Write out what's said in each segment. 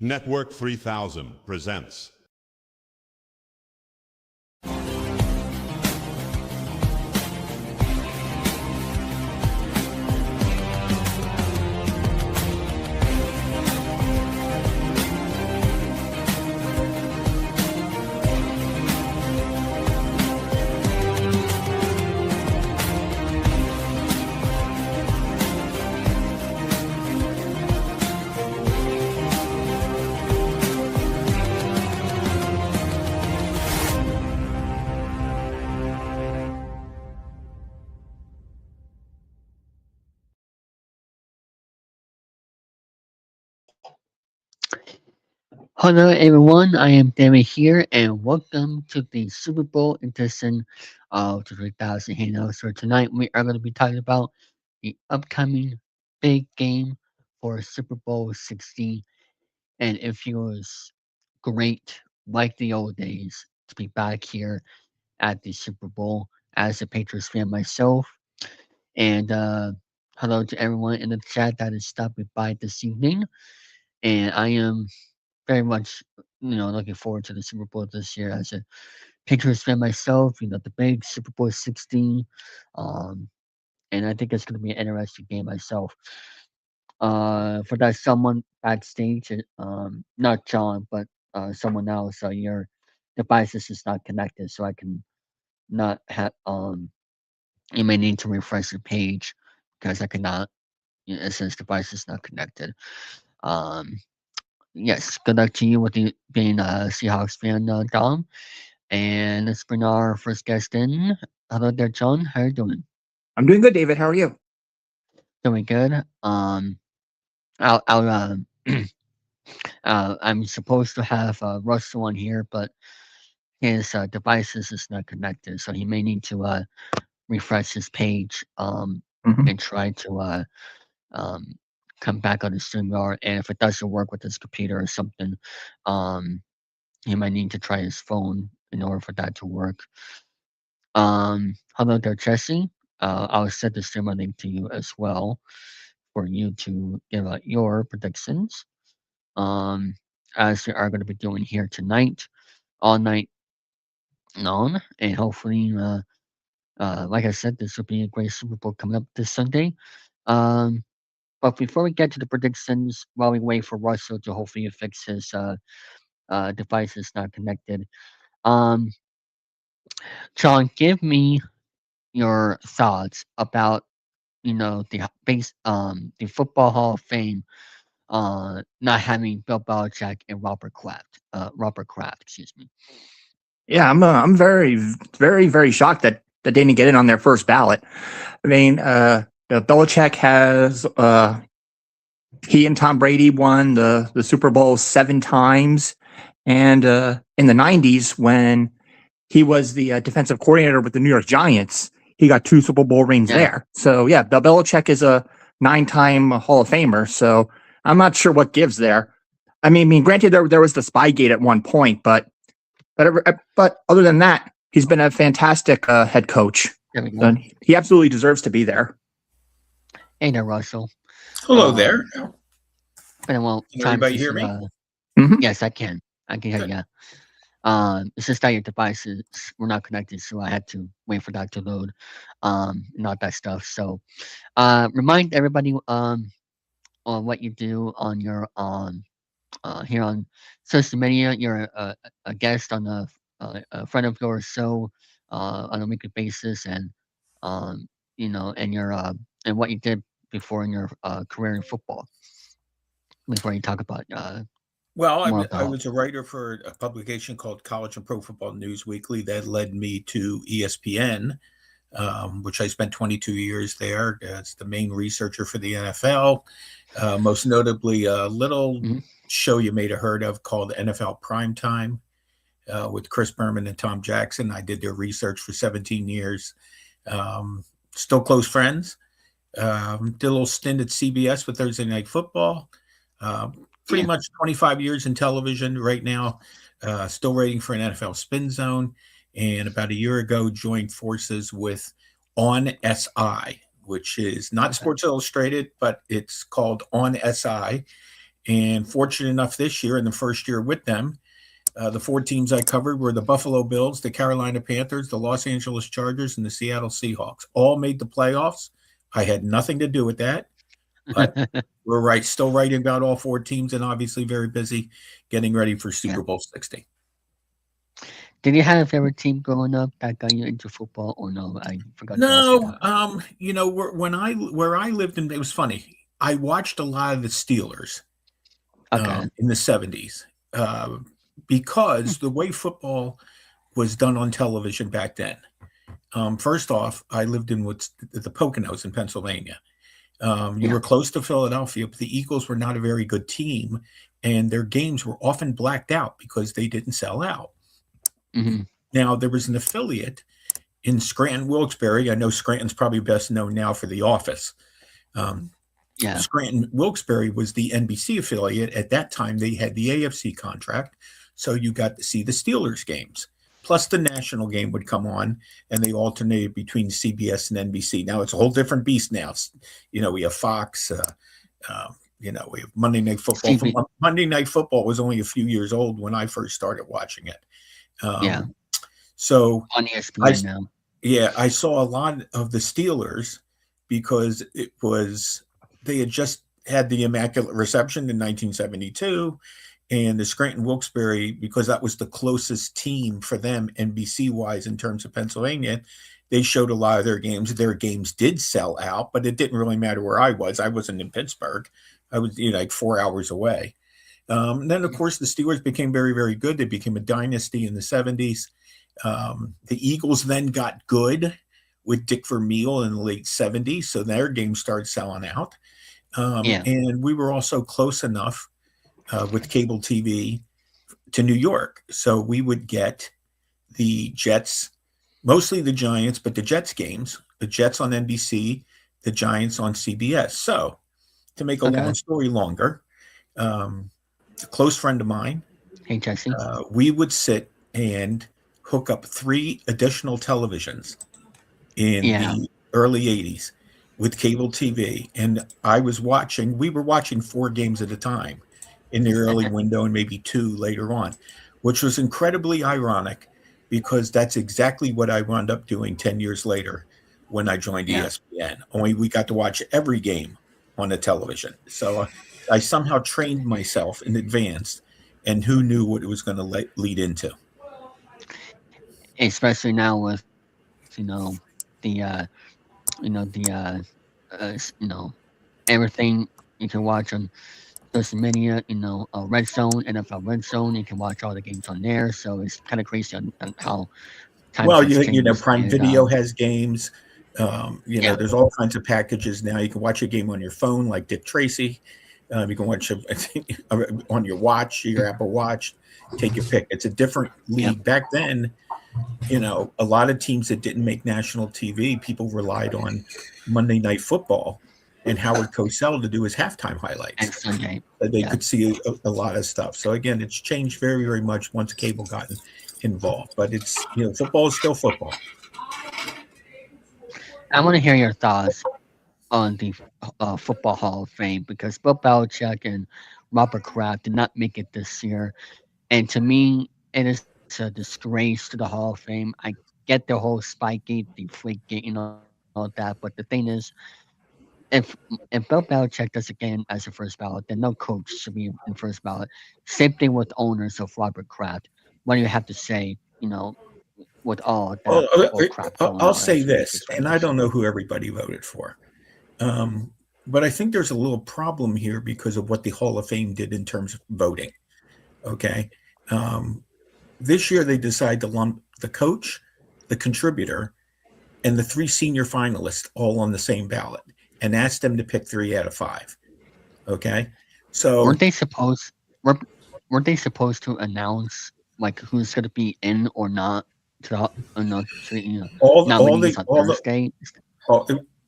Network 3000 presents. Hello everyone, I am David here and welcome to the Super Bowl edition of the 3000 Hangouts. So tonight we are going to be talking about the upcoming big game for Super Bowl 60, and it feels great, like the old days, to be back here at the Super Bowl as a Patriots fan myself. And hello to everyone in the chat that is stopping by this evening. And I am very much, looking forward to the Super Bowl this year as a Patriots fan myself. The big Super Bowl 16, um, and I think it's going to be an interesting game myself. For that someone backstage, not John, but someone else, your devices is not connected, so I can not have. You may need to refresh your page because I cannot. It says device is not connected. Um, yes, good luck to you with being a Seahawks fan, Dom. And let's bring our first guest in. Hello there, John. How are you doing? I'm doing good, David. How are you? Doing good. I'll I'm supposed to have Russell on here, but his devices is not connected, so he may need to refresh his page Mhm. and try to um come back on the StreamYard. And if it doesn't work with his computer or something, um he might need to try his phone in order for that to work. Hello there, Jesse. I'll send the streamer link to you as well for you to give out your predictions. Um, as we are going to be doing here tonight, all night long, and hopefully, like I said, this will be a great Super Bowl coming up this Sunday. Um, but before we get to the predictions, while we wait for Russell to hopefully fix his device is not connected, um, John, give me your thoughts about the Football Hall of Fame not having Bill Belichick and Robert Kraft, excuse me. Yeah, I'm very, very, very shocked that they didn't get in on their first ballot. I mean, Belichick has he and Tom Brady won the Super Bowl 7 times, and in the '90s when he was the defensive coordinator with the New York Giants, he got 2 Super Bowl rings Yeah. there. So yeah, Bill Belichick is a 9-time Hall of Famer. So I'm not sure what gives there. I mean, granted there was the Spygate at one point, but other than that, he's been a fantastic head coach. There we go. And he absolutely deserves to be there. Hey there, Russell. Hello there. Been a long Can time everybody since hear me? Mhm. Yes, I can. I can hear Good. you. It's just that your devices were not connected, so I had to wait for that to load, and all that stuff. So, remind everybody on what you do on your here on social media. You're a guest on a friend of yours show on a weekly basis, and um, and your and what you did before in your career in football. Before you talk about Well, more I about was a writer for a publication called College and Pro Football News Weekly that led me to ESPN, which I spent 22 years there as the main researcher for the NFL. Most notably, a little Mhm. show you may have heard of called NFL Primetime with Chris Berman and Tom Jackson. I did their research for 17 years. Still close friends. Did a little stint at CBS with Thursday Night Football. Pretty Yeah. much 25 years in television right now. Still waiting for an NFL Spin Zone. And about a year ago, joined forces with On SI, which is not Okay. Sports Illustrated, but it's called On SI. And fortunate enough this year, in the first year with them, the 4 teams I covered were the Buffalo Bills, the Carolina Panthers, the Los Angeles Chargers, and the Seattle Seahawks. All made the playoffs. I had nothing to do with that, but we're still writing about all 4 teams, and obviously very busy getting ready for Super Bowl 60. Did you have a favorite team growing up that got you into football, or no? I forgot to ask you No, that. where I lived, and it was funny. I watched a lot of the Steelers Okay. in the 70s because the way football was done on television back then. First off, I lived in the Poconos in Pennsylvania. You were close to Philadelphia, but the Eagles were not a very good team, and their games were often blacked out because they didn't sell out. Mm-hmm. Now, there was an affiliate in Scranton, Wilkes-Barre. I know Scranton's probably best known now for The Office. Scranton, Wilkes-Barre was the NBC affiliate. At that time, they had the AFC contract, so you got to see the Steelers games. Plus, the national game would come on, and they alternated between CBS and NBC. Now, it's a whole different beast now. We have Fox. We have Monday Night Football. Monday Night Football was only a few years old when I first started watching it. So on ESPN now. Yeah, I saw a lot of the Steelers because they had just had the Immaculate Reception in 1972, and the Scranton Wilkes-Barre, because that was the closest team for them NBC wise in terms of Pennsylvania. They showed a lot of their games. Their games did sell out, but it didn't really matter where I was. I wasn't in Pittsburgh. I was like 4 hours away. Then, of course, the Steelers became very, very good. They became a dynasty in the 70s. The Eagles then got good with Dick Vermeil in the late 70s, so their games started selling out. And we were also close enough with cable TV to New York. So we would get the Jets, mostly the Giants, but the Jets games, the Jets on NBC, the Giants on CBS. So to make a long story longer, a close friend of mine, hey Jesse, we would sit and hook up 3 additional televisions in the early 80s with cable TV. And we were watching 4 games at a time in the early window and maybe 2 later on, which was incredibly ironic because that's exactly what I wound up doing 10 years later when I joined ESPN. Only we got to watch every game on the television. So I somehow trained myself in advance, and who knew what it was going to lead into. Especially now with everything you can watch on social media, Red Zone, NFL Red Zone, you can watch all the games on there. So it's kind of crazy on how times has changed. Prime Video has games. There's all kinds of packages now. You can watch a game on your phone, like Dick Tracy. You can watch on your watch, your Apple Watch. Take your pick. It's a different league. Back then, a lot of teams that didn't make national TV, people relied on Monday Night Football and Howard Cosell to do his halftime highlights. And Sunday. So they could see a lot of stuff. So again, it's changed very, very much once cable got involved. But it's, football is still football. I want to hear your thoughts on the Football Hall of Fame, because Bill Belichick and Robert Kraft did not make it this year. And to me, it is a disgrace to the Hall of Fame. I get the whole Spygate, the Freakgate, all that. But the thing is, if Bill Belichick does again as a first ballot, then no coach should be in first ballot. Same thing with owners of Robert Kraft. What do you have to say, with all that? I'll say this, and I don't know who everybody voted for. But I think there's a little problem here because of what the Hall of Fame did in terms of voting. Okay. This year they decided to lump the coach, the contributor, and the 3 senior finalists all on the same ballot and asked them to pick 3 out of 5. Okay. So weren't they supposed to announce like who's going to be in or not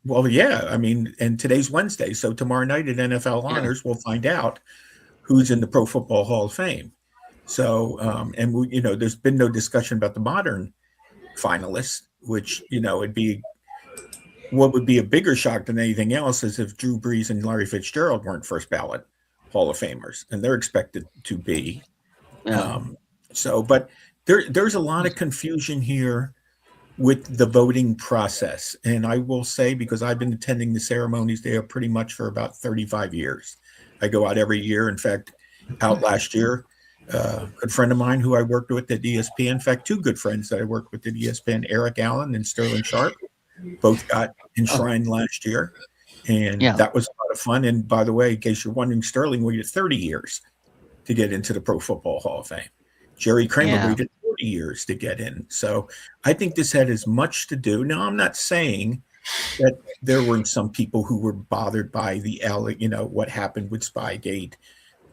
Well, yeah. I mean, and today's Wednesday, so tomorrow night at NFL Honors, we'll find out who's in the Pro Football Hall of Fame. So, there's been no discussion about the modern finalists, which what would be a bigger shock than anything else is if Drew Brees and Larry Fitzgerald weren't first ballot Hall of Famers, and they're expected to be. Yeah. But there's a lot of confusion here with the voting process. And I will say, because I've been attending the ceremonies there pretty much for about 35 years. I go out every year. In fact, out last year, a good friend of mine who I worked with at ESPN, in fact, two good friends that I worked with at ESPN, Eric Allen and Sterling Sharp, both got enshrined last year. And Yeah. that was a lot of fun. And by the way, in case you're wondering, Sterling waited 30 years to get into the Pro Football Hall of Fame. Jerry Kramer waited 40 years to get in. So I think this had as much to do. Now, I'm not saying that there weren't some people who were bothered by what happened with Spygate.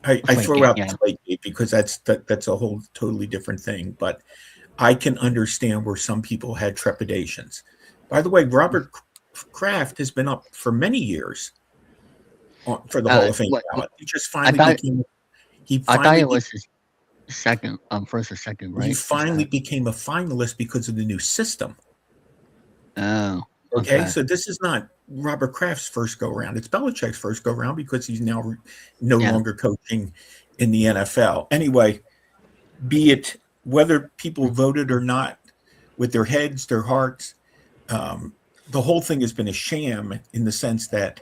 I throw out Spygate because that's a whole totally different thing. But I can understand where some people had trepidations. By the way, Robert Kraft has been up for many years for the Hall of Fame ballot. He just finally became. I thought it was his second, first or second, right? He finally became a finalist because of the new system. Oh, okay. So this is not Robert Kraft's first go round. It's Belichick's first go round because he's now no longer coaching in the NFL. Anyway, be it whether people voted or not, with their heads, their hearts, the whole thing has been a sham in the sense that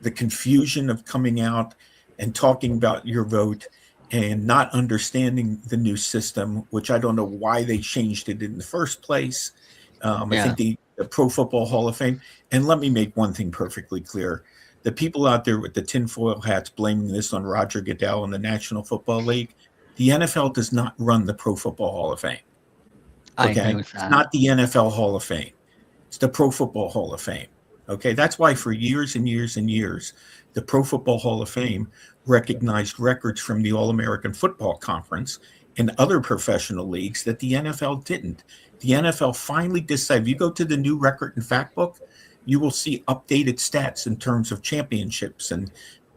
the confusion of coming out and talking about your vote and not understanding the new system, which I don't know why they changed it in the first place. I think the Pro Football Hall of Fame, and let me make one thing perfectly clear. The people out there with the tinfoil hats blaming this on Roger Goodell and the National Football League, the NFL does not run the Pro Football Hall of Fame. Okay? It's not the NFL Hall of Fame. It's the Pro Football Hall of Fame. Okay? That's why for years and years and years, the Pro Football Hall of Fame recognized records from the All-American Football Conference and other professional leagues that the NFL didn't. The NFL finally decided, if you go to the new record and fact book, you will see updated stats in terms of championships and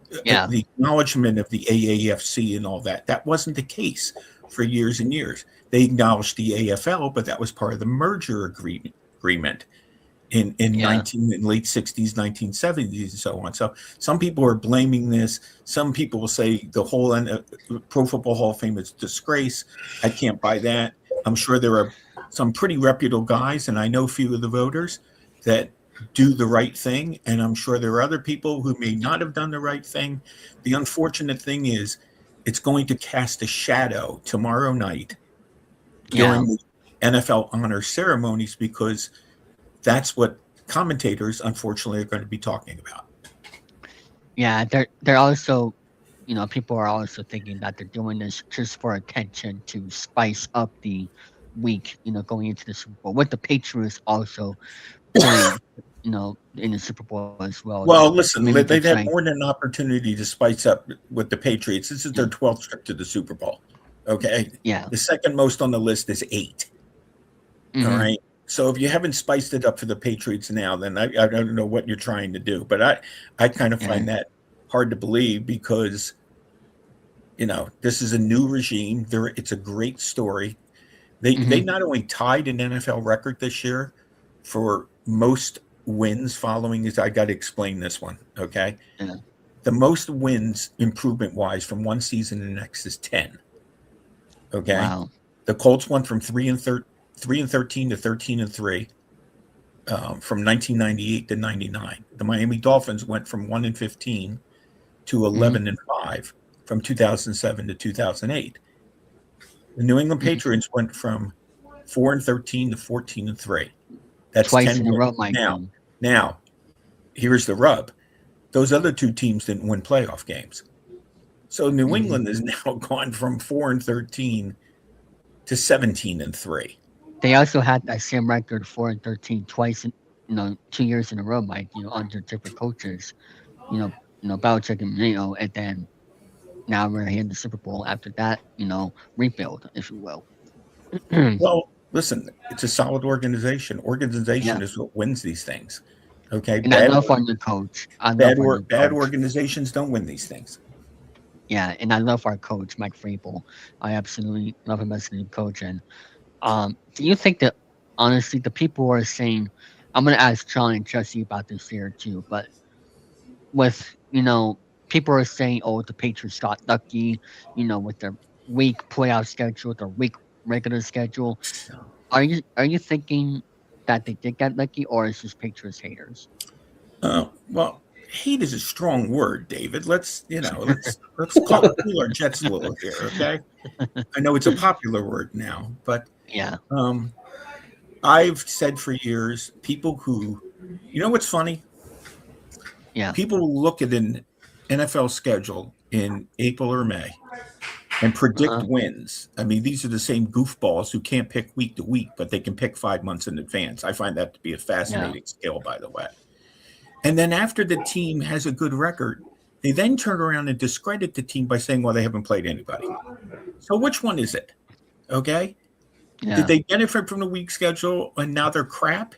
the acknowledgement of the AAFC and all that. That wasn't the case for years and years. They acknowledged the AFL, but that was part of the merger agreement in late 60s, 1970s, and so on. So some people are blaming this. Some people will say the whole Pro Football Hall of Fame is a disgrace. I can't buy that. I'm sure there are some pretty reputable guys, and I know a few of the voters that do the right thing, and I'm sure there are other people who may not have done the right thing. The unfortunate thing is it's going to cast a shadow tomorrow night during the NFL honor ceremonies, because that's what commentators, unfortunately, are going to be talking about. Yeah, they're also, people are also thinking that they're doing this just for attention to spice up the week, going into the Super Bowl. With the Patriots also playing, in the Super Bowl as well. Well, listen, they've had more than an opportunity to spice up with the Patriots. This is their 12th trip to the Super Bowl. Okay? Yeah. The second most on the list is 8. Mm-hmm. All right? So if you haven't spiced it up for the Patriots now, then I don't know what you're trying to do. But I kind of find that hard to believe because, this is a new regime. It's a great story. They not only tied an NFL record this year for most wins following I got to explain this one, okay? Yeah. The most wins improvement-wise from one season to the next is 10. Okay? Wow. The Colts went from 3-13 to 13-3 from 1998 to 99. The Miami Dolphins went from 1-15 to 11-5 from 2007 to 2008. The New England Patriots went from 4-13 to 14-3. That's twice 10 in a row, Mike. Now, here's the rub. Those other two teams didn't win playoff games. So New England has now gone from 4-13 to 17-3. They also had that same record, 4-13, twice in 2 years in a row, Mike, under different coaches. Belichick and then now we're here in the Super Bowl after that, rebuild, if you will. Well, listen, it's a solid organization. Organization is what wins these things. Okay. And I love our new coach. Bad organizations don't win these things. Yeah, and I love our coach, Mike Vrabel. I absolutely love him as a new coach. And do you think that, honestly, the people are saying, I'm going to ask John and Jesse about this here too, but with, people are saying, "Oh, the Patriots got lucky," with their weak playoff schedule, their weak regular schedule. Are you thinking that they did get lucky, or is just Patriots haters? Well, hate is a strong word, David. Let's cool our jets a little here, okay? I know it's a popular word now, but Yeah, um, I've said for years, people who, what's funny? yeah, People will look at an NFL schedule in April or May and predict uh-huh, wins. I mean, these are the same goofballs who can't pick week to week, but they can pick 5 months in advance. I find that to be a yeah, fascinating skill, by the way. And then after the team has a good record, they then turn around and discredit the team by saying, well, they haven't played anybody. So which one is it? Okay. Did yeah. they benefit from the weak schedule and now they're crap?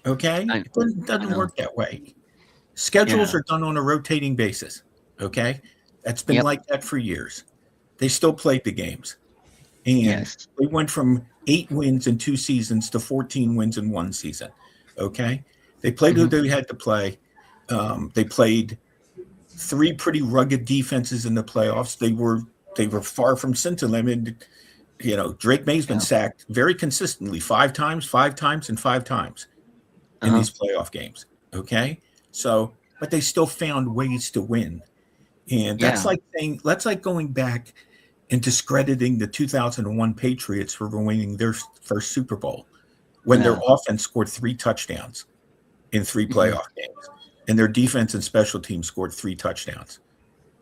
Okay. I It doesn't, I doesn't know. work that way. Schedules Yeah. are done on a rotating basis. Okay. That's been Yep. like that for years. They still played the games. And Yes. they went from 8 wins in 2 seasons to 14 wins in 1 season. Okay. They played who Hmm. they had to play. They played three pretty rugged defenses in the playoffs. They were far from scintillating. I mean, Drake May's been Yeah. sacked very consistently 5 times, and 5 times in Uh-huh. these playoff games. Okay. So, but they still found ways to win. And Yeah. that's like going back and discrediting the 2001 Patriots for winning their first Super Bowl when their Yeah. offense scored 3 touchdowns in three Hmm. playoff games, and their defense and special teams scored 3 touchdowns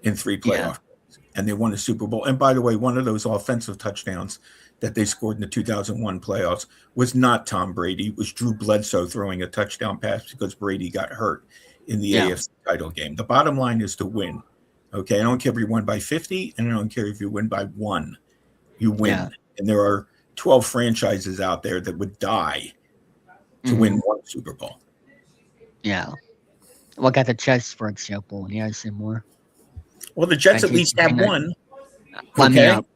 in three Yeah. playoff games, and they won a Super Bowl. And by the way, one of those offensive touchdowns that they scored in the 2001 playoffs was not Tom Brady. It was Drew Bledsoe throwing a touchdown pass because Brady got hurt in the Yeah. AFC title game. The bottom line is to win. Okay, I don't care if you win by 50, and I don't care if you win by 1. You Yeah. win. And there are 12 franchises out there that would die to Hmm. win one Super Bowl. Yeah. Look at the Jets, for example. Yeah, I say more. Well, the Jets at least have 1969. one. Well, I mean, Okay.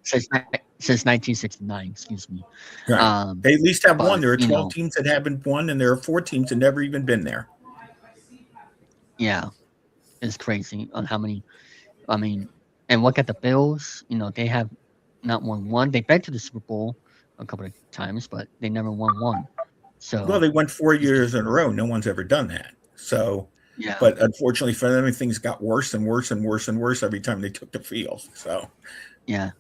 since 1969. Excuse me. Right. They at least have one. But There are 12 teams that haven't won, and there are 4 teams that never even been there. yeah, it's crazy on how many. I mean, and look at the Bills. They have not won one. They've been to the Super Bowl a couple of times, but they never won one. Well, So they won 4 it's years just in a row. No one's ever done that. So, yeah, but unfortunately for them, things got worse and worse and worse and worse every time they took the field. So, yeah.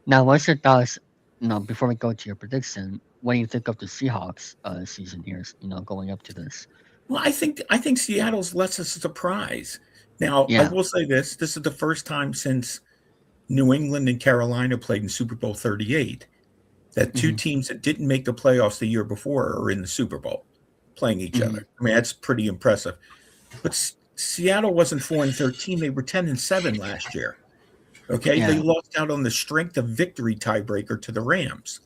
Now, what's your thoughts? Before we go to your prediction, what do you think of the Seahawks season here? Going up to this. well, I think Seattle's less a surprise. Now, I Yeah. will say this: this is the first time since New England and Carolina played in Super Bowl 38 that 2 Hmm. teams that didn't make the playoffs the year before are in the Super Bowl playing each Hmm. other. I mean, that's pretty impressive. But Seattle wasn't 4-13; they were 10-7 last year. Okay, they Yeah. lost out on the strength of victory tiebreaker to the Rams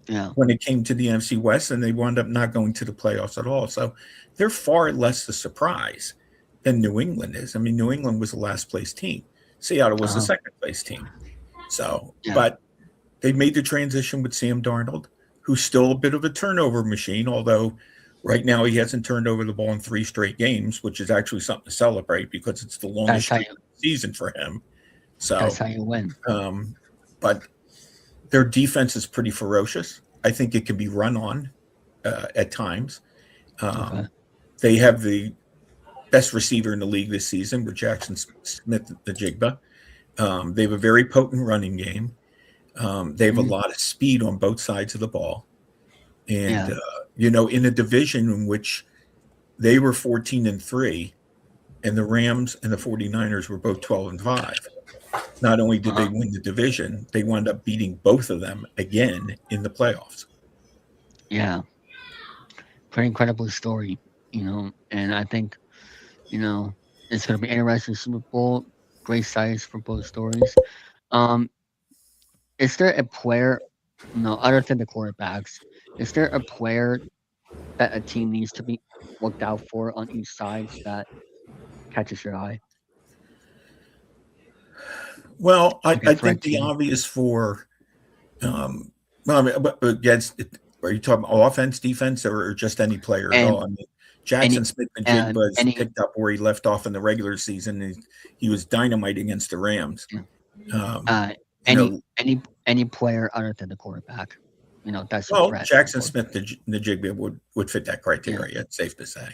Yeah. when it came to the NFC West, and they wound up not going to the playoffs at all. So they're far less the surprise than New England is. I mean, New England was the last place team. Seattle was the Uh-huh. second place team. So, Yeah. but they made the transition with Sam Darnold, who's still a bit of a turnover machine, although right now he hasn't turned over the ball in 3 straight games, which is actually something to celebrate because it's the longest That's how streak you. of the season for him. That's So, how you win. but their defense is pretty ferocious. I think it can be run on at times. Okay. They have the best receiver in the league this season with Jackson Smith, the Jigba. They have a very potent running game. They have a Hmm. lot of speed on both sides of the ball. And, Yeah. in a division in which they were 14-3 and the Rams and the 49ers were both 12-5. Not only did they Uh-huh. win the division, they wound up beating both of them again in the playoffs. Yeah. Pretty incredible story. And I think it's going to be interesting Super Bowl. Great size for both stories. Um, is there a player, other than the quarterbacks, is there a player that a team needs to be looked out for on each side that catches your eye? Well, Like a I threat think the team? obvious for, well, I mean, but against, are you talking offense, defense, or just any player at And all? I mean, Jackson Any Smith-Njigba any picked up where he left off in the regular season. He was dynamite against the Rams. uh You any know, any player other than the quarterback, that's a well, threat. Jackson Smith-Njigba would fit that criteria. It's safe to say.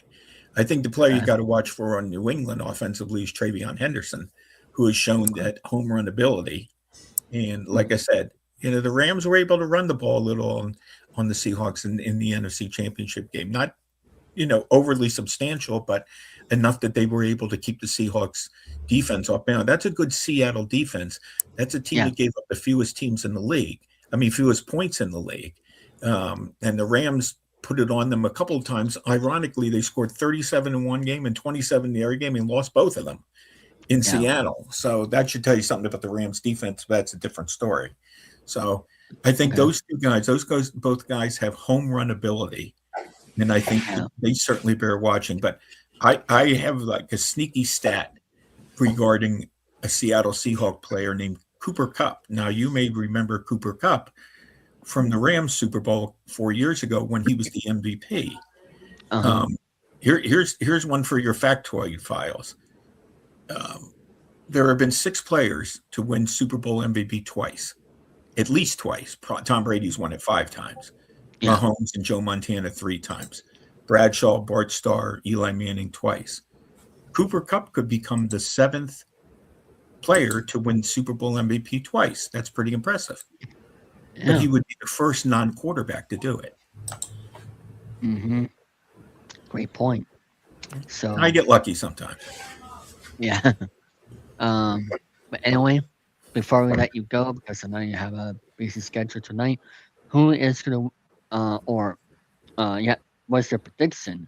I think the player you got to watch for on New England offensively is Travion Henderson, who has shown that home run ability. And like I said, the Rams were able to run the ball a little on the Seahawks in the NFC Championship game. Not, overly substantial, but enough that they were able to keep the Seahawks defense off balance. That's a good Seattle defense. That's a team that gave up the fewest points in the league. And the Rams put it on them a couple of times. Ironically, they scored 37 in one game and 27 in the other game and lost both of them in Seattle. So that should tell you something about the Rams defense, but that's a different story. So I think those both guys have home run ability. And I think they certainly bear watching. But I have like a sneaky stat regarding a Seattle Seahawk player named Cooper Kupp. Now, you may remember Cooper Kupp from the Rams Super Bowl 4 years ago when he was the MVP. Here's one for your factoid files. There have been 6 players to win Super Bowl MVP twice, at least twice. Tom Brady's won it 5 times. Mahomes and Joe Montana 3 times. Bradshaw, Bart Starr, Eli Manning twice. Cooper Kupp could become the 7th player to win Super Bowl MVP twice. That's pretty impressive. Yeah. But he would be the first non-quarterback to do it. Mm-hmm. Great point. So I get lucky sometimes. yeah. But anyway, before we let you go, because I know you have a busy schedule tonight, who is gonna what's your prediction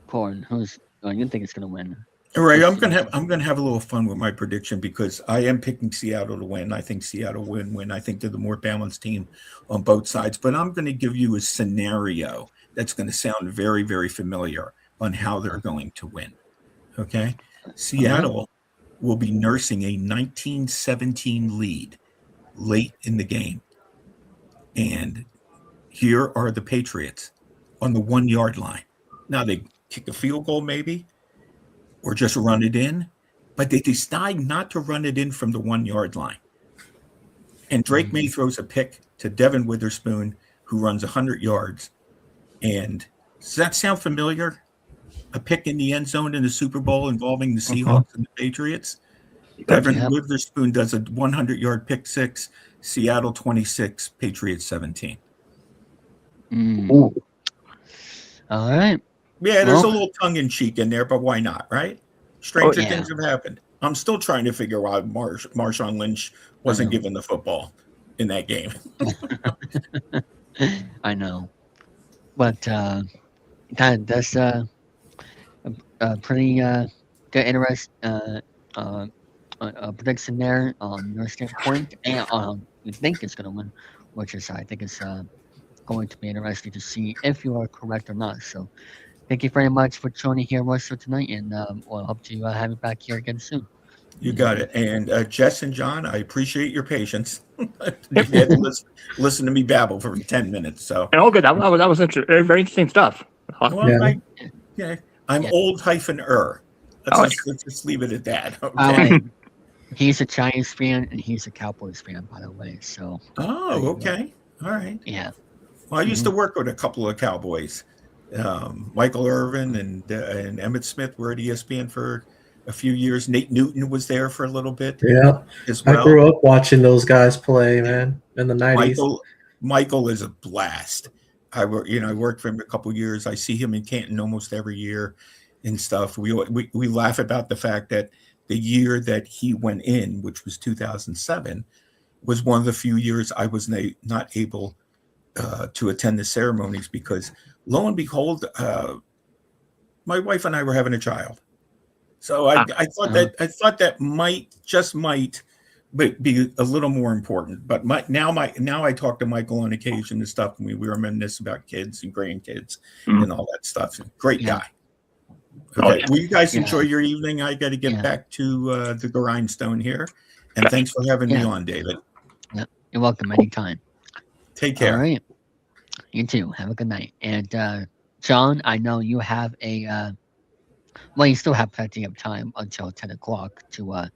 for who's you think is gonna win? All right, I'm gonna have a little fun with my prediction because I am picking Seattle to win. I think Seattle will win. I think they're the more balanced team on both sides. But I'm going to give you a scenario that's going to sound very, very familiar on how they're going to win. Okay, Seattle will be nursing a 19-17 lead late in the game, and here are the Patriots on the 1-yard line. Now they kick a field goal, maybe, or just run it in, but they decide not to run it in from the 1-yard line. And Drake May throws a pick to Devin Witherspoon, who runs 100 yards. And does that sound familiar? A pick in the end zone in the Super Bowl involving the Seahawks and the Patriots. Devin Witherspoon does a 100-yard pick six, Seattle 26, Patriots 17. All right. Yeah, there's a little tongue-in-cheek in there, but why not, right? Stranger things have happened. I'm still trying to figure out why Marshawn Lynch wasn't given the football in that game. I know. But that's a pretty good interest prediction there on your standpoint. And you think it's going to win, which is, I think it's going to be interesting to see if you are correct or not. So thank you very much for joining here with us tonight, and we'll hope to have you back here again soon. You got it. And Jess and John, I appreciate your patience. You had to listen to me babble for 10 minutes. So all good. That was very interesting stuff. Well, I'm old-er. Let's just leave it at that. Okay. He's a Giants fan and he's a Cowboys fan, by the way. So. Oh, okay. All right. Yeah. Well, I used to work with a couple of Cowboys. Michael Irvin and Emmitt Smith were at ESPN for a few years. Nate Newton was there for a little bit. Yeah, as well. I grew up watching those guys play, man, in the 90s. Michael is a blast. I worked for him a couple of years. I see him in Canton almost every year and stuff. We laugh about the fact that the year that he went in, which was 2007, was one of the few years I was not able to attend the ceremonies because, lo and behold, my wife and I were having a child. So I thought that might be a little more important. But now I talk to Michael on occasion and stuff, and we reminisce about kids and grandkids and all that stuff. Great guy. Okay, will you guys enjoy your evening? I got to get back to the grindstone here, and thanks for having me on, David. Yeah, you're welcome anytime. Take care. All right, you too. Have a good night, and John, I know you have a well, you still have plenty of time until 10 o'clock to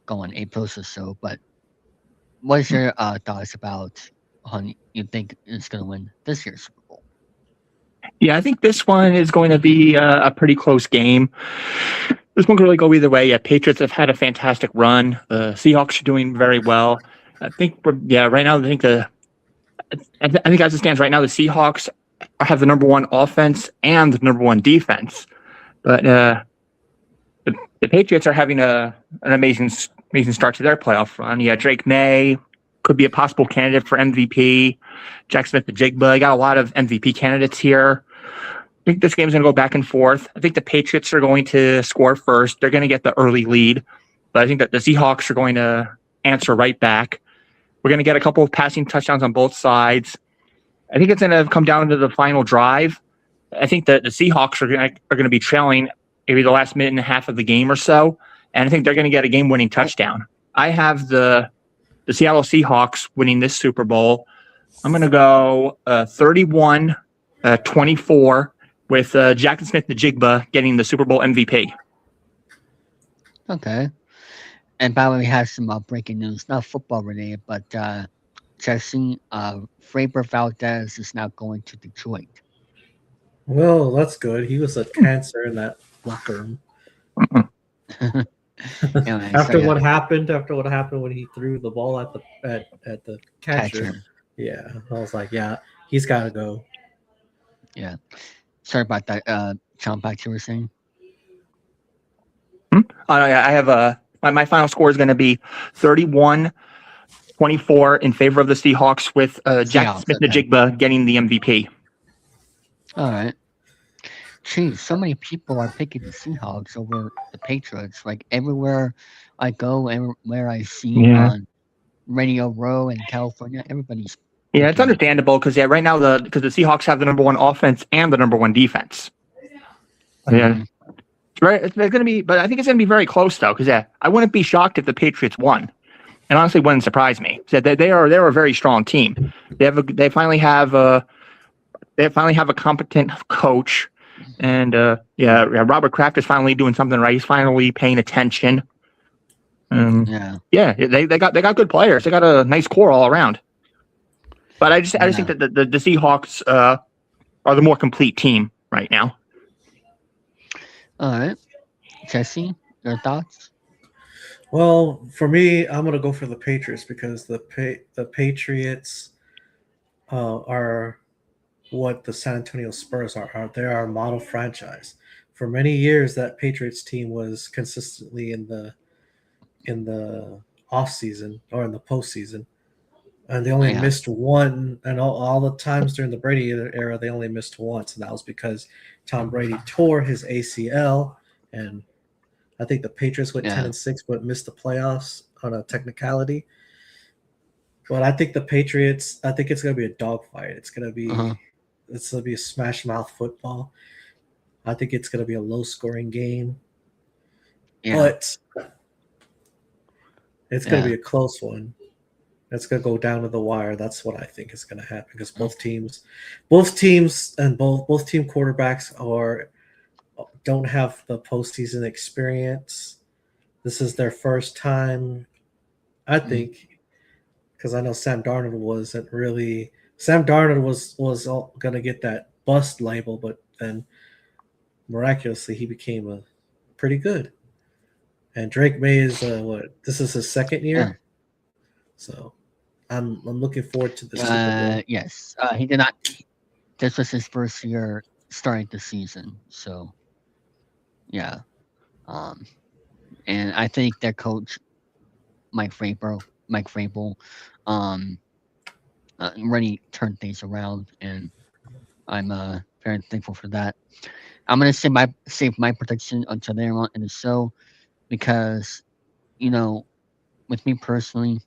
go on a post or so. But what's your thoughts about who you think is going to win this year's Super Bowl? Yeah, I think this one is going to be a pretty close game. This one could really go either way. Yeah, Patriots have had a fantastic run. The Seahawks are doing very well. I think, right now, I think as it stands right now, the Seahawks have the number one offense and the number one defense. But the Patriots are having an amazing start to their playoff run. Yeah, Drake May could be a possible candidate for MVP. Jack Smith-Njigba, got a lot of MVP candidates here. I think this game's going to go back and forth. I think the Patriots are going to score first. They're going to get the early lead. But I think that the Seahawks are going to answer right back. We're going to get a couple of passing touchdowns on both sides. I think it's going to come down to the final drive. I think that the Seahawks are going to be trailing maybe the last minute and a half of the game or so. And I think they're going to get a game-winning touchdown. I have the Seattle Seahawks winning this Super Bowl. I'm going to go 31-24 with Jackson Smith-Njigba getting the Super Bowl MVP. Okay. And by the way, we have some breaking news, not football related, but Jesse Faber Valdez is now going to Detroit. Well, that's good. He was a cancer in that locker room. Anyway, After so, what happened when he threw the ball at the catcher. catcher. Yeah, I was like, yeah, he's got to go. Yeah. Sorry about that. John, back to you were saying. I have my final score is going to be 31-24 in favor of the Seahawks with Jack Smith-Njigba getting the MVP. All right. Geez, so many people are picking the Seahawks over the Patriots. Like everywhere I go, everywhere I see on Radio Row in California, everybody's. Yeah, it's understandable because right now the Seahawks have the number one offense and the number one defense. Yeah, it's going to be, but I think it's going to be very close though. Because I wouldn't be shocked if the Patriots won, and honestly, wouldn't surprise me. They're a very strong team. They finally have a competent coach. And Robert Kraft is finally doing something right. He's finally paying attention. They got good players. They got a nice core all around. But I just think that the Seahawks are the more complete team right now. All right, Jesse, your thoughts? Well, for me, I'm gonna go for the Patriots because the Patriots are what the San Antonio Spurs are. They are a model franchise. For many years, that Patriots team was consistently in the off season or in the postseason, and they only missed one. And all the times during the Brady era, they only missed once, and that was because Tom Brady tore his ACL. And I think the Patriots went 10-6, but missed the playoffs on a technicality. But I think the Patriots. I think it's gonna be a dogfight. It's gonna be. It's going to be a smash mouth football. I think it's going to be a low scoring game. But it's going to be a close one. It's going to go down to the wire. That's what I think is going to happen because both teams and both team quarterbacks don't have the postseason experience. This is their first time, I think, because I know Sam Darnold wasn't really. Sam Darnold was going to get that bust label, but then miraculously he became pretty good. And Drake May is this is his second year, so I'm looking forward to the Super Bowl. Yes, he did not. This was his first year starting the season, so yeah. And I think their coach, Mike Vrabel, really turned things around, and I'm very thankful for that. I'm gonna save my prediction until later on in the show because, with me personally,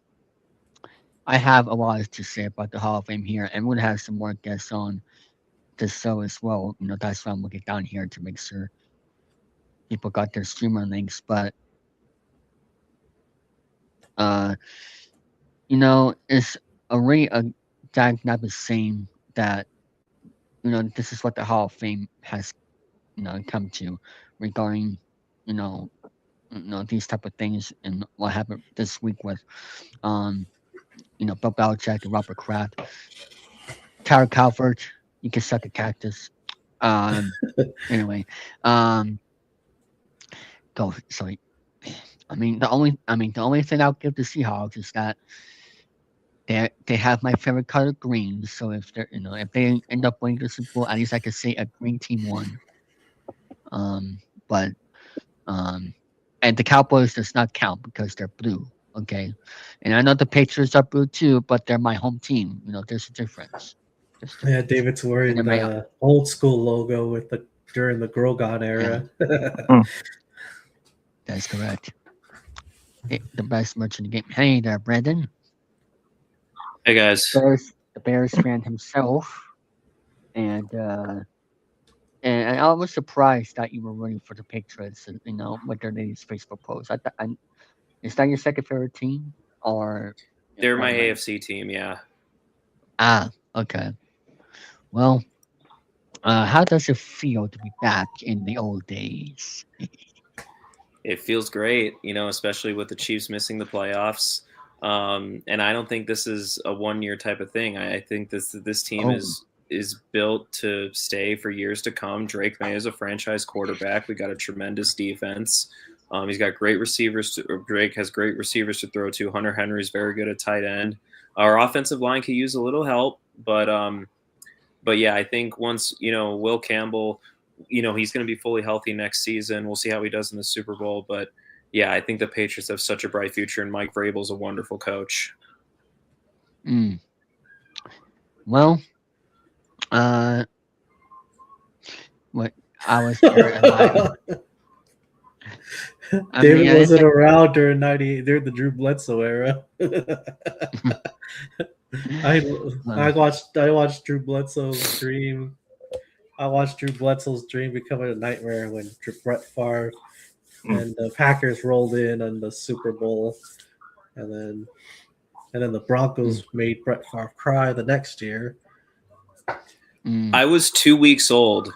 I have a lot to say about the Hall of Fame here, and we're gonna have some more guests on this show as well. That's why I'm looking down here to make sure people got their streamer links, but it's already a diagnostic saying that this is what the Hall of Fame has, come to regarding, you know, these type of things and what happened this week with, um, Bill Belichick and Robert Kraft. Tara Calvert, you can suck a cactus. Um, anyway, um, go. Sorry. The only thing I'll give the Seahawks is that they have my favorite color green. So if they end up winning the Super Bowl, at least I could say a green team won. But um, and the Cowboys does not count because they're blue. Okay, and I know the Patriots are blue too, but they're my home team. There's a difference. Yeah, David's And wearing they're my the old school logo with the during the Grogan era. That's correct. The best merch in the game. Hey there, Brandon. Hey guys. The Bears fan himself, and I was surprised that you were rooting for the Patriots. With their latest Facebook post. Is that your second favorite team, or They're my am I- AFC team, yeah. Okay. Well, how does it feel to be back in the old days? It feels great, especially with the Chiefs missing the playoffs. And I don't think this is a 1-year type of thing. I think this team is built to stay for years to come. Drake May is a franchise quarterback. We got a tremendous defense. He's got great receivers. Drake has great receivers to throw to. Hunter Henry's very good at tight end. Our offensive line could use a little help, but yeah, I think once Will Campbell, he's going to be fully healthy next season. We'll see how he does in the Super Bowl, but yeah, I think the Patriots have such a bright future, and Mike Vrabel's a wonderful coach. Well, what I was there. David wasn't around during the Drew Bledsoe era. I watched Drew Bledsoe's dream. I watched Drew Bledsoe's dream become a nightmare when Brett Favre and the Packers rolled in on the Super Bowl, and then the Broncos made Brett Favre cry the next year. I was 2 weeks old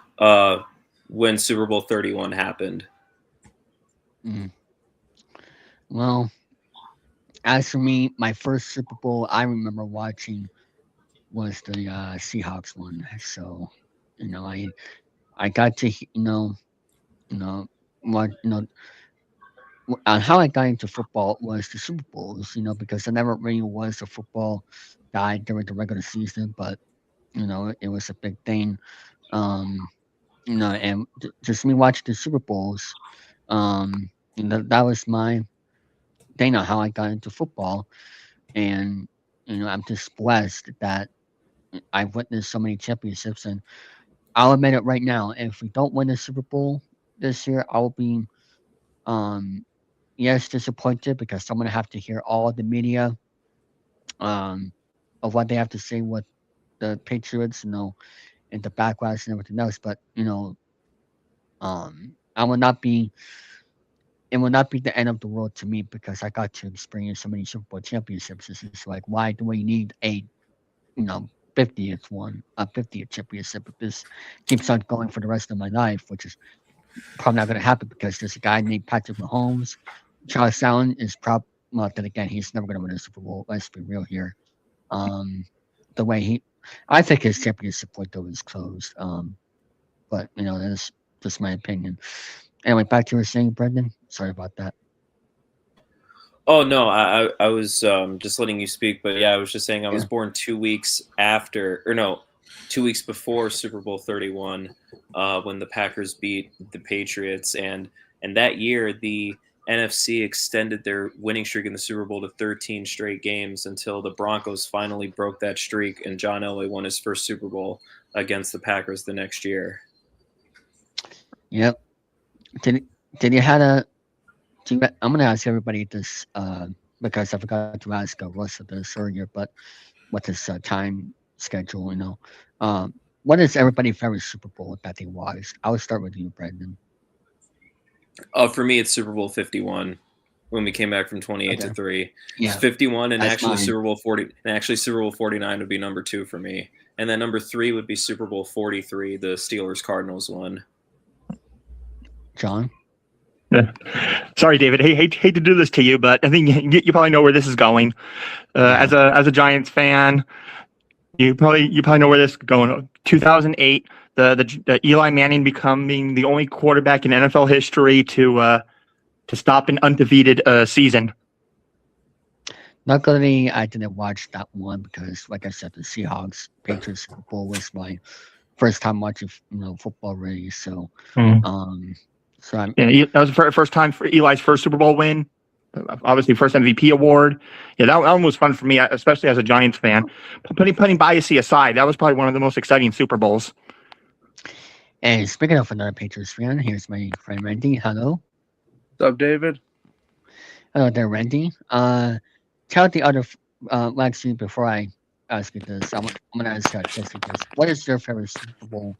when Super Bowl 31 happened. Well, as for me, my first Super Bowl I remember watching was the Seahawks one. So, I got to what how I got into football was the Super Bowls. Because I never really was a football guy during the regular season, but it was a big thing. And just me watching the Super Bowls. That was my thing on how I got into football, and I'm just blessed that I've witnessed so many championships. And I'll admit it right now: if we don't win the Super Bowl this year, I'll be, yes, disappointed because I'm gonna have to hear all the media, of what they have to say with the Patriots, and the backlash and everything else. But I will not be. It will not be the end of the world to me because I got to experience so many Super Bowl championships. It's just like, why do we need a 50th championship if this keeps on going for the rest of my life, which is probably not going to happen because there's a guy named Patrick Mahomes. Charles Allen is well, then again, he's never going to win a Super Bowl. Let's be real here. The way I think his championship window is closed. But that's just my opinion. Anyway, back to what you were saying, Brendan. Sorry about that. Oh no, I was just letting you speak, but yeah, I was just saying I was born 2 weeks after, or no, 2 weeks before Super Bowl 31, when the Packers beat the Patriots, and that year the NFC extended their winning streak in the Super Bowl to 13 straight games until the Broncos finally broke that streak, and John Elway won his first Super Bowl against the Packers the next year. Yep. Did you had a? I'm gonna ask everybody this because I forgot to ask Russell this earlier, but what is time schedule? What is everybody's favorite Super Bowl that they watched? I'll start with you, Brendan. For me, it's Super Bowl 51 when we came back from 28-3. Yeah, 51 and that's actually mine. Super Bowl 40 and actually Super Bowl 49 would be number 2 for me. And then number 3 would be Super Bowl 43, the Steelers-Cardinals one. John? Yeah. Sorry, David. Hate to do this to you, but I think you probably know where this is going. As a Giants fan, you probably know where this is going. 2008, the Eli Manning becoming the only quarterback in NFL history to stop an undefeated season. Luckily, I didn't watch that one because, like I said, the Seahawks Patriots Super Bowl was my first time watching, football really. So, so I'm Yeah, that was the first time for Eli's first Super Bowl win. Obviously, first MVP award. Yeah, that one was fun for me, especially as a Giants fan. Putting biasy aside, that was probably one of the most exciting Super Bowls. And speaking of another Patriots fan, here's my friend Randy. Hello. What's up, David? Hello there, Randy. Tell the other, actually, before I ask you this, I'm going to ask Jesse this. What is your favorite Super Bowl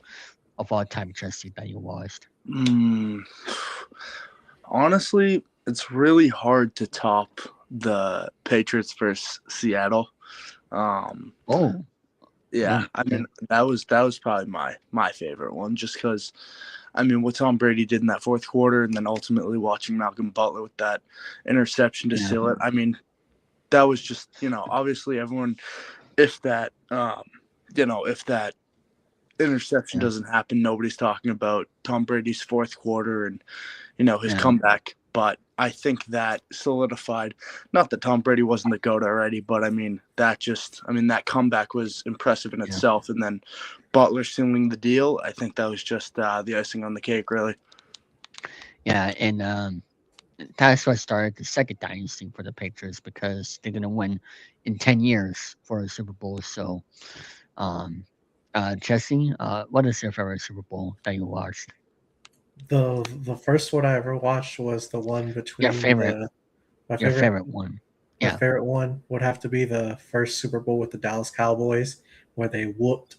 of all time, Jesse, that you watched? Honestly, it's really hard to top the Patriots versus Seattle. Yeah, I mean that was probably my favorite one, just because, I mean, what Tom Brady did in that fourth quarter, and then ultimately watching Malcolm Butler with that interception to seal it. I mean, that was just, obviously everyone, if that interception doesn't happen, nobody's talking about Tom Brady's fourth quarter and his comeback. But I think that solidified, not that Tom Brady wasn't the GOAT already, but that comeback was impressive in itself. And then Butler sealing the deal, I think that was just the icing on the cake, really. Yeah, and that's what started the second dynasty for the Patriots, because they're going to win in 10 years for a Super Bowl. So, Jesse, what is your favorite Super Bowl that you watched? The first one I ever watched was the one between Your favorite one. My favorite one would have to be the first Super Bowl with the Dallas Cowboys, where they whooped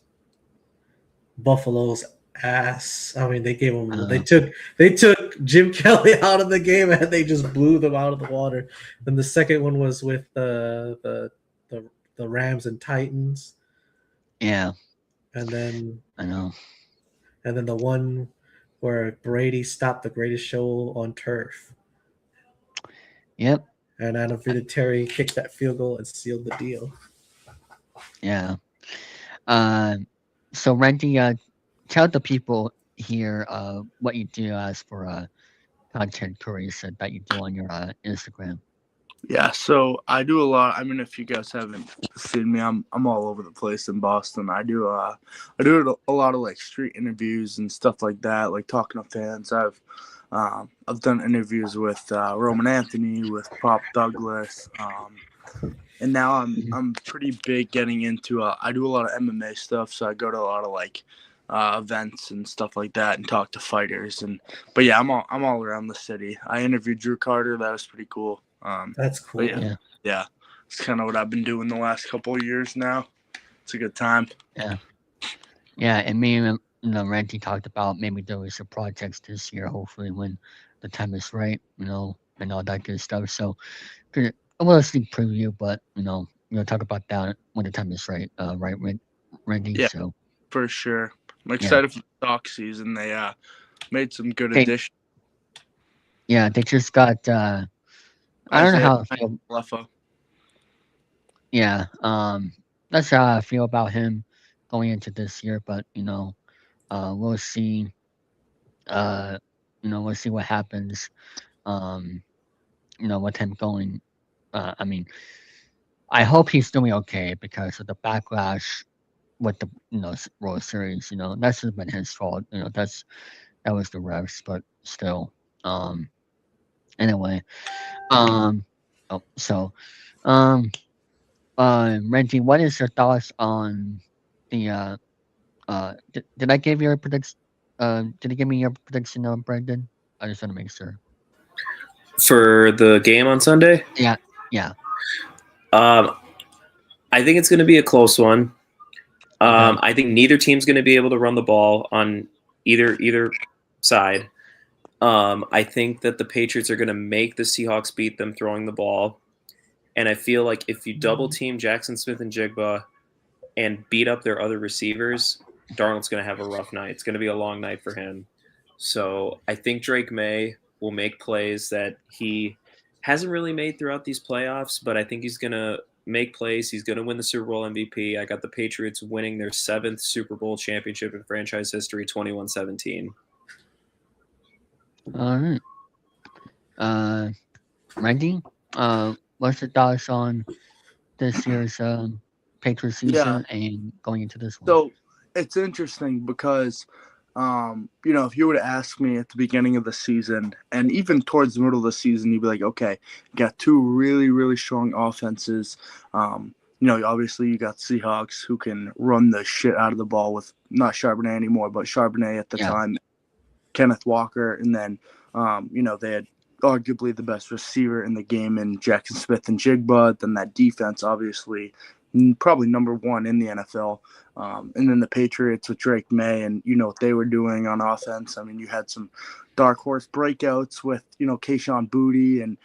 Buffalo's ass. I mean, they gave them they took Jim Kelly out of the game, and they just blew them out of the water. Then the second one was with the Rams and Titans. Yeah. And then I know. And then the one where Brady stopped the greatest show on turf. Yep. And Adam Vinatieri kicked that field goal and sealed the deal. Yeah. So Randy, tell the people here what you do as for content creation that you do on your Instagram. Yeah, so I do a lot. I mean, if you guys haven't seen me, I'm all over the place in Boston. I do a lot of like street interviews and stuff like that, like talking to fans. I've done interviews with Roman Anthony, with Pop Douglas, and now I'm pretty big getting into. I do a lot of MMA stuff, so I go to a lot of like events and stuff like that and talk to fighters. But yeah, I'm all around the city. I interviewed Drew Carter. That was pretty cool. That's cool. Yeah, it's kind of what I've been doing the last couple of years now. It's a good time. Yeah, and me and Randy talked about maybe doing some projects this year, hopefully when the time is right, and all that good stuff. So a little sneak preview, but we'll talk about that when the time is right, right, Randy? Yeah, so for sure. I'm excited for the stock season. They made some good additions. Yeah, they just got I don't know how I feel. Leffa. Yeah, that's how I feel about him going into this year, but we'll see. We'll see what happens. With him going. I mean, I hope he's doing okay because of the backlash with the World Series. That should have been his fault. That was the refs, but still. Anyway. Renty, what is your thoughts on the did I give your prediction? Did you give me your prediction, Brendan? I just want to make sure. For the game on Sunday? Yeah. I think it's going to be a close one. I think neither team's going to be able to run the ball on either side. I think that the Patriots are going to make the Seahawks beat them throwing the ball. And I feel like if you double team Jackson Smith and Jigba, and beat up their other receivers, Darnold's going to have a rough night. It's going to be a long night for him. So I think Drake May will make plays that he hasn't really made throughout these playoffs, but I think he's going to make plays. He's going to win the Super Bowl MVP. I got the Patriots winning their 7th Super Bowl championship in franchise history, 21-17. All right. Randy, what's your thoughts on this year's Patriots Yeah. season and going into this one? So it's interesting because, if you would have asked me at the beginning of the season and even towards the middle of the season, you'd be like, okay, you got two really, really strong offenses. Obviously you got Seahawks who can run the shit out of the ball with not Charbonnet anymore, but Charbonnet at the time, Kenneth Walker. And then, they had arguably the best receiver in the game in Jackson Smith and Jigba. Then that defense, obviously, probably number one in the NFL. And then the Patriots with Drake May and what they were doing on offense. I mean, you had some dark horse breakouts with, Kayshon Boutte. And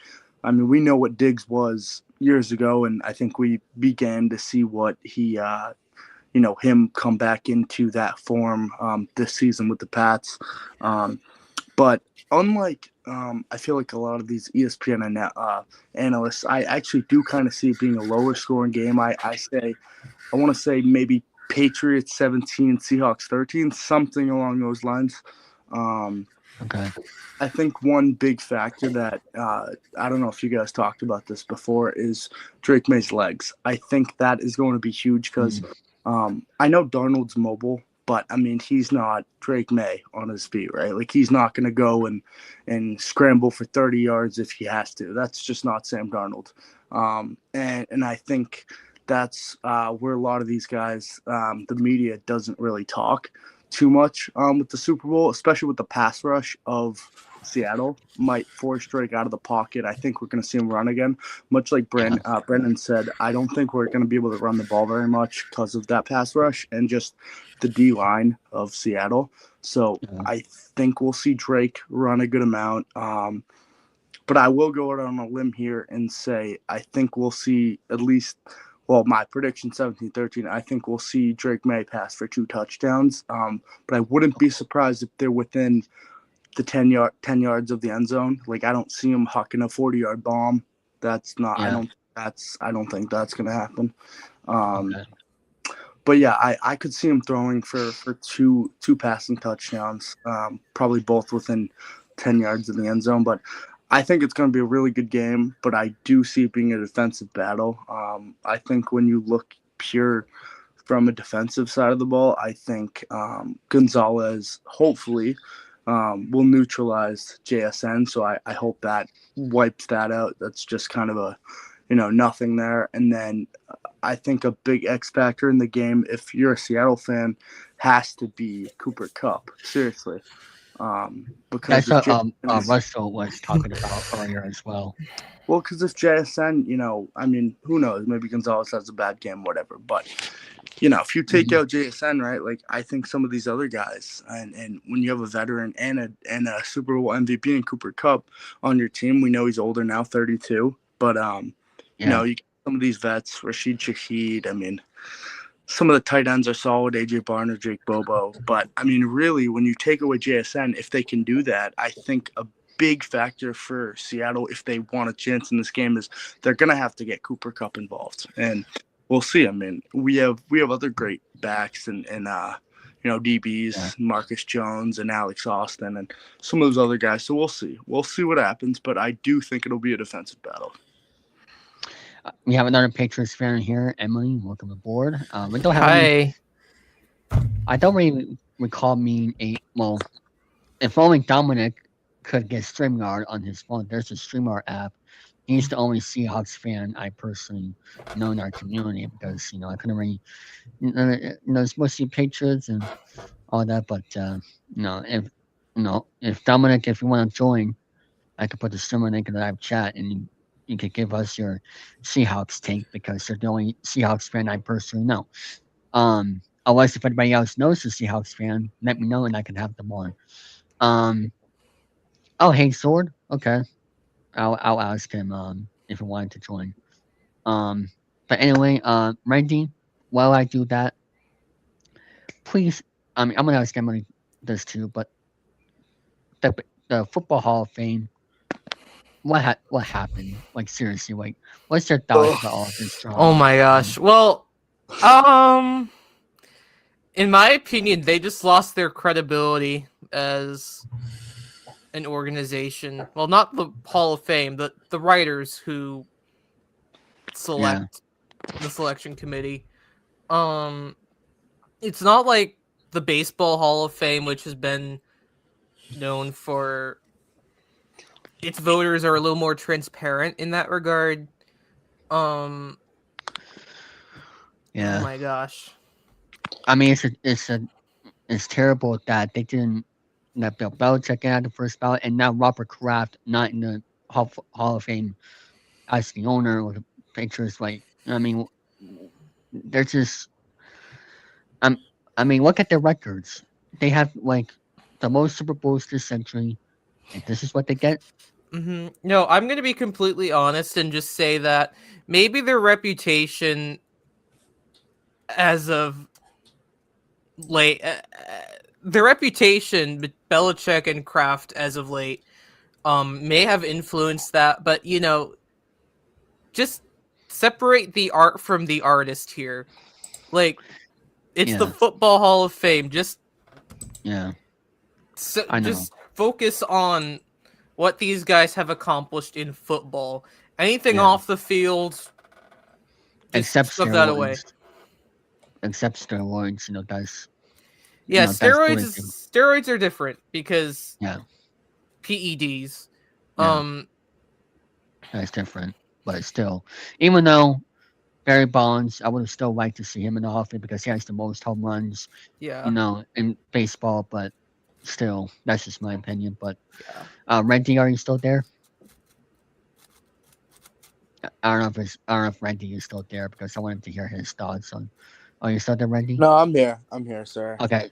I mean, we know what Diggs was years ago. And I think we began to see what he, him come back into that form this season with the Pats. But unlike, I feel like a lot of these ESPN analysts, I actually do kind of see it being a lower scoring game. I want to say maybe Patriots 17, Seahawks 13, something along those lines. Okay. I think one big factor that I don't know if you guys talked about this before is Drake May's legs. I think that is going to be huge because I know Darnold's mobile, but I mean he's not Drake May on his feet, right? Like he's not going to go and scramble for 30 yards if he has to. That's just not Sam Darnold. And I think that's where a lot of these guys, the media doesn't really talk too much with the Super Bowl, especially with the pass rush of Seattle, might force Drake out of the pocket. I think we're going to see him run again. Much like Brendan said, I don't think we're going to be able to run the ball very much because of that pass rush and just the D-line of Seattle. So I think we'll see Drake run a good amount. But I will go out on a limb here and say I think we'll see at least – well, my prediction 17-13, I think we'll see Drake May pass for 2 touchdowns. But I wouldn't be surprised if they're within the 10 yards of the end zone. Like I don't see him hucking a 40-yard bomb. That's not I don't think that's going to happen. But yeah, I could see him throwing for two passing touchdowns, probably both within 10 yards of the end zone, but I think it's going to be a really good game, but I do see it being a defensive battle. I think when you look pure from a defensive side of the ball, I think Gonzalez hopefully will neutralize JSN. So I hope that wipes that out. That's just kind of a, nothing there. And then I think a big X factor in the game, if you're a Seattle fan, has to be Cooper Kupp. Seriously. Because that's what Russell was talking about earlier as well. Well, because if JSN, I mean, who knows? Maybe Gonzalez has a bad game, whatever. But, if you take out JSN, right, like I think some of these other guys, and when you have a veteran and a Super Bowl MVP and Cooper Kupp on your team, we know he's older now, 32. But, you get some of these vets, Rashid Shaheed, I mean, some of the tight ends are solid, AJ Barner, Jake Bobo. But, I mean, really, when you take away JSN, if they can do that, I think a big factor for Seattle, if they want a chance in this game, is they're going to have to get Cooper Kupp involved. And we'll see. I mean, we have other great backs and DBs, Marcus Jones and Alex Austin and some of those other guys. So we'll see. We'll see what happens, but I do think it'll be a defensive battle. We have another Patriots fan here, Emily. Welcome aboard. We don't have Hi. I don't really recall being if only Dominic could get StreamYard on his phone. There's a StreamYard app. He's the only Seahawks fan I personally know in our community because I couldn't really, it's mostly Patriots and all that. But if Dominic, if you want to join, I could put the streamer link in the live chat and you could give us your Seahawks take because you're the only Seahawks fan I personally know. Unless if anybody else knows the Seahawks fan, let me know and I can have them on. Hey Sword. Okay, I'll ask him if he wanted to join. But anyway, Randy, while I do that, please, I mean, I'm gonna ask Emily this too, but the the Football Hall of Fame, what happened? Like seriously, like what's your thoughts Ugh. about all this Oh drama? my gosh. Well, um, in my opinion, they just lost their credibility as an organization. Well, not the Hall of Fame, the writers who Yeah, select the selection committee. Um, it's not like the Baseball Hall of Fame, which has been known for its voters are a little more transparent in that regard. Oh yeah. my gosh. I mean, it's terrible that they didn't let Bill Belichick get out the first ballot, and now Robert Kraft not in the Hall of Fame as the owner or the Patriots. Like, I mean, they're just. I mean, look at their records. They have like the most Super Bowls this century, and this is what they get. No, I'm going to be completely honest and just say that maybe their reputation as of late, their reputation, Belichick and Kraft as of late, may have influenced that. But just separate the art from the artist here. Like, it's the Yeah, Football Hall of Fame. Just yeah, I know. just focus on what these guys have accomplished in football. Anything Yeah. off the field, just Except shove that away. steroids. Except steroids, that's Yeah, that's really steroids are different because yeah, PEDs. Yeah. That's different. But still, even though Barry Bonds, I would have still liked to see him in the Hall of Fame because he has the most home runs, Yeah. in baseball. But still, that's just my opinion. But Yeah. Randy, are you still there? I don't know if Randy is still there because I wanted to hear his thoughts on. Are you still there, Randy? No, I'm here. I'm here, sir. Okay.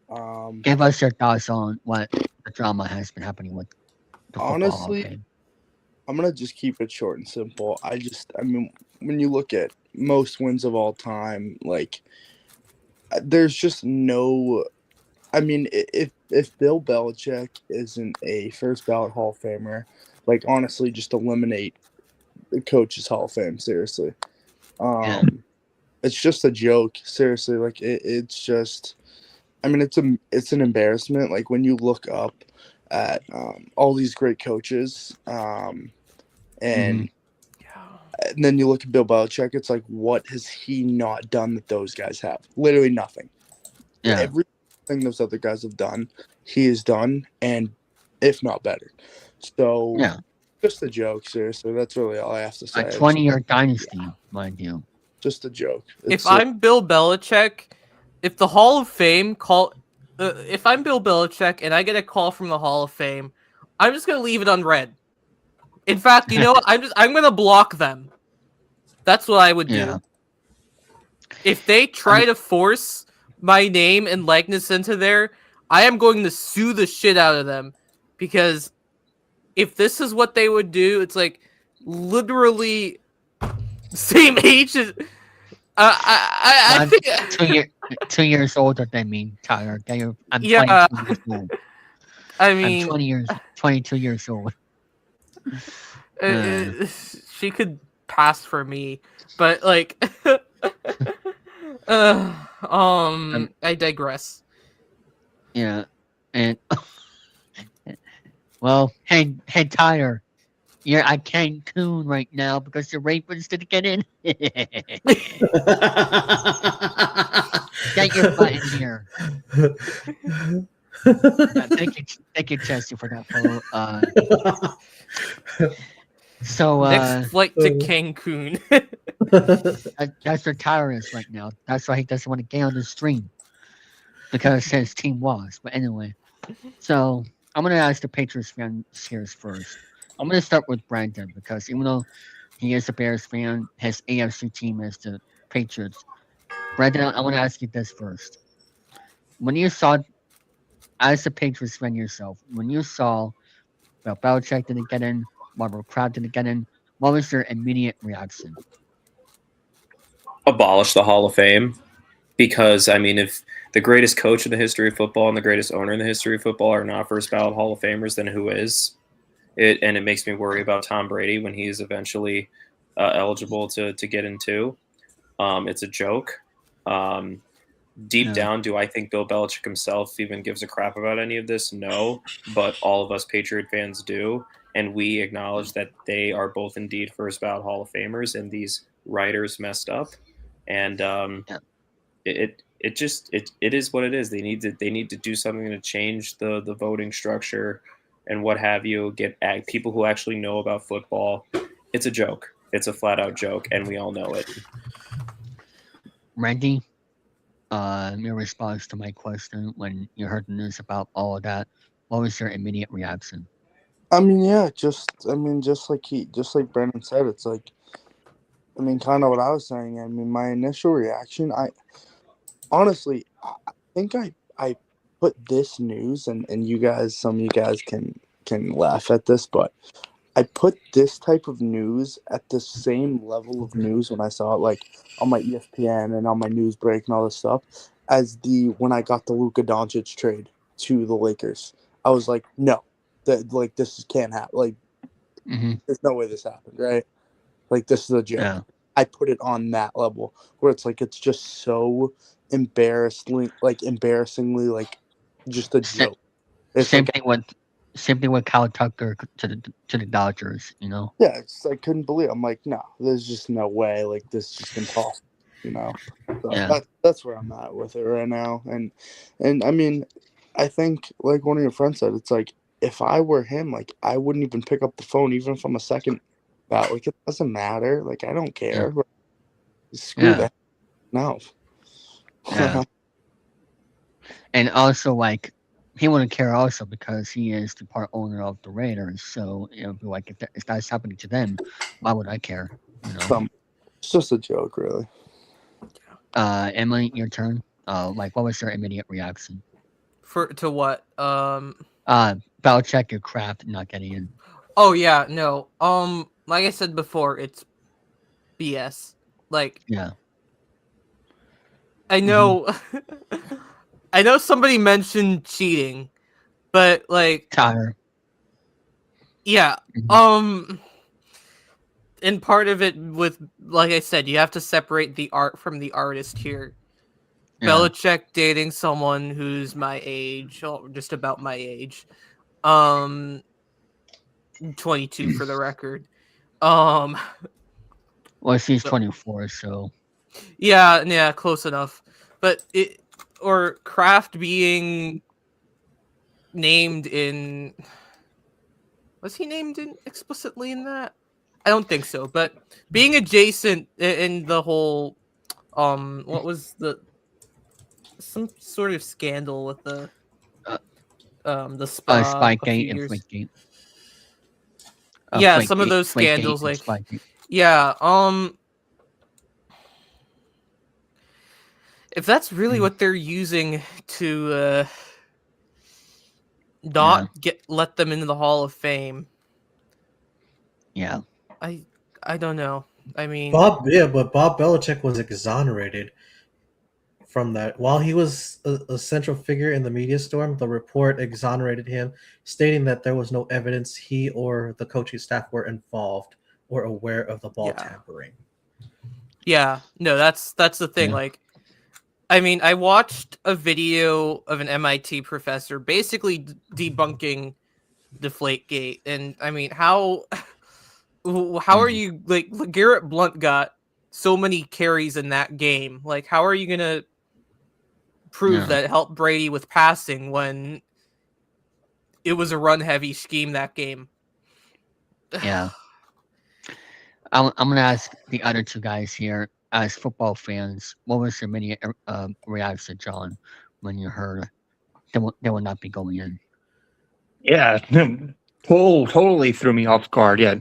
Um, Give us your thoughts on what the drama has been happening with the Football Hall of honestly, Fame. I'm gonna just keep it short and simple. I mean, when you look at most wins of all time, like, there's just no. I mean, if Bill Belichick isn't a first ballot Hall of Famer, like, honestly, just eliminate the coach's Hall of Fame. Seriously, Yeah. it's just a joke. Seriously, like, it's just. I mean, it's an embarrassment. Like, when you look up at all these great coaches, and Mhm. and then you look at Bill Belichick, it's like, what has he not done that those guys have? Literally nothing. Yeah. Everything those other guys have done, he has done, and if not better. So, Yeah. just a joke, seriously. That's really all I have to say. A 20-year dynasty, mind you. Just a joke. If I'm Bill Belichick, if the Hall of Fame if I'm Bill Belichick and I get a call from the Hall of Fame, I'm just gonna leave it unread. In fact, you know what? I'm gonna block them. That's what I would do. Yeah. If they try to force my name and likeness into there, I am going to sue the shit out of them, because if this is what they would do, it's like literally same age as. I think 2 years older than me, Tyler. I'm Yeah. 22 years old. I I'm mean, 22 years old. she could pass for me, but like, I digress. Yeah, and well, hey, Tyler, you're at Cancun right now because the Ravens didn't get in. Get your butt in here. Yeah, thank you, Chelsea, for that follow. So Next flight to Cancun. that's where Tyler is right now. That's why he doesn't want to get on the stream because his team lost. But anyway, so I'm gonna ask the Patriots fans here first. I'm gonna start with Brandon because even though he is a Bears fan, his AFC team is the Patriots. Brandon, I want to ask you this first. When you saw, as a Patriots fan yourself, when you saw Bill Belichick didn't get in, Robert Kraft didn't get in, what was your immediate reaction? abolish the Hall of Fame, because I mean, if the greatest coach in the history of football and the greatest owner in the history of football are not first ballot Hall of Famers, then who is? And it makes me worry about Tom Brady when he's eventually eligible to get into. It's a joke. Deep down, do I think Bill Belichick himself even gives a crap about any of this? No, but all of us Patriot fans do, and we acknowledge that they are both indeed first ballot Hall of Famers, and these writers messed up, and it is what it is. They need to do something to change the voting structure and what have you. Get people who actually know about football. It's a joke. It's a flat out joke, and we all know it. Randy, your response to my question when you heard the news about all of that, what was your immediate reaction? I mean, yeah, just like Brandon said, it's like, I mean, kind of what I was saying. I mean, my initial reaction, honestly, I think I put this news, and you guys, some of you guys can laugh at this, but I put this type of news at the same level of news when I saw it, like on my ESPN and on my news break and all this stuff, as when I got the Luka Doncic trade to the Lakers. I was like, no, this can't happen. Like, there's no way this happened, right? Like, this is a joke. Yeah. I put it on that level where it's like, it's just so embarrassingly like just a joke. It's Same like, thing with Kyle Tucker to the Dodgers, you know. yeah, I couldn't believe it. I'm like, no, there's just no way. Like, this is just impossible, you know. So Yeah. that's where I'm at with it right now. And I mean, I think like one of your friends said, it's like, if I were him, like, I wouldn't even pick up the phone even from a second ballot. Like, it doesn't matter. Like, I don't care. Yeah. Screw that. No. Yeah. And also, like, he wouldn't care also because he is the part owner of the Raiders. So, you know, like, if that's happening to them, why would I care? You know? It's just a joke, really. Emily, your turn. Like, what was your immediate reaction? To what? Belichick and Kraft not getting in. Oh yeah, no. Like I said before, it's BS. Like, Yeah. I know, I know somebody mentioned cheating, but like, Tyler. yeah. And part of it with, like I said, you have to separate the art from the artist here. Yeah. Belichick dating someone who's my age, or just about my age. 22 for the record. Well, she's 24, so. Yeah, close enough. But Kraft being named in, was he named in explicitly in that? I don't think so, but being adjacent in the whole, what was some sort of scandal with the spa, Spygate and Flategate. Yeah, some of those scandals, like, Spygate. yeah, if that's really what they're using to not let them into the Hall of Fame, yeah, I don't know. I mean, but Bob Belichick was exonerated from that. While he was a central figure in the media storm, the report exonerated him, stating that there was no evidence he or the coaching staff were involved or aware of the ball tampering. Yeah, no, that's the thing. Yeah. Like, I mean, I watched a video of an MIT professor basically debunking Deflategate, and I mean, how are you, like, Garrett Blunt got so many carries in that game? Like, how are you gonna prove that it helped Brady with passing when it was a run-heavy scheme that game? Yeah. I'm gonna ask the other two guys here, as football fans, what was your immediate reaction, John, when you heard they will not be going in? Yeah, totally threw me off guard. Yeah,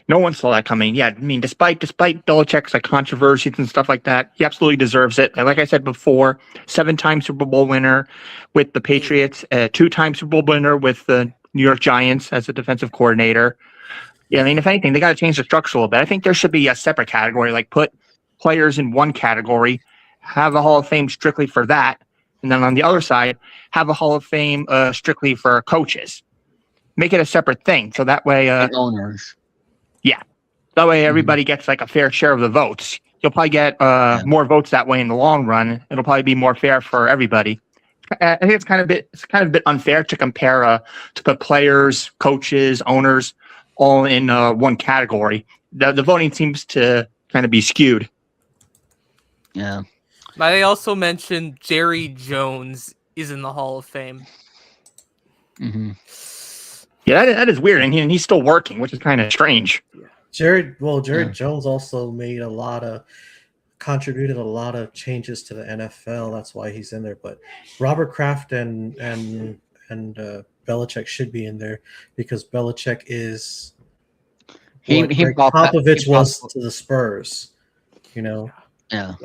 no one saw that coming. Yeah, I mean, despite Belichick's like controversies and stuff like that, he absolutely deserves it. And like I said before, 7-time Super Bowl winner with the Patriots, 2-time Super Bowl winner with the New York Giants as a defensive coordinator. Yeah, I mean, if anything, they got to change the structure a little bit. I think there should be a separate category, like put players in one category, have a Hall of Fame strictly for that, and then on the other side, have a Hall of Fame strictly for coaches. Make it a separate thing, so that way, And owners. that way everybody gets like a fair share of the votes. You'll probably get more votes that way in the long run. It'll probably be more fair for everybody. I think it's kind of a bit unfair to compare to put players, coaches, owners all in one category. The voting seems to kind of be skewed. Yeah. I also mentioned Jerry Jones is in the Hall of Fame. hmm Yeah, that is weird, and he's still working, which is kind of strange. Jared Yeah. Jones also contributed a lot of changes to the NFL. That's why he's in there. But Robert Kraft and Belichick should be in there because Belichick is He Greg brought back- Popovich he brought- was to the Spurs. You know, Yeah.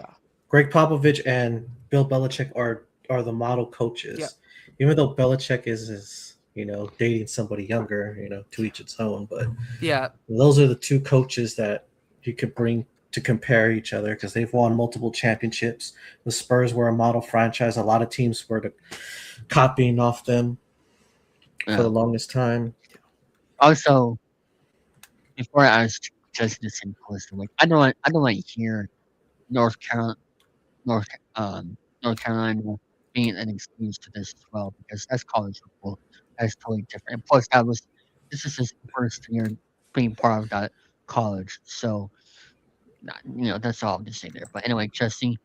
Greg Popovich and Bill Belichick are the model coaches. Yeah. Even though Belichick is dating somebody younger, to each its own. But Yeah. those are the two coaches that you could bring to compare each other because they've won multiple championships. The Spurs were a model franchise. A lot of teams were copying off them Yeah. for the longest time. Also, before I ask Jesse the same question, like I don't want to hear North Carolina being an excuse to this as well because that's college football. That's totally different. And plus, this is his first year being part of that college, so that's all I'm just saying there. But anyway, Jesse,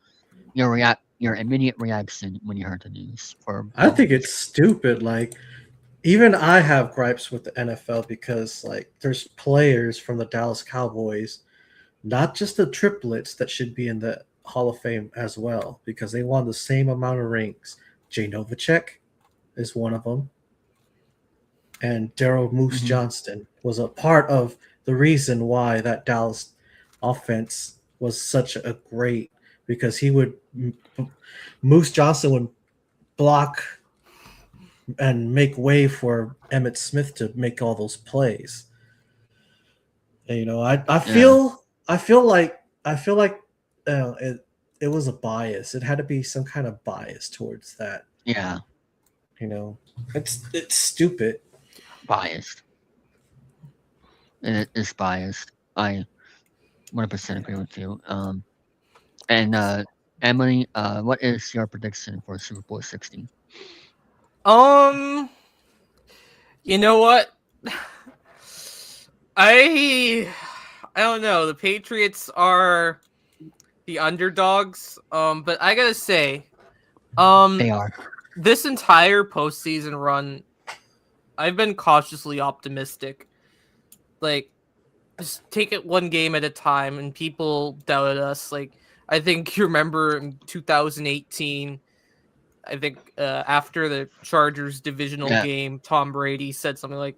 your immediate reaction when you heard the news for I think it's stupid. Like, even I have gripes with the NFL because, like, there's players from the Dallas Cowboys, not just the triplets, that should be in the Hall of Fame as well because they won the same amount of rings. Jay Novacek is one of them. And Daryl Moose Johnston was a part of the reason why that Dallas offense was such a great because Moose Johnston would block and make way for Emmitt Smith to make all those plays. And, I feel like it was a bias. It had to be some kind of bias towards that. Yeah. It's stupid. Biased. It is biased. I 100% agree with you. And Emily, what is your prediction for Super Bowl 60? You know what? I don't know. The Patriots are the underdogs. But I gotta say, They are. this entire postseason run, I've been cautiously optimistic. Like, just take it one game at a time, and people doubted us. Like, I think you remember in 2018, I think after the Chargers divisional game, Tom Brady said something like,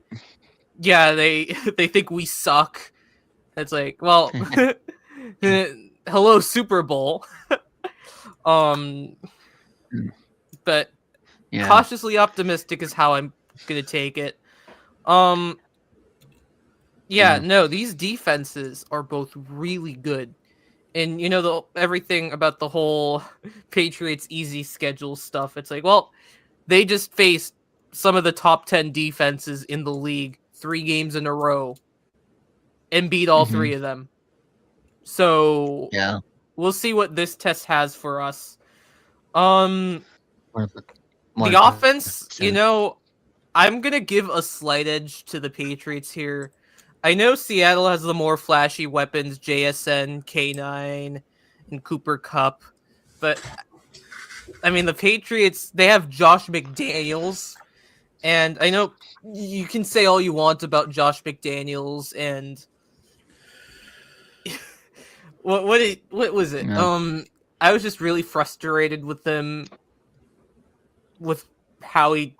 "Yeah, they think we suck." It's like, well, hello Super Bowl. But cautiously optimistic is how I'm gonna take it. No, these defenses are both really good. And everything about the whole Patriots easy schedule stuff. It's like, well, they just faced some of the top 10 defenses in the league 3 games in a row and beat all 3 of them. So we'll see what this test has for us. The offense, I'm going to give a slight edge to the Patriots here. I know Seattle has the more flashy weapons, JSN, K9, and Cooper Kupp. But, I mean, the Patriots, they have Josh McDaniels. And I know you can say all you want about Josh McDaniels and... what was it? Yeah. I was just really frustrated with them, with how he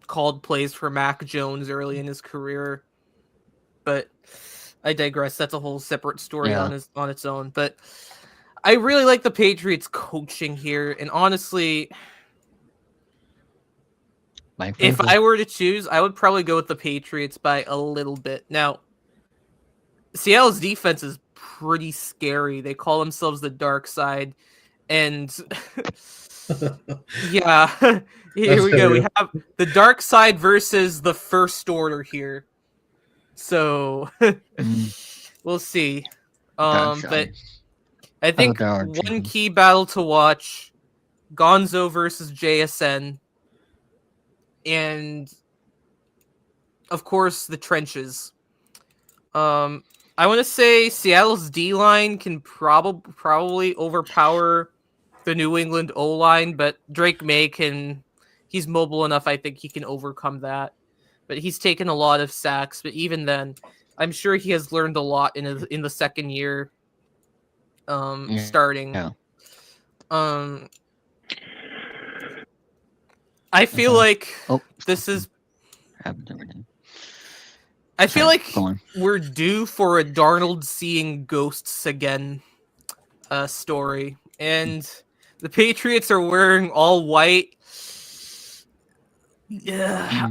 called plays for Mac Jones early in his career. But I digress. That's a whole separate story on its own. But I really like the Patriots coaching here. And honestly, if I were to choose, I would probably go with the Patriots by a little bit. Now, Seattle's defense is pretty scary. They call themselves the Dark Side, and yeah, here That's we go. We hilarious. have the Dark Side versus the First Order here. So we'll see. Dark But Side. I think there are one two. key battle to watch: Gonzo versus JSN, and of course the trenches. I want to say Seattle's D line can probably overpower the New England O line, but Drake May can. He's mobile enough. I think he can overcome that. But he's taken a lot of sacks. But even then, I'm sure he has learned a lot in the second year. Starting. Yeah. I feel like Oh, this is. happened everything. I feel Sorry, like go on. we're due for a Darnold seeing ghosts again story. And the Patriots are wearing all white. Yeah,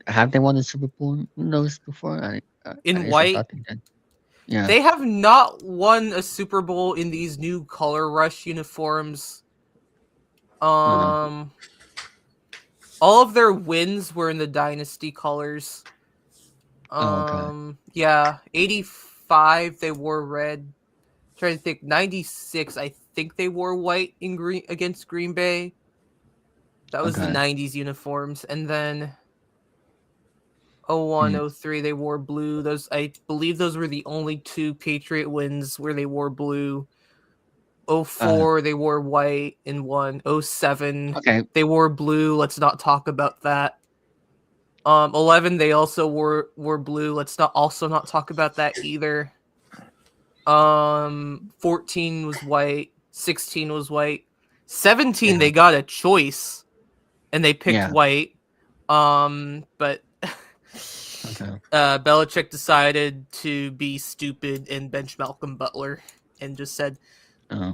Have they won the Super Bowl in those before? In I guess I white? thought they did. Yeah. They have not won a Super Bowl in these new color rush uniforms. All of their wins were in the dynasty colors. Okay. Yeah, 85 they wore red. Trying to think, 96 I think they wore white in green against Green Bay. That was the Okay. 90s uniforms, and then 01, 03 they wore blue. Those, I believe, those were the only two Patriot wins where they wore blue. 04 they wore white in one. 07 Okay. they wore blue. Let's not talk about that. 11 they also wore blue. Let's not talk about that either. 14 was white. 16 was white. 17 they got a choice, and they picked white. But Belichick decided to be stupid and bench Malcolm Butler, and just said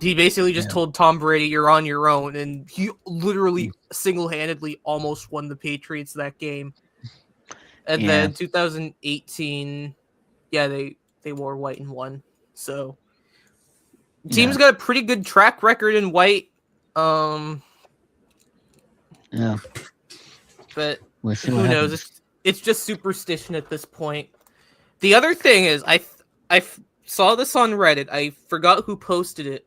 he basically just told Tom Brady, "You're on your own," and he literally single-handedly almost won the Patriots that game. And then 2018, they wore white and won. So team's got a pretty good track record in white. Yeah. But We'll see who what knows? happens. It's just superstition at this point. The other thing is, I saw this on Reddit. I forgot who posted it,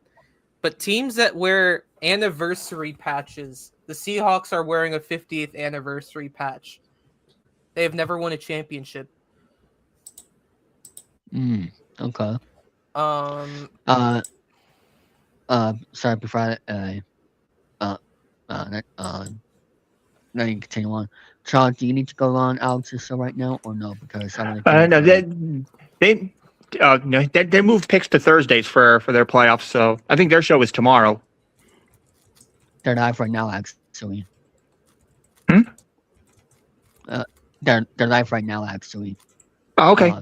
but teams that wear anniversary patches, the Seahawks are wearing a 50th anniversary patch. They have never won a championship. Okay. Sorry, before now you can continue on. Charles, do you need to go on Alex's show right now or no? Because I want to. No, they moved picks to Thursdays for their playoffs, so I think their show is tomorrow. They're live right now, actually. They're live right now, actually. Oh, okay.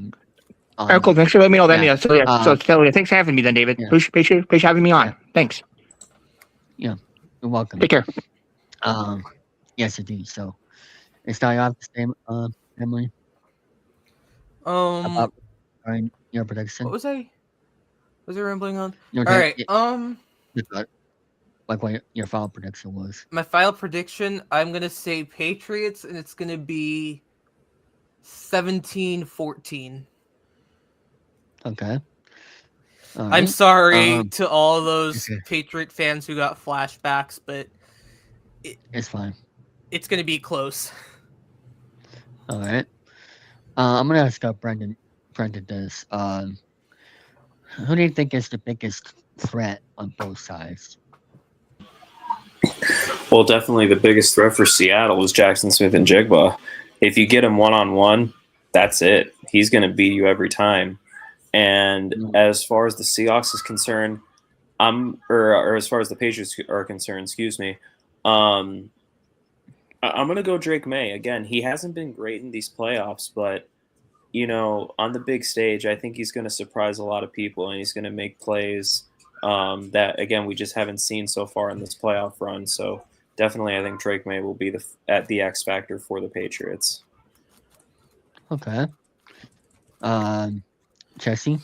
All right, cool. Thanks for letting me know then. Yeah. So thanks for having me then, David. Appreciate having me on. Thanks. Yeah, you're welcome. Take care. Yes, indeed. So, it's not off the same, Emily. About your prediction. What was I rambling on? Okay. All right. Like what your final prediction was. My final prediction, I'm gonna say Patriots, and it's gonna be 17-14. Okay. I'm sorry to all those Patriot fans who got flashbacks, but it's fine. It's going to be close. All right. I'm going to ask Brendan this. Who do you think is the biggest threat on both sides? Well, definitely the biggest threat for Seattle is Jackson Smith and Jigba. If you get him one-on-one, that's it. He's going to beat you every time. And as far as the Seahawks is concerned, or as far as the Patriots are concerned, I'm going to go Drake May. Again, he hasn't been great in these playoffs, but, on the big stage, I think he's going to surprise a lot of people, and he's going to make plays that, again, we just haven't seen so far in this playoff run. So definitely I think Drake May will be the X factor for the Patriots. Okay. Jesse,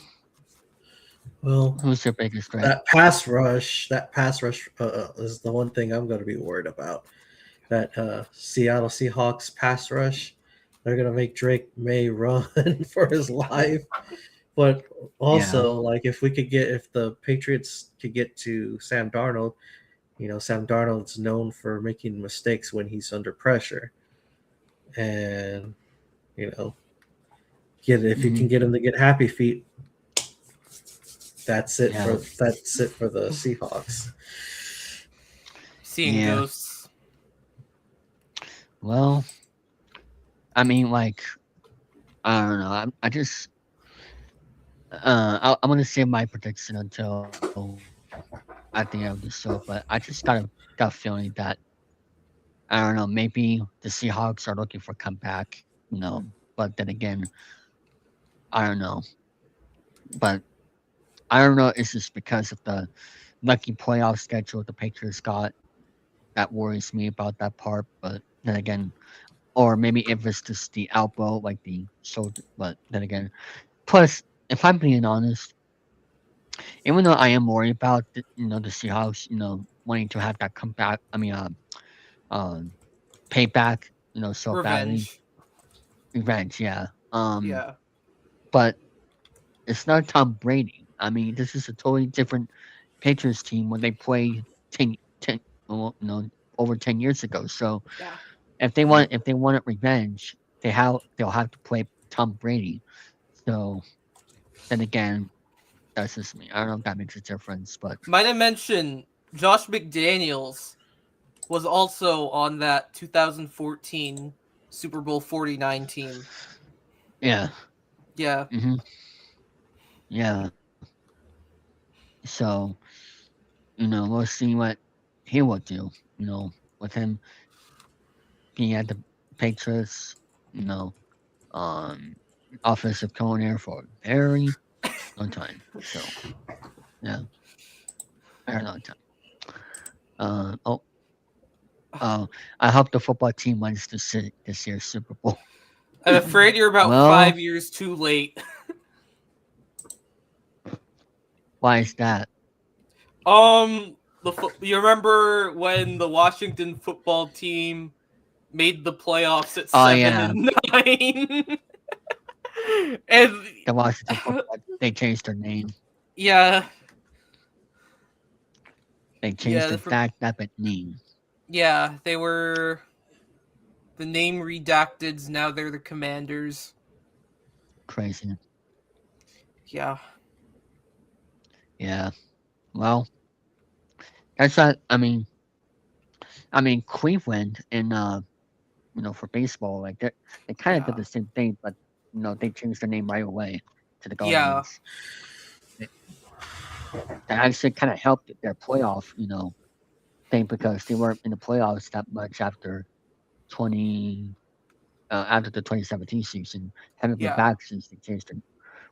Well, who's your biggest threat? that pass rush is the one thing I'm going to be worried about. That Seattle Seahawks pass rush, they're going to make Drake May run for his life. But also, like if the Patriots could get to Sam Darnold, Sam Darnold's known for making mistakes when he's under pressure, and if you can get him to get happy feet, that's it for the Seahawks. Seeing ghosts. Well, I mean, like, I don't know. I'm gonna save my prediction until at the end of the show, but I just got a feeling that I don't know. Maybe the Seahawks are looking for comeback, but then again, I don't know. But I don't know. It's just because of the lucky playoff schedule the Patriots got that worries me about that part. But then again, or maybe if it's just the elbow, like the shoulder. But then again, plus, if I'm being honest, even though I am worried about the Seahawks, wanting to have that comeback. I mean, payback, so badly. Revenge, yeah. Yeah. But it's not Tom Brady. I mean, this is a totally different Patriots team when they played 10 over 10 years ago. So Yeah. if they want revenge, they'll have to play Tom Brady. So then again, that's just me. I don't know if that makes a difference, but might I mention Josh McDaniels was also on that 2014 Super Bowl 49 team. yeah. Yeah. Mm-hmm. Yeah. So, we'll see what he will do, with him being at the Patriots, offensive coordinator for a very long time. So, yeah, very long time. I hope the football team wins this year's Super Bowl. I'm afraid you're about 5 years too late. Why is that? You remember when the Washington football team made the playoffs at 7-9? And the Washington football, they changed their name. Yeah. They changed the fact that name. Yeah, they were the name redacteds. Now they're the Commanders. Crazy. Yeah. Yeah. Well, that's not. I mean, Cleveland and for baseball, like they kind of did the same thing, but they changed their name right away to the Guardians. Yeah. That actually kind of helped their playoff, thing because they weren't in the playoffs that much after after the 2017 season. Haven't been back since they changed it.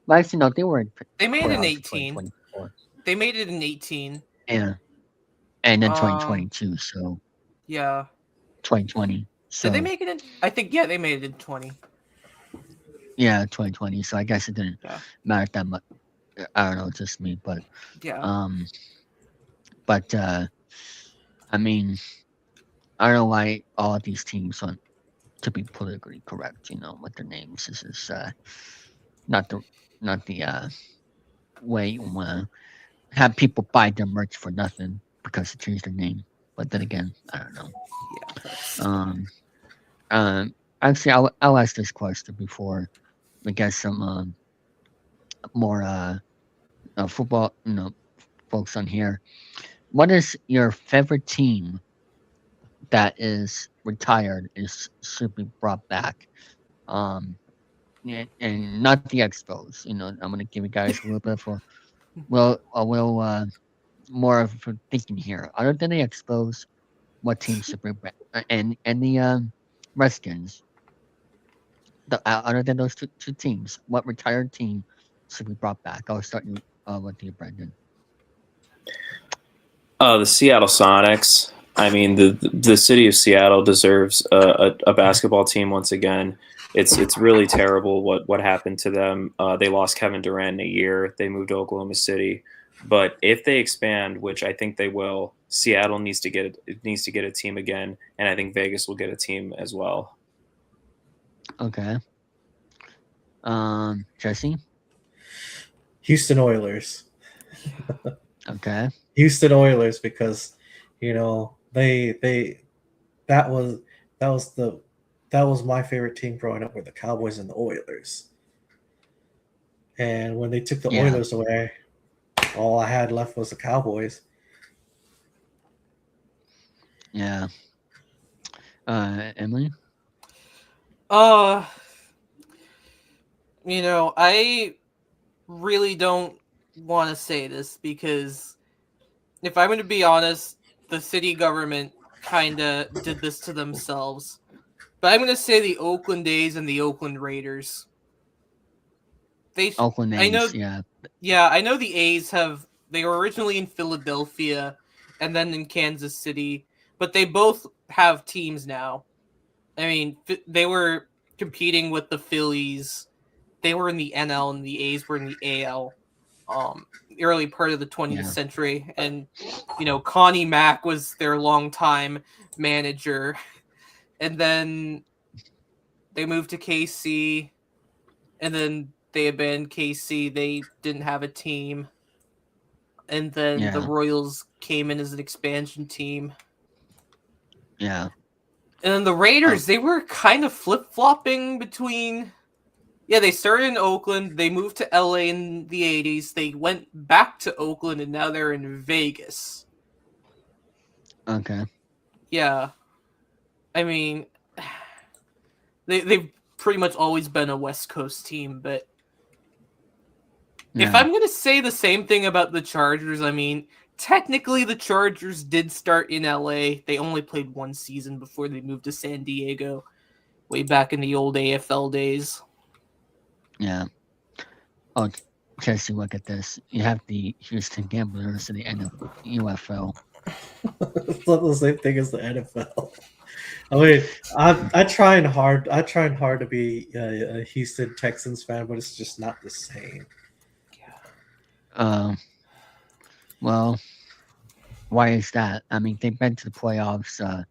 Well, actually, no, they were in. They made it in 18. They made it in 18. Yeah, and then 2022. So yeah, 2020. So did they make it in? I think they made it in 20. Yeah, 2020. So I guess it didn't matter that much. I don't know, it's just me, but I mean, I don't know why all of these teams want to be politically correct, with their names. This is not the way you want to have people buy their merch for nothing because they changed their name. But then again, I don't know. Actually, I'll ask this question before we get some more football, folks on here. What is your favorite team that is retired should be brought back? And not the Expos. I'm gonna give you guys a little bit for more of thinking here. Other than the Expos, what teams should bring back? And the Redskins. Other than those two teams, what retired team should be brought back? I'll start with you, Brendan. The Seattle Sonics. I mean, the city of Seattle deserves a basketball team once again. It's really terrible what happened to them. They lost Kevin Durant in a year. They moved to Oklahoma City, but if they expand, which I think they will, Seattle needs to get a team again, and I think Vegas will get a team as well. Okay. Jesse. Houston Oilers. Okay. Houston Oilers, because they that was that was my favorite team growing up, were the Cowboys and the Oilers. And when they took the Yeah. Oilers away, all I had left was the Cowboys. Yeah. Emily. I really don't want to say this because if I'm going to be honest, the city government kind of did this to themselves. But I'm going to say the Oakland A's and the Oakland Raiders. Oakland A's, I know, yeah. Yeah, I know the A's they were originally in Philadelphia and then in Kansas City, but they both have teams now. I mean, they were competing with the Phillies. They were in the NL and the A's were in the AL. The early part of the 20th century, and Connie Mack was their longtime manager, and then they moved to KC, and then they abandoned KC. They didn't have a team, and then the Royals came in as an expansion team. Yeah. And then the Raiders, they were kind of flip-flopping between... Yeah, they started in Oakland. They moved to LA in the 80s. They went back to Oakland, and now they're in Vegas. Okay. Yeah. I mean, they've pretty much always been a West Coast team, but if I'm going to say the same thing about the Chargers, I mean, technically the Chargers did start in LA. They only played one season before they moved to San Diego, way back in the old AFL days. Yeah. Oh, Jesse, look at this. You have the Houston Gamblers in the UFL. It's not the same thing as the NFL. I mean, I trying hard to be a Houston Texans fan, but it's just not the same. Well, why is that? I mean, they've been to the playoffs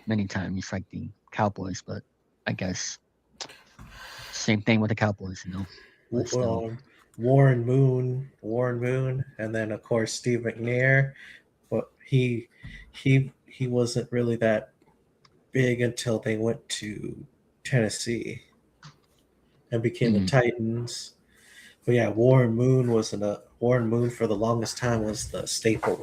many times, like the Cowboys, but I guess same thing with the Cowboys, Warren Moon, and then of course Steve McNair, but he wasn't really that big until they went to Tennessee and became the Titans. But yeah, Warren Moon for the longest time was the staple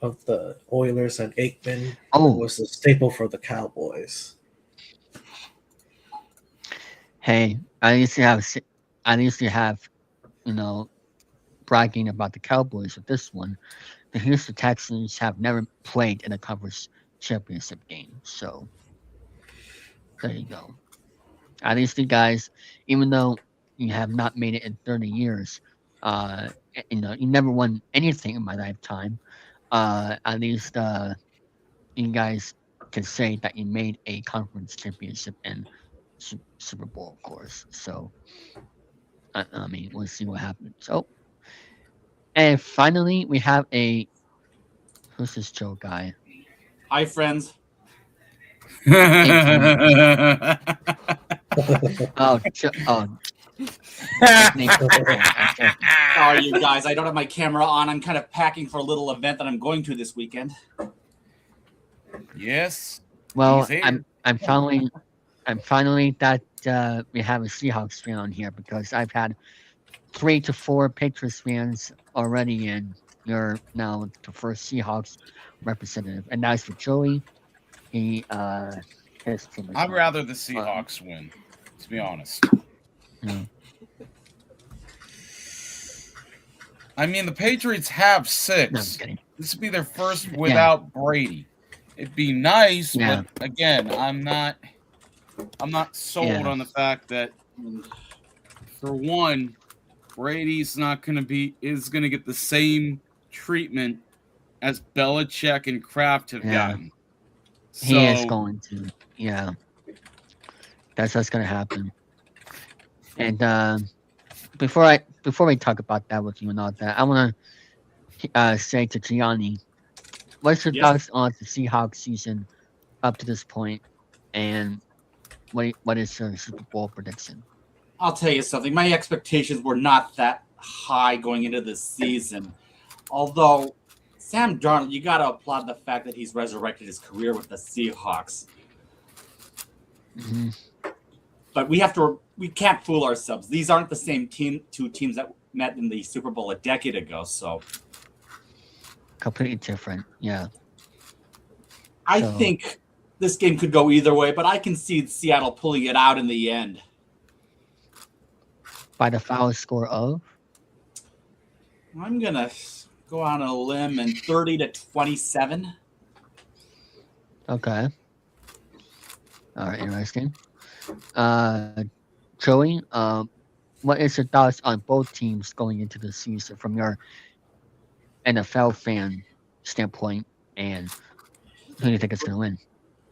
of the Oilers, and Aikman was the staple for the Cowboys. Hey, I used to have, bragging about the Cowboys with this one. The Houston Texans have never played in a conference championship game, so there you go. At least you guys, even though you have not made it in 30 years, you never won anything in my lifetime. At least you guys can say that you made a conference championship and Super Bowl, of course. So, I mean, we'll see what happens. So, and finally, we have who's this Joe guy? Hi, friends. Sorry, you guys. I don't have my camera on. I'm kind of packing for a little event that I'm going to this weekend. Yes. Well, I'm finally that we have a Seahawks fan on here, because I've had 3 to 4 Patriots fans already, and you're now the first Seahawks representative. And that's for Joey. His team. I'd rather the Seahawks win, to be honest. Yeah. I mean, the Patriots have 6. No, I'm kidding. This would be their first without Brady. It'd be nice, but again, I'm not sold on the fact that, for one, Brady's is going to get the same treatment as Belichick and Kraft have Yeah. gotten. He is So, going to. Yeah. That's what's gonna happen. And before we talk about that with you and all that, I wanna say to Gianni, what's your Yes. thoughts on the Seahawks season up to this point, and what is your Super Bowl prediction? I'll tell you something. My expectations were not that high going into this season. Although, Sam Darnold, you got to applaud the fact that he's resurrected his career with the Seahawks. Mm-hmm. But we can't fool ourselves. These aren't the same two teams that met in the Super Bowl a decade ago. So Completely different. Yeah. I So- think this game could go either way, but I can see Seattle pulling it out in the end. By the foul score of? I'm gonna go on a limb and 30-27. Okay. All right, interesting. Joey, what is your thoughts on both teams going into the season from your NFL fan standpoint, and who do you think is going to win?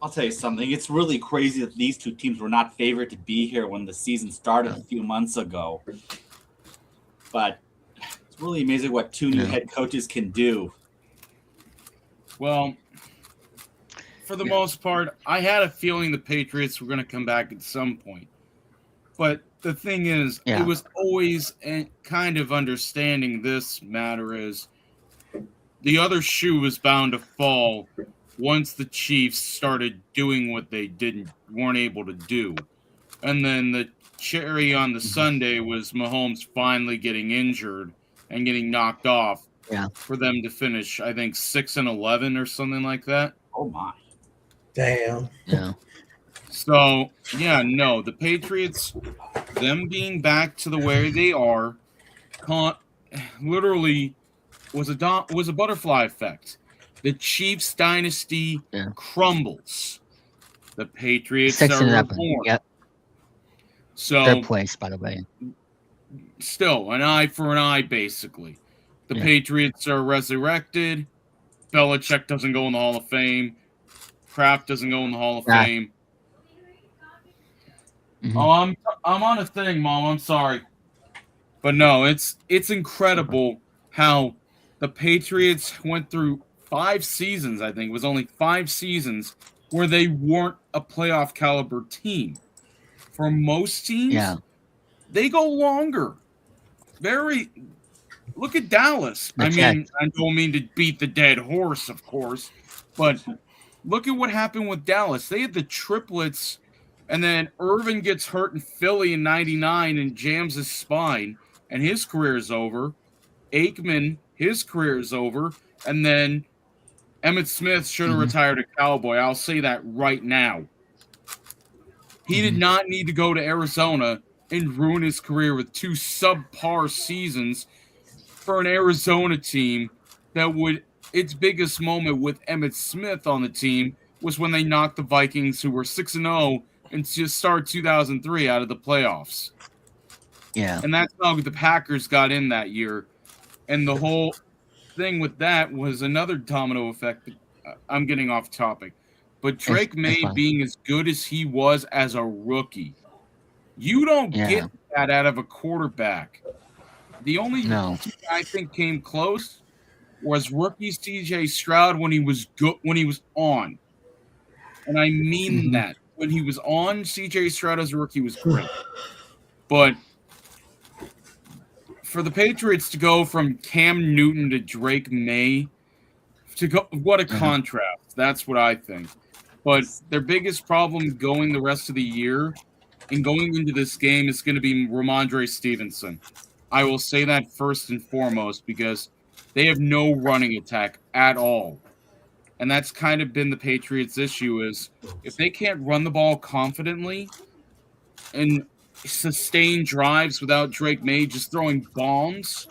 I'll tell you something. It's really crazy that these two teams were not favored to be here when the season started a few months ago. But it's really amazing what two new head coaches can do. well, for the most part, I had a feeling the Patriots were going to come back at some point. But the thing is, Yeah. it was always kind of understanding this matter is the other shoe was bound to fall once the Chiefs started doing what they weren't able to do. And then the cherry on the Sunday was Mahomes finally getting injured and getting knocked off for them to finish, I think, 6-11 or something like that. Oh, my. Damn. Yeah. So, yeah, no, the Patriots, them being back to the way they are, literally was a butterfly effect. The Chiefs dynasty crumbles. The Patriots 6-11. reborn. Yep. So third place, by the way. Still, an eye for an eye, basically. The Patriots are resurrected. Belichick doesn't go in the Hall of Fame. Kraft doesn't go in the Hall of Fame. Mm-hmm. Oh, I'm on a thing, Mom. I'm sorry. But no, it's incredible how the Patriots went through 5 seasons, I think. It was only 5 seasons where they weren't a playoff caliber team. For most teams, they go longer. Look at Dallas. I don't mean to beat the dead horse, of course, but look at what happened with Dallas. They had the triplets, and then Irvin gets hurt in Philly in 99 and jams his spine, and his career is over. Aikman, his career is over, and then Emmitt Smith should have retired a Cowboy. I'll say that right now. He did not need to go to Arizona and ruin his career with 2 subpar seasons for an Arizona team that its biggest moment with Emmitt Smith on the team was when they knocked the Vikings, who were 6-0, and just start 2003 out of the playoffs. Yeah. And that's how the Packers got in that year. And the whole thing with that was another domino effect. I'm getting off topic. But Drake May being as good as he was as a rookie, you don't get that out of a quarterback. The only team I think came close was rookie C.J. Stroud when he was good, when he was on. And I mean that. When he was on, C.J. Stroud as a rookie was great. But for the Patriots to go from Cam Newton to Drake May, what a contrast. That's what I think. But their biggest problem going the rest of the year and going into this game is going to be Ramondre Stevenson. I will say that first and foremost because they have no running attack at all. And that's kind of been the Patriots' issue is if they can't run the ball confidently and sustain drives without Drake May just throwing bombs,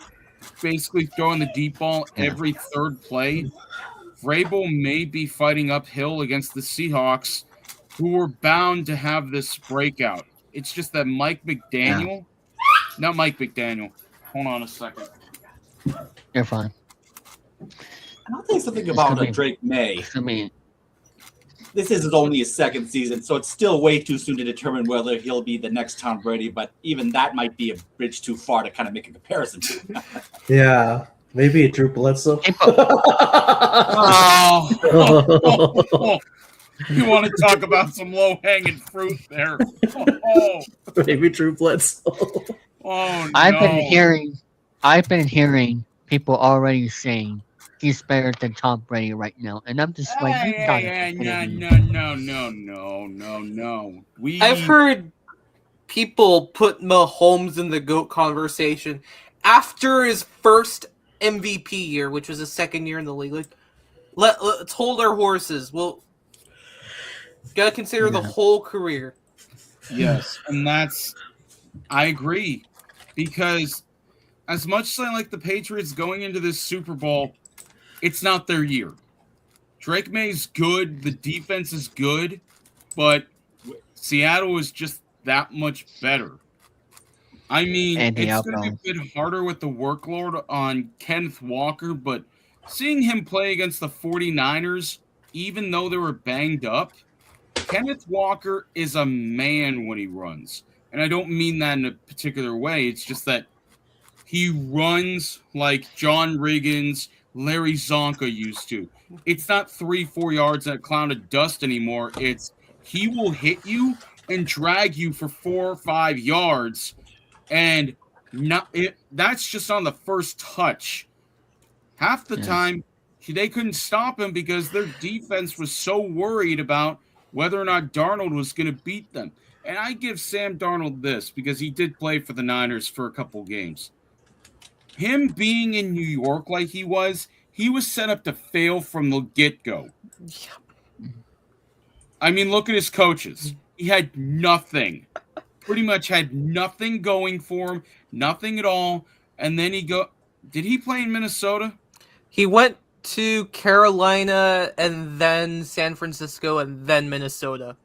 basically throwing the deep ball every third play, Vrabel may be fighting uphill against the Seahawks, who were bound to have this breakout. It's just that Mike McDaniel, not Mike McDaniel. Hold on a second. You're fine. And I'll tell you something It's about gonna be- Drake May. It's gonna be This is only his second season, so it's still way too soon to determine whether he'll be the next Tom Brady. But even that might be a bridge too far to kind of make a comparison to. Yeah, maybe a Drew Bledsoe. Oh, you want to talk about some low-hanging fruit there? Oh, Maybe Drew Bledsoe. oh no! I've been hearing people already saying he's better than Tom Brady right now, and I'm just like, you gotta Hey, be kidding me. no. I've heard people put Mahomes in the GOAT conversation after his first MVP year, which was his second year in the league. Like, let's hold our horses. Well, gotta consider the whole career. Yes, and I agree, because as much as I like the Patriots going into this Super Bowl, it's not their year. Drake May's good, the defense is good, but Seattle is just that much better. I mean, And the it's going to outbound. be a bit harder with the workload on Kenneth Walker, but seeing him play against the 49ers, even though they were banged up, Kenneth Walker is a man when he runs. And I don't mean that in a particular way. It's just that he runs like John Riggins, Larry Zonka used to. It's not 3-4 yards and a cloud of dust anymore. It's he will hit you and drag you for 4 or 5 yards, and that's just on the first touch. Half the time, they couldn't stop him because their defense was so worried about whether or not Darnold was going to beat them. And I give Sam Darnold this, because he did play for the Niners for a couple games. Him being in New York like he was set up to fail from the get-go. I mean, look at his coaches. He had nothing. Pretty much had nothing going for him, nothing at all. And then did he play in Minnesota? He went to Carolina and then San Francisco and then Minnesota.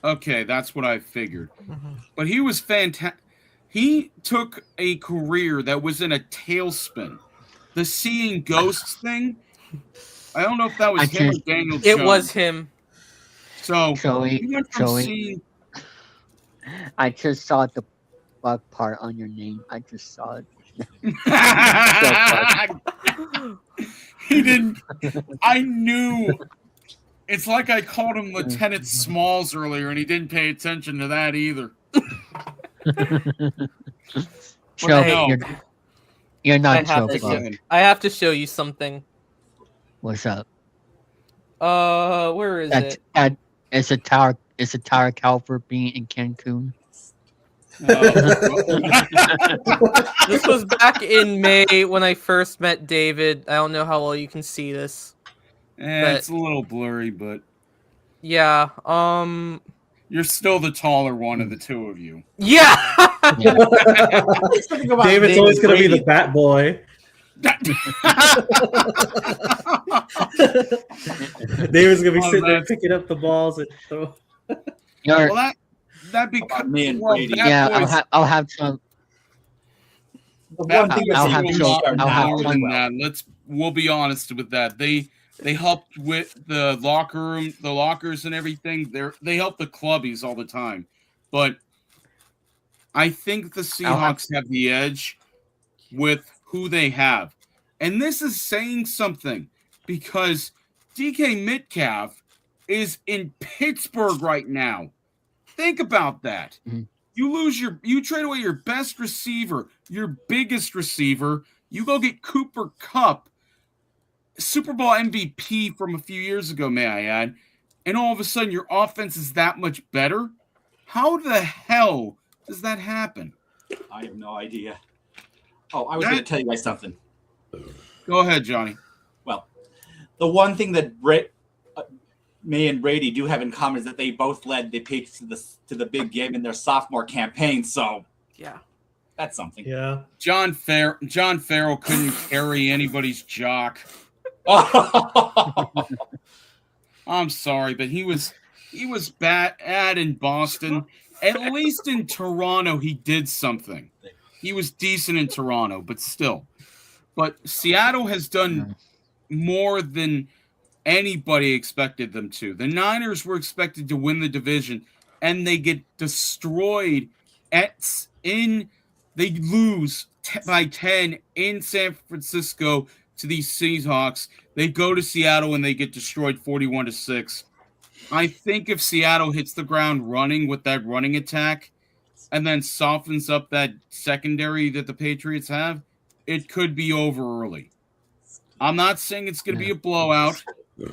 Okay, that's what I figured. But he was fantastic. He took a career that was in a tailspin. The seeing ghosts thing, I don't know if that was him or Daniel Jones. It was him. So Joey, he went from seeing... I just saw the bug part on your name. I just saw it. He didn't. I knew. It's like I called him Lieutenant Smalls earlier, and he didn't pay attention to that either. Joe, you're not Joe Bug. I have to show you something. What's up? Where is it? It's a tower. It's a Tower Calvert being in Cancun. This was back in May when I first met David. I don't know how well you can see this. It's a little blurry, but yeah. You're still the taller one of the two of you. Yeah. David's always going to be the bat boy. David's going to be sitting there picking up the balls and throw. Well, that'd be me and Brady. Yeah, I'll have some. We'll be honest with that. They helped with the locker room, the lockers and everything. They help the clubbies all the time. But I think the Seahawks have the edge with who they have. And this is saying something, because DK Metcalf is in Pittsburgh right now. Think about that. Mm-hmm. You trade away your best receiver, your biggest receiver. You go get Cooper Kupp, Super Bowl MVP from a few years ago, may I add. And all of a sudden your offense is that much better? How the hell does that happen? I have no idea. Oh, I was going to tell you guys something. Go ahead, Johnny. Well, the one thing that May and Brady do have in common is that they both led the Patriots to the big game in their sophomore campaign. So, yeah, that's something. Yeah, John Farrell couldn't carry anybody's jock. I'm sorry, but he was bad in Boston. At least in Toronto, he did something. He was decent in Toronto, but still. But Seattle has done more than anybody expected them to. The Niners were expected to win the division, and they get destroyed they lose by 10 in San Francisco to these Seahawks. They go to Seattle and they get destroyed 41-6. I think if Seattle hits the ground running with that running attack and then softens up that secondary that the Patriots have, it could be over early. I'm not saying it's going to be a blowout,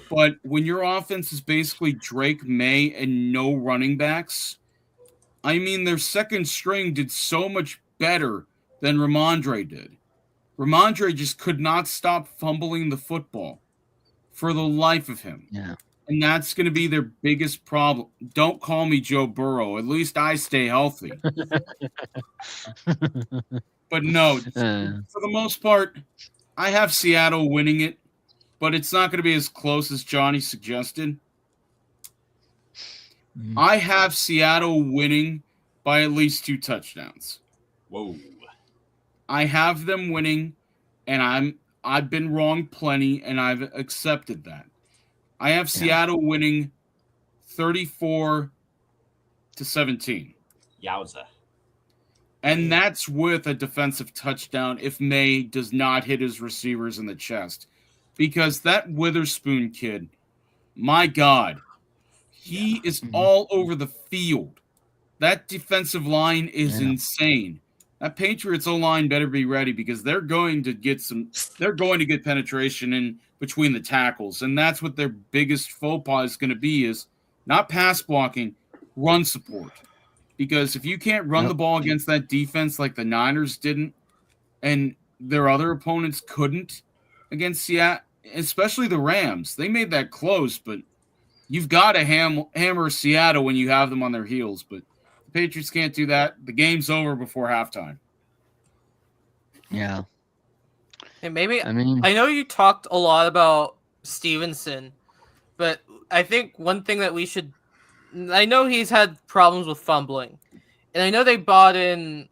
but when your offense is basically Drake May and no running backs, I mean, their second string did so much better than Ramondre did. Ramondre just could not stop fumbling the football for the life of him. Yeah. And that's going to be their biggest problem. Don't call me Joe Burrow. At least I stay healthy. But no, for the most part, I have Seattle winning it, but it's not going to be as close as Johnny suggested. I have Seattle winning by at least 2 touchdowns. Whoa. I have them winning, and I've been wrong plenty, and I've accepted that. I have Seattle winning 34-17. Yowza. And that's with a defensive touchdown if May does not hit his receivers in the chest. Because that Witherspoon kid, my God, he is all over the field. That defensive line is insane. That Patriots O-line better be ready because they're going to get penetration in between the tackles. And that's what their biggest faux pas is going to be, is not pass blocking, run support. Because if you can't run the ball against that defense like the Niners didn't, and their other opponents couldn't against Seattle, especially the Rams, they made that close, but you've got to hammer Seattle when you have them on their heels. But the Patriots can't do that. The game's over before halftime. Yeah. And maybe, I mean, I know you talked a lot about Stevenson, but I think one thing that we should, I know he's had problems with fumbling, and I know they bought in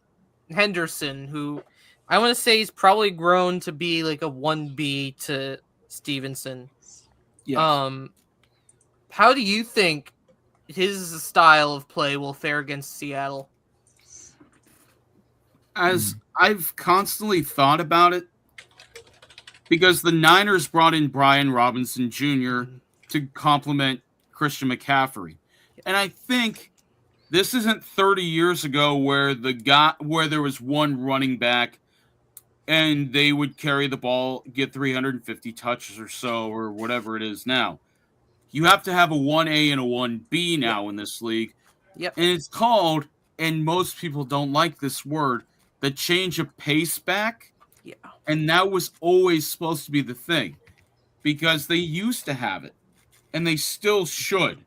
Henderson, who I want to say he's probably grown to be like a 1B to Stevenson. Yes. How do you think his style of play will fare against Seattle? As I've constantly thought about it, because the Niners brought in Brian Robinson Jr. to complement Christian McCaffrey. And I think this isn't 30 years ago where there was one running back and they would carry the ball, get 350 touches or so, or whatever it is now. You have to have a 1A and a 1B now in this league. Yep. And it's called, and most people don't like this word, the change of pace back. Yeah. And that was always supposed to be the thing because they used to have it and they still should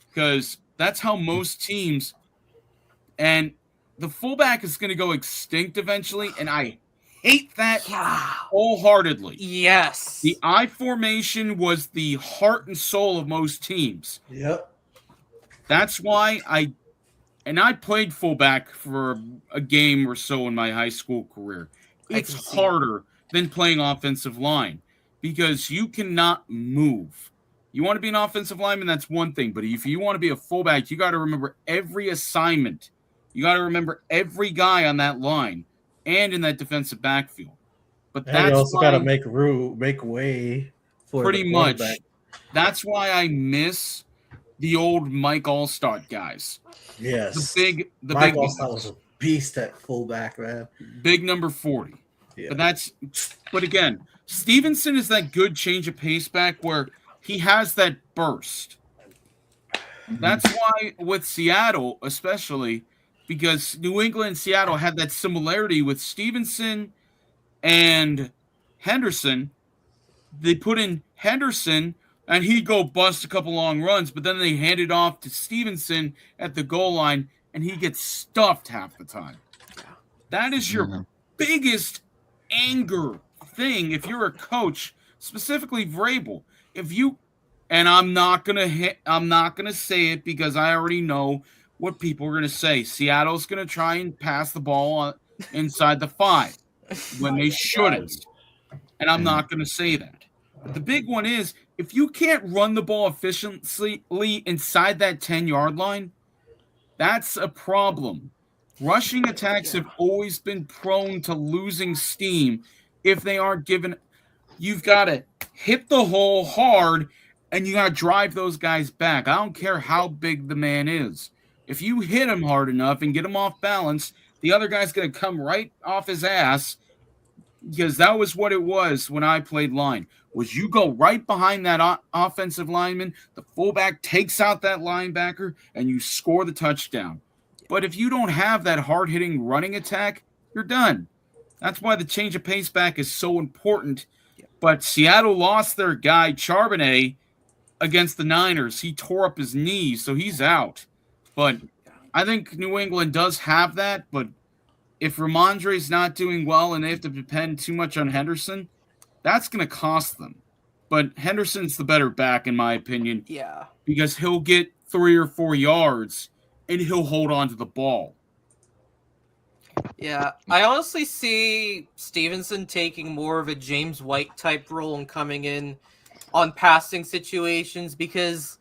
because that's how most teams, and the fullback is going to go extinct eventually. And I hate that wholeheartitly. Yes. The I formation was the heart and soul of most teams. Yep. That's why I played fullback for a game or so in my high school career. It's harder than playing offensive line because you cannot move. You want to be an offensive lineman, that's one thing. But if you want to be a fullback, you got to remember every assignment. You got to remember every guy on that line and in that defensive backfield. But and you also got to make way for pretty much. That's why I miss the old Mike Allstott guys. Yes, the Mike big Allstott was a beast at fullback, man. Big number 40. Yeah. But again, Stevenson is that good change of pace back where he has that burst. That's why with Seattle, especially because New England and Seattle had that similarity with Stevenson and Henderson. They put in Henderson and he'd go bust a couple long runs, but then they hand it off to Stevenson at the goal line and he gets stuffed half the time. That is your biggest anger thing if you're a coach, specifically Vrabel. And I'm not gonna say it because I already know what people are gonna say. Seattle's gonna try and pass the ball inside the 5 when they shouldn't, and I'm not gonna say that. But the big one is, if you can't run the ball efficiently inside that 10-yard line, that's a problem. Rushing attacks have always been prone to losing steam if they aren't given. You've got to hit the hole hard, and you got to drive those guys back. I don't care how big the man is. If you hit him hard enough and get him off balance, the other guy's going to come right off his ass, because that was what it was when I played line. Was you go right behind that offensive lineman, the fullback takes out that linebacker, and you score the touchdown. But if you don't have that hard-hitting running attack, you're done. That's why the change of pace back is so important. But Seattle lost their guy, Charbonnet, against the Niners. He tore up his knee, so he's out. But I think New England does have that, but if Ramondre's not doing well and they have to depend too much on Henderson, that's going to cost them. But Henderson's the better back, in my opinion. Yeah. Because he'll get 3 or 4 yards, and he'll hold on to the ball. Yeah, I honestly see Stevenson taking more of a James White type role and coming in on passing situations because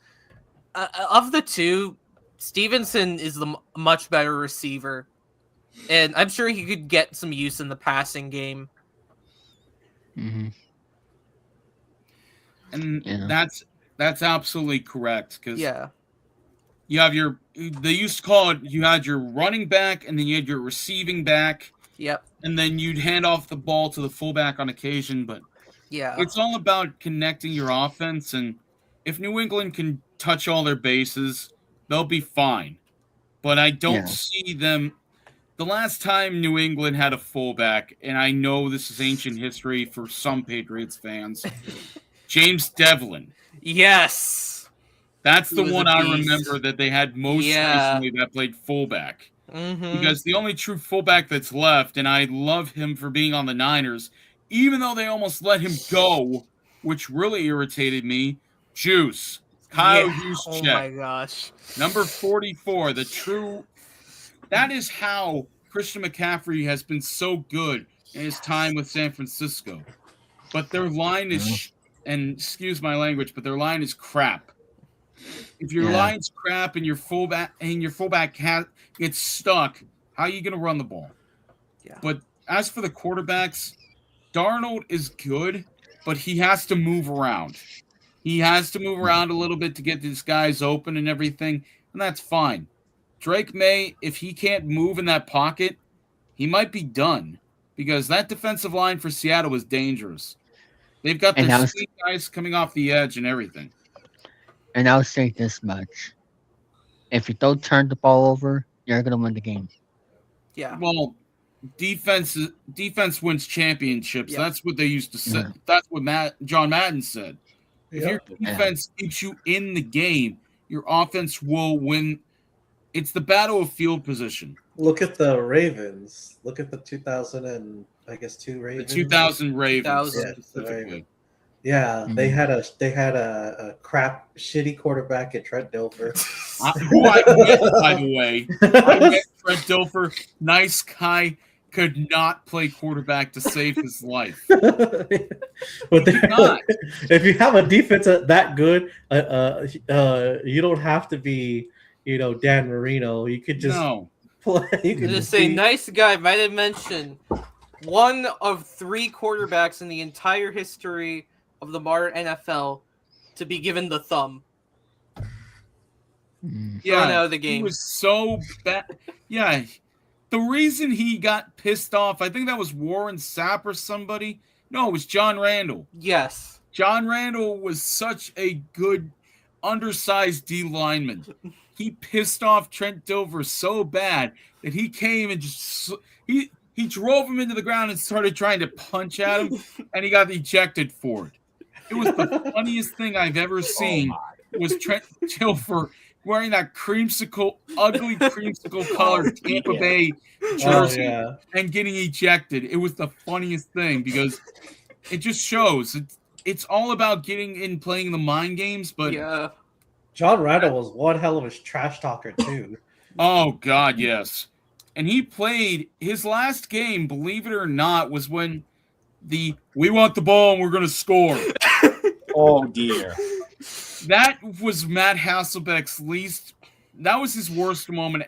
of the two, Stevenson is the much better receiver. And I'm sure he could get some use in the passing game. Mm-hmm. And that's absolutely correct. Because yeah. You have they used to call it, you had your running back and then you had your receiving back. Yep. And then you'd hand off the ball to the fullback on occasion. But yeah, it's all about connecting your offense. And if New England can touch all their bases, they'll be fine. But I don't see them. The last time New England had a fullback, and I know this is ancient history for some Patriots fans, James Devlin. Yes. That's the one I remember that they had most recently that played fullback. Mm-hmm. Because the only true fullback that's left, and I love him for being on the Niners, even though they almost let him go, which really irritated me, Juice. Kyle Juszczyk. Oh my gosh. Number 44, the true... That is how Christian McCaffrey has been so good in his time with San Francisco. But their line is, and excuse my language, but their line is crap. If your line's crap and your fullback gets stuck, how are you going to run the ball? Yeah. But as for the quarterbacks, Darnold is good, but he has to move around. He has to move around a little bit to get these guys open and everything, and that's fine. Drake May, if he can't move in that pocket, he might be done because that defensive line for Seattle is dangerous. They've got their speed guys coming off the edge and everything. And I'll say this much. If you don't turn the ball over, you're going to win the game. Yeah. Well, defense wins championships. Yeah. That's what they used to say. That's what John Madden said. If your defense keeps you in the game, your offense will win. It's the battle of field position. Look at the Ravens. Look at the 2002 Ravens. The 2000 Ravens. Specifically. Yeah, they had a crap, shitty quarterback at Trent Dilfer. Who I met, by the way. I met Trent Dilfer. Nice guy. Could not play quarterback to save his life. But if you have a defense that good, you don't have to be, Dan Marino. You could just play. You could just say nice guy. Might have mentioned one of 3 quarterbacks in the entire history of the modern NFL to be given the thumb. Yeah, out of the game. He was so bad. Yeah. The reason he got pissed off, I think that was Warren Sapp or somebody. No, it was John Randall. Yes. John Randall was such a good, undersized D lineman. He pissed off Trent Dilfer so bad that he came and just he drove him into the ground and started trying to punch at him, and he got ejected for it. It was the funniest thing I've ever seen. Was Trent Dilfer wearing that ugly creamsicle colored Tampa Bay jersey and getting ejected. It was the funniest thing because it just shows it's all about getting in playing the mind games. But John Randall was one hell of a trash talker too. Oh God, yes. And he played his last game, believe it or not, was when we want the ball and we're going to score. Oh dear. That was Matt Hasselbeck's least. That was his worst moment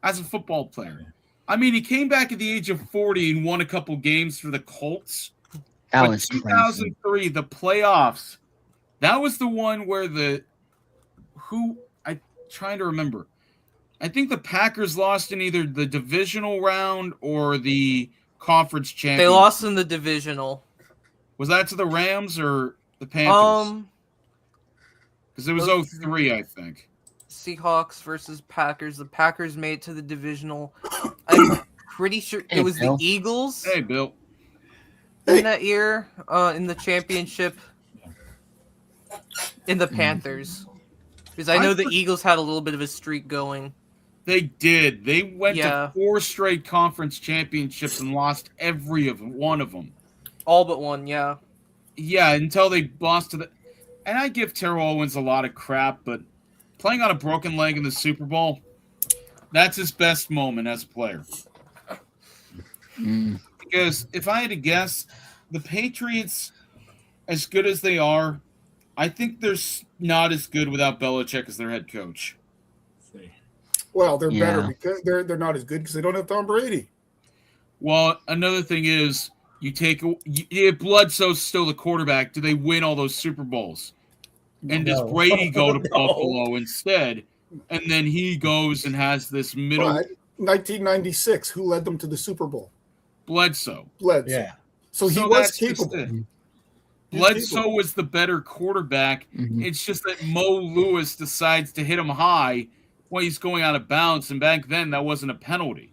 as a football player. I mean, he came back at the age of 40 and won a couple games for the Colts. That But was crazy. 2003, the playoffs. That was the one where I'm trying to remember. I think the Packers lost in either the divisional round or the conference championship. They lost in the divisional. Was that to the Rams or the Panthers? Because it was 03, I think. Seahawks versus Packers. The Packers made it to the divisional. I'm pretty sure it was Bill. the Eagles Hey, Bill. in that year in the championship in the Panthers. Because I know the Eagles had a little bit of a streak going. They did. They went to 4 straight conference championships and lost every one of them. All but one, yeah. Yeah, until they lost to the... And I give Terrell Owens a lot of crap, but playing on a broken leg in the Super Bowl, that's his best moment as a player. Because if I had to guess, the Patriots, as good as they are, I think they're not as good without Belichick as their head coach. Well, they're better because they're not as good because they don't have Tom Brady. Well, another thing is if Bledsoe's still the quarterback, do they win all those Super Bowls? And does Brady go to Buffalo instead? And then he goes and has this middle. But 1996, who led them to the Super Bowl? Bledsoe. Yeah. So he was capable. Bledsoe was the better quarterback. It's just that Mo Lewis decides to hit him high when he's going out of bounds. And back then, that wasn't a penalty.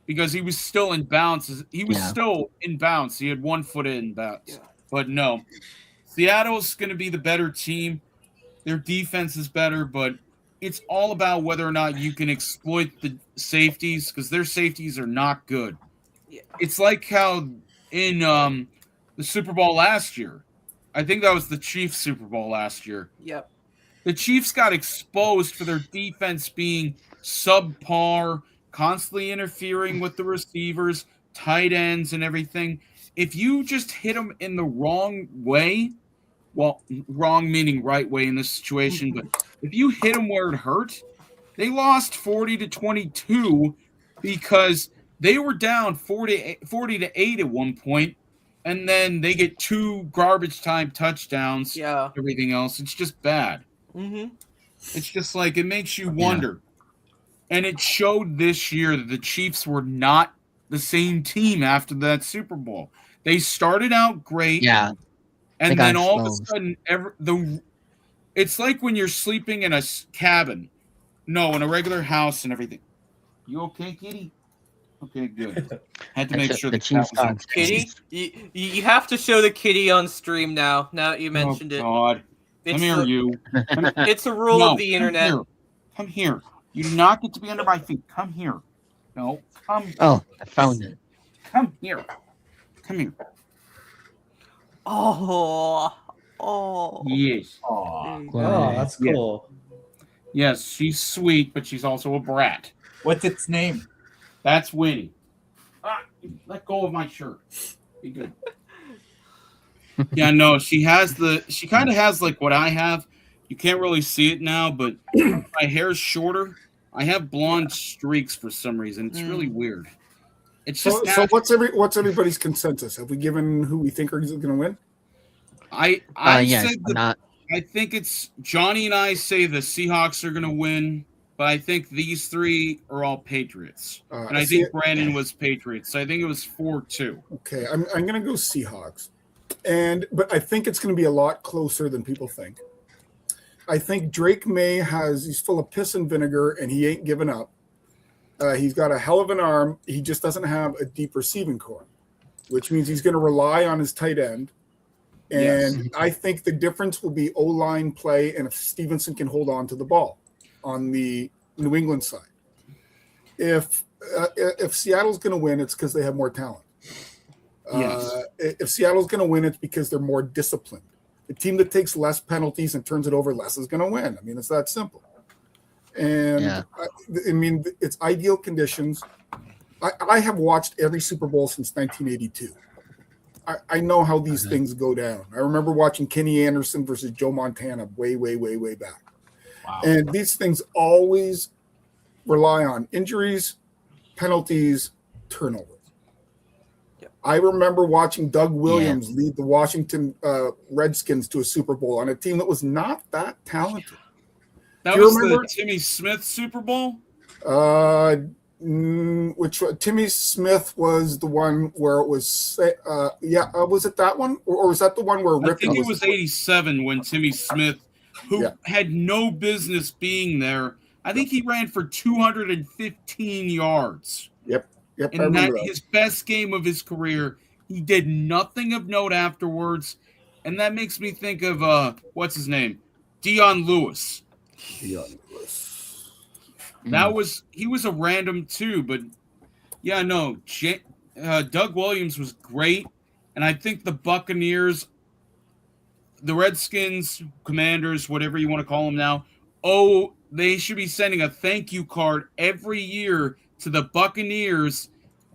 Because he was still in bounds. He was still in bounds. He had 1 foot in bounds. Yeah. But no. Seattle's going to be the better team. Their defense is better, but it's all about whether or not you can exploit the safeties, because their safeties are not good. Yeah. It's like how in the Super Bowl last year, I think that was the Chiefs Super Bowl last year. Yep. The Chiefs got exposed for their defense being subpar, constantly interfering with the receivers, tight ends, and everything. If you just hit them in the wrong way, well, wrong meaning right way in this situation, but if you hit them where it hurt, they lost 40-22 because they were down 40-8 at one point, and then they get 2 garbage time touchdowns. Yeah. Everything else, it's just bad. It's just like, it makes you wonder. And it showed this year that the Chiefs were not the same team after that Super Bowl. They started out great. Yeah. And then all of a sudden, it's like when you're sleeping in a cabin. No, in a regular house and everything. You okay, Kitty? Okay, good. Had to make sure the cat was okay. Kitty? You have to show the kitty on stream now. Now that you mentioned it. Oh, God. Come here, you. It's a rule of the internet. Come here. You do not get to be under my feet. Come here. No, come. Oh, I found it. Come here. Come here. Oh. Yes. Oh, that's cool. Yes, she's sweet, but she's also a brat. What's its name? That's Winnie. Let go of my shirt. Be good. Yeah, no, she kind of has like what I have. You can't really see it now, but my hair's shorter. I have blonde streaks for some reason. It's really weird. It's just so what's everybody's consensus? Have we given who we think is going to win? I think it's Johnny and I say the Seahawks are going to win, but I think these 3 are all Patriots. And I think Brandon was Patriots. So I think it was 4-2. Okay, I'm going to go Seahawks. But I think it's going to be a lot closer than people think. I think Drake May he's full of piss and vinegar, and he ain't giving up. He's got a hell of an arm. He just doesn't have a deep receiving core, which means he's going to rely on his tight end. And I think the difference will be O-line play and if Stevenson can hold on to the ball on the New England side. If Seattle's going to win, it's because they have more talent. If Seattle's going to win, it's because they're more disciplined. The team that takes less penalties and turns it over less is going to win. I mean, it's that simple. And I mean, it's ideal conditions. I have watched every Super Bowl since 1982. I know how these things go down. I remember watching Kenny Anderson versus Joe Montana way back. Wow. And these things always rely on injuries, penalties, turnovers. I remember watching Doug Williams lead the Washington Redskins to a Super Bowl on a team that was not that talented. That Do you was remember? the Timmy Smith Super Bowl? Which Timmy Smith was the one where it was, was it that one? Or was that the one where I Rippon think it was 87 when Timmy Smith, who Yeah. had no business being there, I think he ran for 215 yards. Yep, I And remember that. his best game of his career. He did nothing of note afterwards. And that makes me think of, what's his name? Dion Lewis. Dion Lewis. He was a random too, but yeah, no, Doug Williams was great. And I think the Buccaneers, the Redskins, Commanders, whatever you want to call them now, they should be sending a thank you card every year to the Buccaneers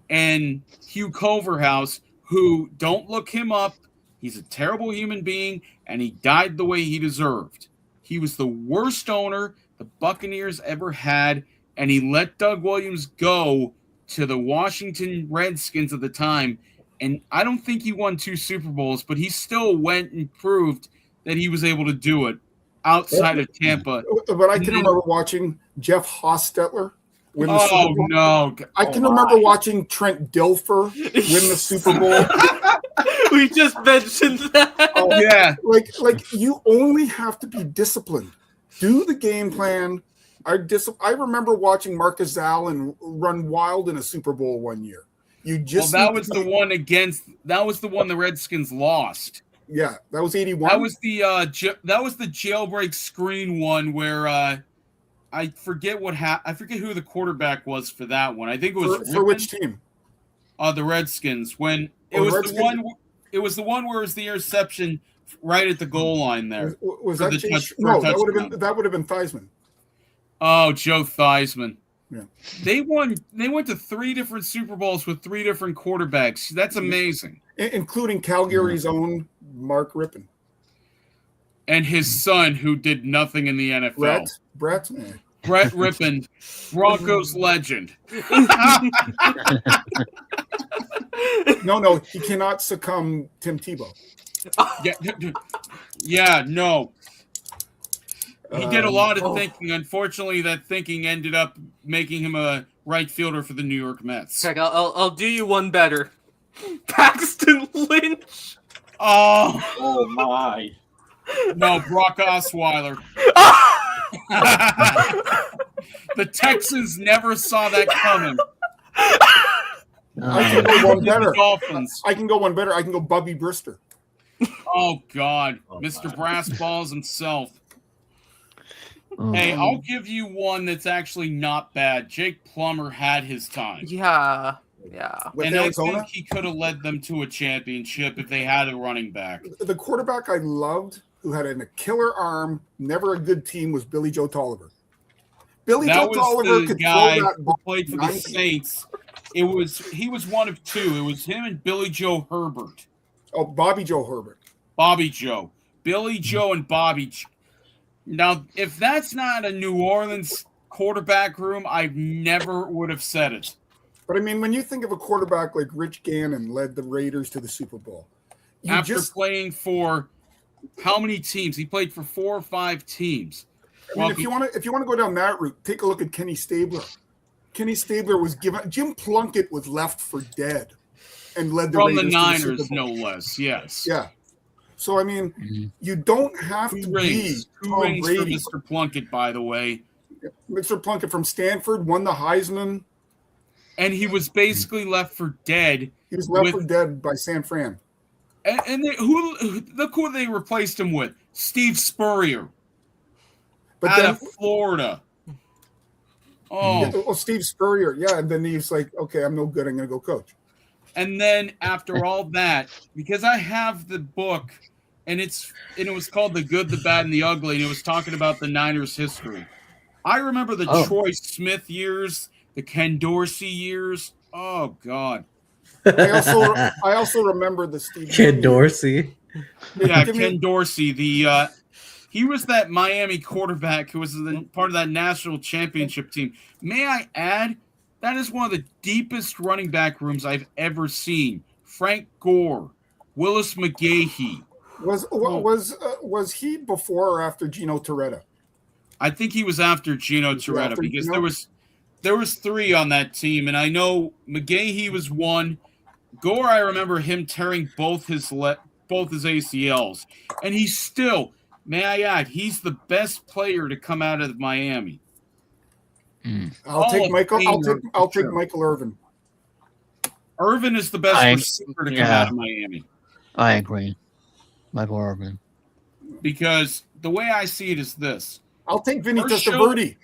and Hugh Culverhouse, who, don't look him up. He's a terrible human being, and he died the way he deserved. He was the worst owner the Buccaneers ever had, and he let Doug Williams go to the Washington Redskins at the time. And I don't think he won 2 Super Bowls, but he still went and proved that he was able to do it outside of Tampa. But I can remember watching Jeff Hostetler win the Super Oh, Bowl. no. I can remember watching Trent Dilfer win the Super Bowl. We just mentioned that. Yeah. Like you only have to be disciplined. Do the game plan. I remember watching Marcus Allen run wild in a Super Bowl one year. That was the one the Redskins lost. Yeah, that was 81. That was the jailbreak screen one where I forget what I forget who the quarterback was for that one. I think it was for which team? The Redskins. When it was the one. It was the one where it was the interception right at the goal line there. Was that that would have been Theismann. Oh, Joe Theismann. Yeah. They went to 3 different Super Bowls with 3 different quarterbacks. That's amazing. Including Calgary's own Mark Rippon. And his son, who did nothing in the NFL. Brett Rippon, Broncos legend. No, he cannot succumb Tim Tebow. Yeah, no. He did a lot of thinking. Unfortunately, that thinking ended up making him a right fielder for the New York Mets. Check, I'll do you one better. Paxton Lynch. Oh my. No, Brock Osweiler. The Texans never saw that coming. I can go one better. Dolphins. I can go one better. I can go Bubby Brister. Oh God, Mr. Brass Balls himself. Hey, I'll give you one that's actually not bad. Jake Plummer had his time. Yeah. With And Arizona? I think he could have led them to a championship if they had a running back. The quarterback I loved, who had a killer arm, never a good team, was Billy Joe Tolliver. Billy Joe Tolliver could guy throw that who ball played for the Saints. He was one of 2. It was him and Billy Joe Herbert. Oh, Bobby Joe Herbert. Bobby Joe. Billy Joe and Bobby Joe. Now, if that's not a New Orleans quarterback room, I never would have said it. But I mean, when you think of a quarterback like Rich Gannon led the Raiders to the Super Bowl, After playing for how many teams? He played for 4 or 5 teams. I mean, if you want to go down that route, take a look at Kenny Stabler. Kenny Stabler was given. Jim Plunkett was left for dead, and led the from Raiders the Niners, to the Super Bowl. no less. Yes. Yeah. So I mean, you don't have to be Two Tom rings Brady. for Mr. Plunkett, by the way. Mr. Plunkett from Stanford won the Heisman. And he was basically left for dead. He was left for dead by San Fran. And look who they replaced him with? Steve Spurrier. But out of Florida. Oh. Steve Spurrier. Yeah, and then he's like, okay, I'm no good. I'm going to go coach. And then after all that, because I have the book, and it was called The Good, the Bad, and the Ugly, and it was talking about the Niners' history. I remember the Troy Smith years, the Ken Dorsey years. Oh, God. I also remember the Steve Ken Young Dorsey. Yeah, Give me- Ken Dorsey. He was that Miami quarterback who was part of that national championship team. May I add, that is one of the deepest running back rooms I've ever seen. Frank Gore, Willis McGahee. Was he before or after Gino Toretta? I think he was after Gino Toretta after because Gino? there was 3 on that team, and I know McGahee was 1. Gore, I remember him tearing both his ACLs, and he's still, may I add, he's the best player to come out of Miami. I'll take Michael Irvin. Irvin is the best receiver to come out of Miami. I agree. Michael Irvin. Because the way I see it is this. I'll take Vinny Testaverde.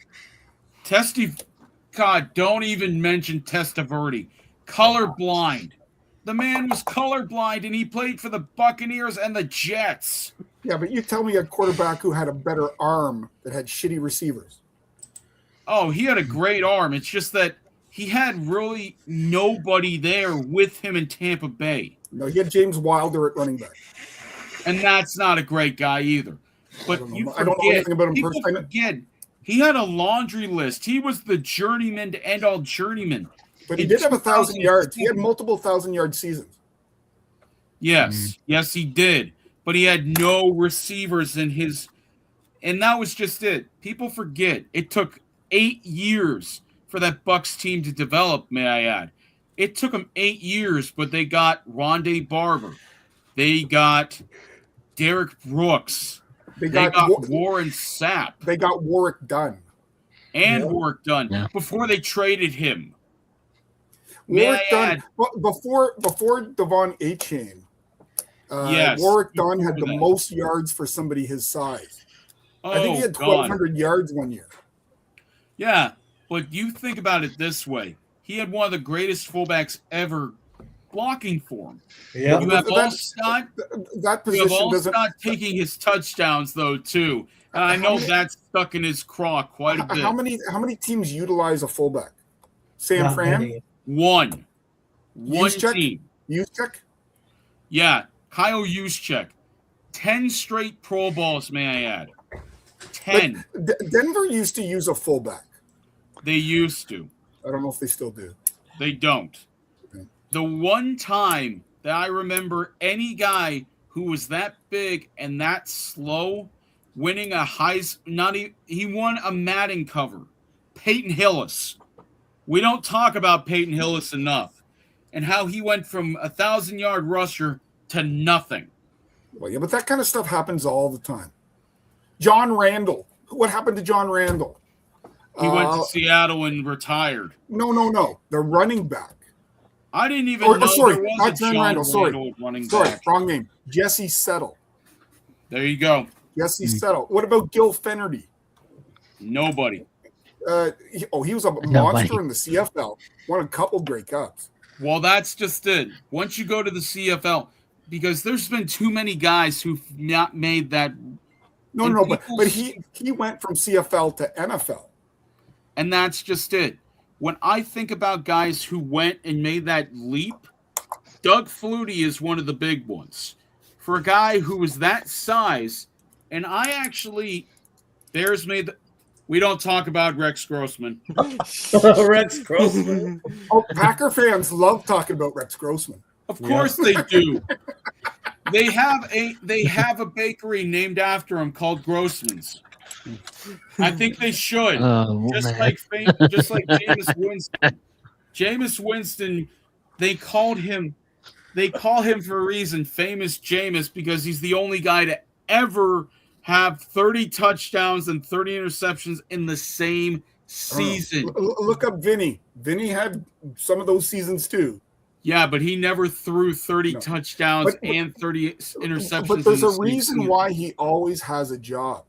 God, don't even mention Testaverde. Colorblind. The man was colorblind, and he played for the Buccaneers and the Jets. Yeah, but you tell me a quarterback who had a better arm that had shitty receivers. Oh, he had a great arm. It's just that he had really nobody there with him in Tampa Bay. No, he had James Wilder at running back. And that's not a great guy either. But I don't know anything about him personally. Forget, he had a laundry list. He was the journeyman to end all journeymen. But he did have 1,000 yards. He had multiple 1,000-yard seasons. Yes, yes, he did. But he had no receivers in his, and that was just it. People forget it took 8 years for that Bucks team to develop. May I add, it took them 8 years, but they got Rondé Barber, they got Derek Brooks, they got Warren Sapp, they got Warwick Dunn, Warwick Dunn before they traded him. Warwick Dunn before Devon Achane. Warwick Dunn had the most yards for somebody his size. I think he had 1,200 yards one year. Yeah, but you think about it this way. He had one of the greatest fullbacks ever blocking for him. Yeah. You have Allstott. That position doesn't taking his touchdowns though too. And I know that's stuck in his craw quite a bit. How many teams utilize a fullback? San Fran? One Juszczyk? team. Juszczyk? Yeah, Kyle Juszczyk. 10 straight Pro Bowls, may I add. 10. Denver used to use a fullback. They used to. I don't know if they still do. They don't. Okay. The one time that I remember any guy who was that big and that slow winning a he won a Madden cover. Peyton Hillis. We don't talk about Peyton Hillis enough and how he went from 1,000-yard rusher to nothing. Well, yeah, but that kind of stuff happens all the time. John Randall. What happened to John Randall? He went to Seattle and retired. No. The running back. I didn't even know sorry, there was not a John John Randall. Randall running Sorry, back. wrong name. Jesse Settle. There you go. Jesse Settle. What about Gil Fenerty? Nobody. He was a monster in the CFL. Won a couple Grey Cups. Well, that's just it. Once you go to the CFL, because there's been too many guys who've not made that. No, but he went from CFL to NFL. And that's just it. When I think about guys who went and made that leap, Doug Flutie is one of the big ones. For a guy who was that size, and I actually, Bears made the, we don't talk about Rex Grossman. Rex Grossman. Oh, Packer fans love talking about Rex Grossman. Of course they do. They have a bakery named after him called Grossman's. I think they should. Just like Jameis Winston. Jameis Winston, they call him for a reason Famous Jameis, because he's the only guy to ever have 30 touchdowns and 30 interceptions in the same season. Look up Vinny. Vinny had some of those seasons too. Yeah, but he never threw 30 touchdowns and 30 interceptions. But there's a reason why he always has a job.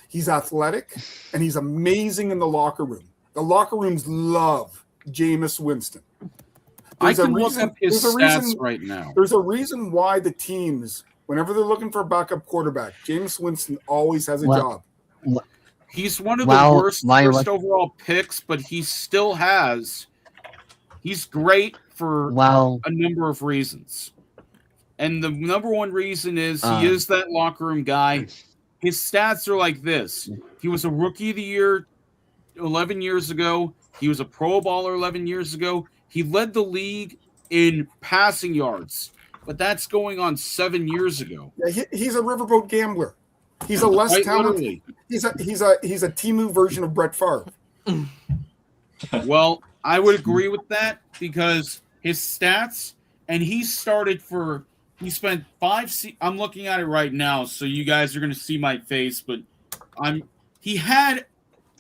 He's athletic, and he's amazing in the locker room. The locker rooms love Jameis Winston. I can look up his stats right now. There's a reason why the teams, whenever they're looking for a backup quarterback, Jameis Winston always has a job. He's one of the worst overall picks, but he still has. He's great for Well, a number of reasons. And the number one reason is he Uh, is that locker room guy. His stats are like this. He was a rookie of the year 11 years ago. He was a Pro Bowler 11 years ago. He led the league in passing yards, but that's going on 7 years ago. Yeah, he's a riverboat gambler. He's a less Quite talented. literally. He's a Timu version of Brett Favre. Well, I would agree with that because his stats, and he spent I'm looking at it right now, so you guys are going to see my face, but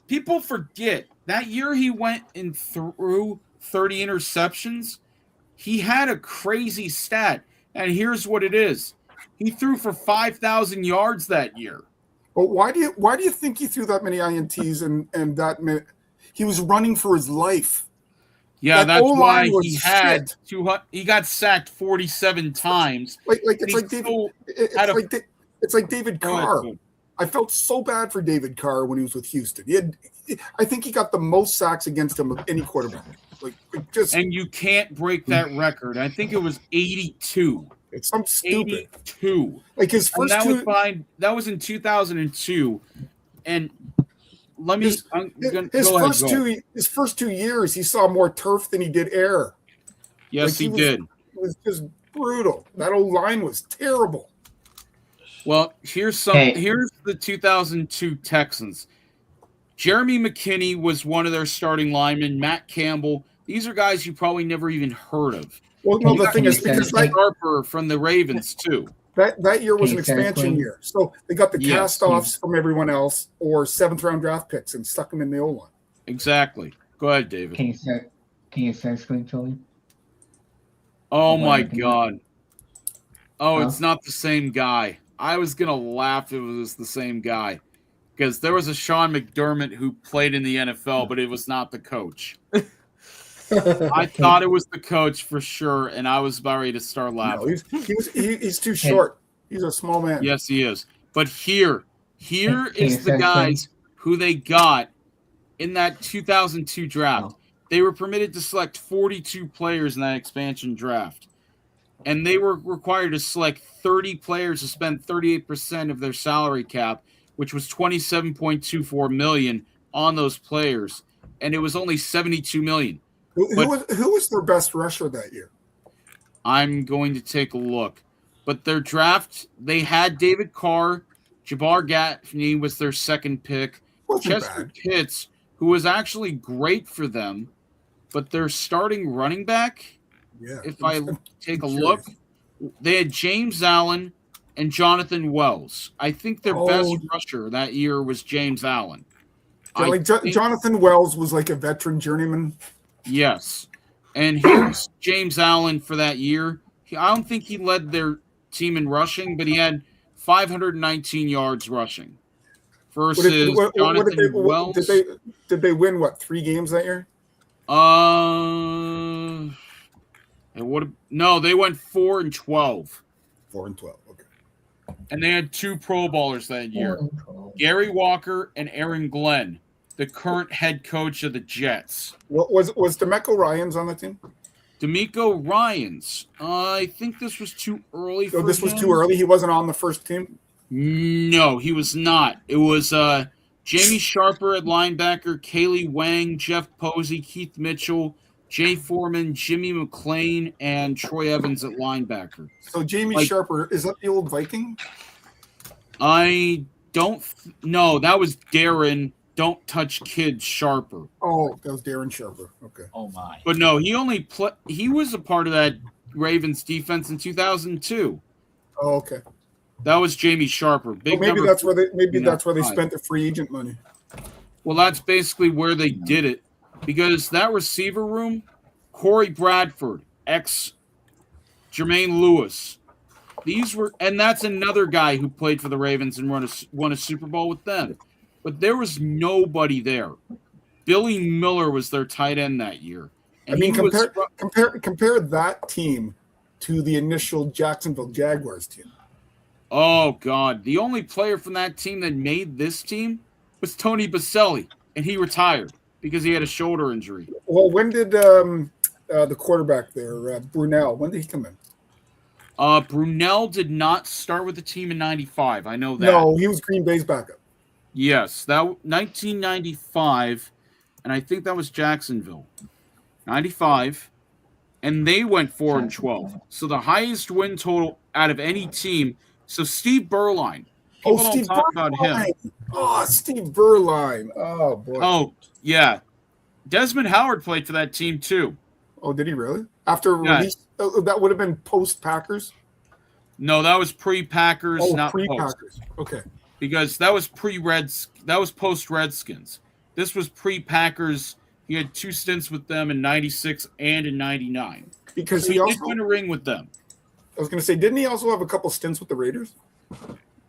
people forget that year he went and threw 30 interceptions. He had a crazy stat, and here's what it is. He threw for 5,000 yards that year. But why do you think he threw that many INTs and that many? He was running for his life. Yeah, That that's O-line why was he had shit. 200. He got sacked 47 times. It's like David Go ahead, Carr. Phil. I felt so bad for David Carr when he was with Houston. I think he got the most sacks against him of any quarterback. And you can't break that record. I think it was 82. It's something stupid. 82. Like his And first that was in 2002. And let me. His first 2 years, he saw more turf than he did air. Yes, he did. It was just brutal. That old line was terrible. Well, here's the 2002 Texans. Jeremy McKinney was one of their starting linemen. Matt Campbell. These are guys you probably never even heard of. Well, no, the thing is because Harper from the Ravens too. That year was an expansion year, so they got the cast-offs from everyone else or 7th-round draft picks and stuck them in the O-line. Exactly. Go ahead, David. Can you start screen showing? Oh my God. Oh, it's not the same guy. I was gonna laugh if it was the same guy. Because there was a Sean McDermott who played in the NFL, but it was not the coach. I thought it was the coach for sure, and I was about ready to start laughing. No, he's too short. He's a small man. Yes, he is. But here is the guys who they got in that 2002 draft. They were permitted to select 42 players in that expansion draft. And they were required to select 30 players to spend 38% of their salary cap, which was $27.24 million on those players. And it was only $72 million. Who was their best rusher that year? I'm going to take a look. But their draft, they had David Carr. Jabbar Gaffney was their second pick. Chester Pitts, who was actually great for them. But their starting running back, if I take a look, they had James Allen and Jonathan Wells. I think their best rusher that year was James Allen. Jonathan Wells was like a veteran journeyman. Yes. And here's James Allen for that year. I don't think he led their team in rushing, but he had 519 yards rushing. Versus Jonathan Wells. Did they win, 3 games that year? They went 4-12. 4-12, okay. And they had 2 Pro Bowlers that year. Gary Walker and Aaron Glenn, the current head coach of the Jets. Was DeMeco Ryans on the team? DeMeco Ryans. I think this was too early for him. This was too early? He wasn't on the first team? No, he was not. It was Jamie Sharper at linebacker, Kaylee Wang, Jeff Posey, Keith Mitchell, Jay Foreman, Jimmy McClain, and Troy Evans at linebacker. So Jamie Sharper, is that the old Viking? I don't know. That was Darren Don't Touch Kids Sharper. Oh, that was Darren Sharper. Okay. Oh my. But no, he was a part of that Ravens defense in 2002. Oh, okay. That was Jamie Sharper. Maybe that's where they spent the free agent money. Well, that's basically where they did it. Because that receiver room, Corey Bradford, ex-Jermaine Lewis, and that's another guy who played for the Ravens and won a Super Bowl with them. But there was nobody there. Billy Miller was their tight end that year. And compare that team to the initial Jacksonville Jaguars team. Oh, God. The only player from that team that made this team was Tony Baselli, and he retired because he had a shoulder injury. Well, when did the quarterback there, Brunel. When did he come in? Brunel did not start with the team in 95. I know that. No, he was Green Bay's backup. Yes, that 1995, and I think that was Jacksonville. 95, and they went 4-12. So the highest win total out of any team. So Steve Berline. People don't talk about him. Oh, Steve Berline. Oh boy. Oh, yeah. Desmond Howard played for that team too. Oh, did he really? After release, that would have been post Packers. No, that was pre-Packers, not pre-Packers. Okay. Because that was that was post Redskins. This was pre-Packers. He had 2 stints with them in 96 and in 99. Because so he also did win a ring with them. I was going to say, didn't he also have a couple stints with the Raiders?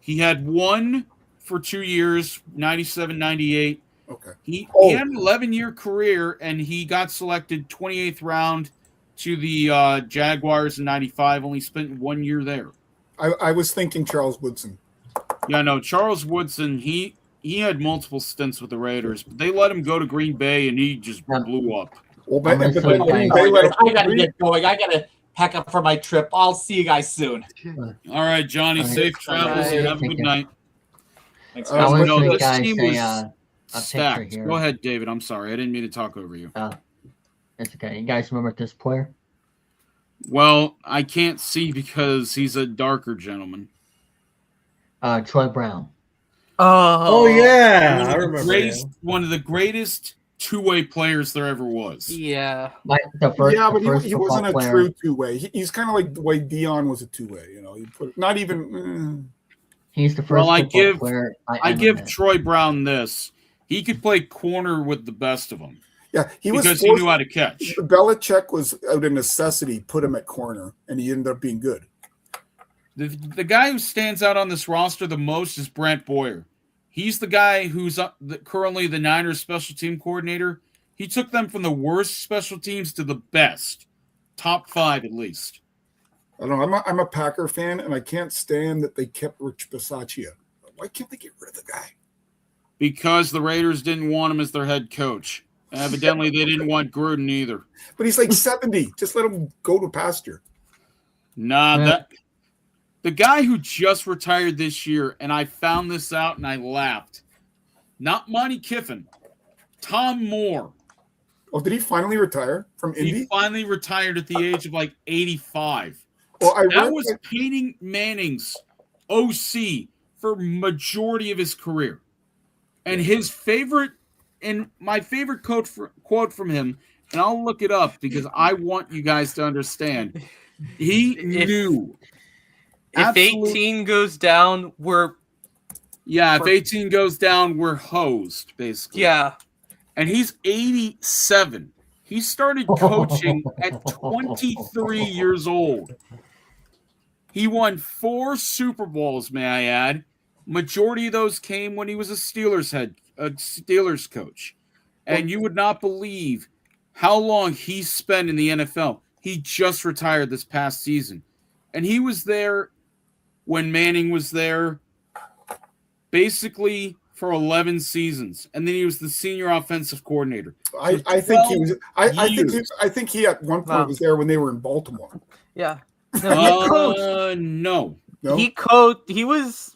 He had one for 2 years, 97, 98. Okay. He had an 11-year career, and he got selected 28th round to the Jaguars in 95. Only spent 1 year there. I was thinking Charles Woodson. Yeah, no, Charles Woodson, he had multiple stints with the Raiders, but they let him go to Green Bay, and he just blew up. Well, but I gotta get going. I gotta pack up for my trip. I'll see you guys soon. All right, Johnny, safe travels. And have a good night. Thanks, I want to this guys team say was a picture stacked. here. Go ahead, David. I'm sorry. I didn't mean to talk over you. It's okay. You guys remember this player? Well, I can't see because he's a darker gentleman. Troy Brown. Oh yeah, I remember him. One of the greatest two-way players there ever was. Yeah. But he wasn't a true two-way. He's kind of like the way Dion was a two-way. You know, he put not even. He's the first. Well, player I give Troy Brown this. He could play corner with the best of them. Yeah, he knew how to catch. Belichick was out of necessity, put him at corner, and he ended up being good. The guy who stands out on this roster the most is Brent Boyer. He's the guy who's currently the Niners special team coordinator. He took them from the worst special teams to the best. Top 5 at least. I don't know. I'm a Packer fan, and I can't stand that they kept Rich Bisaccia. Why can't they get rid of the guy? Because the Raiders didn't want him as their head coach. Evidently, they didn't want Gruden either. But he's like 70. Just let him go to pasture. Nah, the guy who just retired this year, and I found this out and I laughed. Not Monty Kiffin. Tom Moore. Oh, did he finally retire from Indy? He finally retired at the age of like 85. Well, that was Peyton Manning's OC for majority of his career. And my favorite quote from him, and I'll look it up because I want you guys to understand. He knew. If 18 goes down, we're... Yeah, if 18 goes down, we're hosed, basically. Yeah. And he's 87. He started coaching at 23 years old. He won 4 Super Bowls, may I add. Majority of those came when he was a Steelers coach. And you would not believe how long he spent in the NFL. He just retired this past season. And he was there when Manning was there basically for 11 seasons. And then he was the senior offensive coordinator. I think he was I think he at one point was there when they were in Baltimore. Yeah. No. He was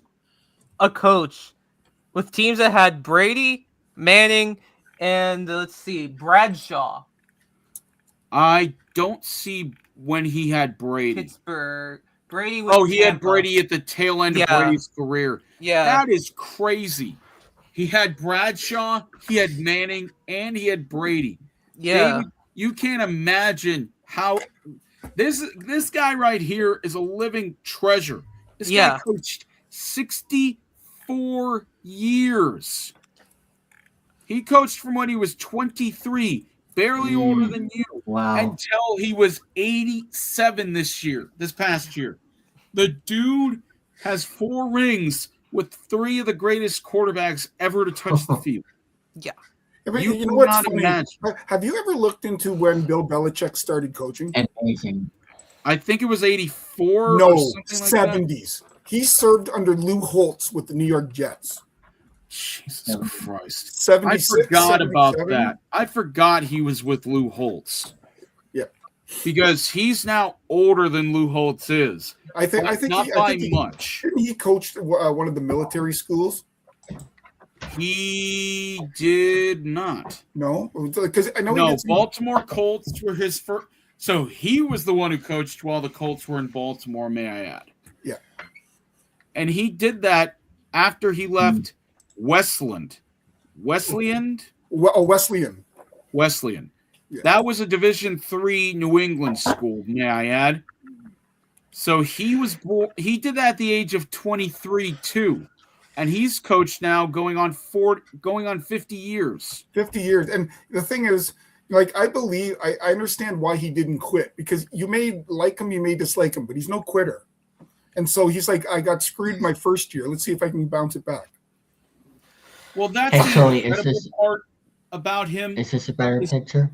a coach with teams that had Brady, Manning, and let's see, Bradshaw. I don't see when he had Brady. Pittsburgh. Brady was he had Brady at the tail end of Brady's career. Yeah. That is crazy. He had Bradshaw, he had Manning, and he had Brady. Yeah. David, you can't imagine how this guy right here is a living treasure. This guy coached 64 years. He coached from when he was 23, barely older than you, until he was 87 this past year. The dude has 4 rings with 3 of the greatest quarterbacks ever to touch the field. Yeah. You know what's funny? Have you ever looked into when Bill Belichick started coaching? Amazing. I think it was 84 no, or something like 70s. He served under Lou Holtz with the New York Jets. Jesus Christ. 76, I forgot about 77. that. I forgot he was with Lou Holtz. Yeah. because he's now older than Lou Holtz is. I think not by much. Didn't he coach one of the military schools? He did not. No, because I know. No, Baltimore Colts were his first. So he was the one who coached while the Colts were in Baltimore, may I add. Yeah. And he did that after he left Wesleyan. Wesleyan. Yeah. That was a Division III New England school, may I add. So he did that at the age of 23 too. And he's coached now going on 50 years. 50 years. And the thing is, like, I understand why he didn't quit, because you may like him, you may dislike him, but he's no quitter. And so he's like, I got screwed my first year. Let's see if I can bounce it back. Well, that's Actually, the incredible part about him. Is this a better picture?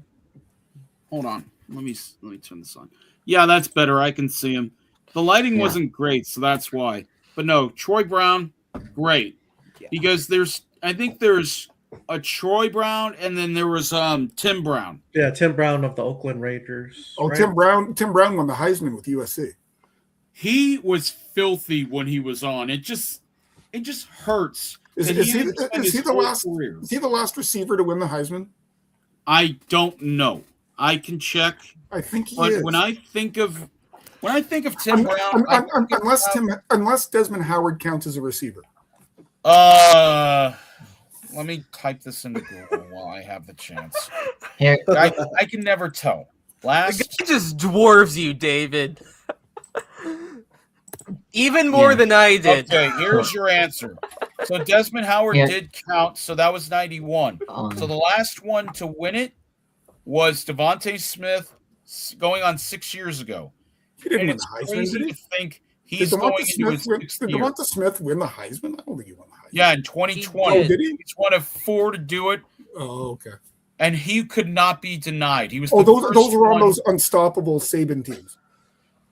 Hold on. Let me turn this on. Yeah, that's better. I can see him. The lighting wasn't great, so that's why. But no, Troy Brown, great. Because I think there's a Troy Brown, and then there was Tim Brown. Yeah, Tim Brown of the Oakland Raiders. Oh, right? Tim Brown won the Heisman with USC. He was filthy when he was on. It just hurts. Is he the last receiver to win the Heisman? I don't know. I can check. I think he is. When I think of Tim Brown, unless Desmond Howard counts as a receiver. Let me type this into Google while I have the chance. Here. I can never tell. It just dwarves you, David. Even more than I did. Okay, here's your answer. So Desmond Howard did count, so that was 91. So the last one to win it was Devontae Smith going on 6 years ago. He didn't win it's the Heisman, crazy did he? to think he's going into his sixth year. Did Devonta Smith win the Heisman? I don't think he won the Heisman. Yeah, in 2020. Oh, did he? He's one of 4 to do it. Oh, okay. And he could not be denied. He was those were on those unstoppable Saban teams.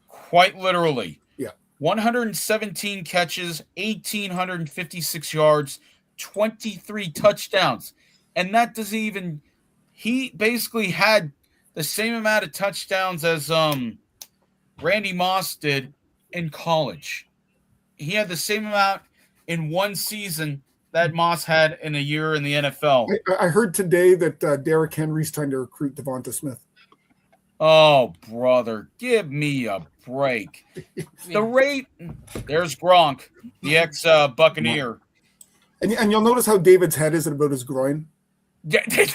Quite literally. Yeah. 117 catches, 1,856 yards, 23 touchdowns. And that doesn't even – he basically had the same amount of touchdowns as Randy Moss did in college. He had the same amount in one season that Moss had in a year in the NFL. I heard today that Derrick Henry's trying to recruit Devonta Smith. Oh, brother, give me a break. The rate, there's Gronk, the ex-Buccaneer. And you'll notice how David's head is about his groin. David,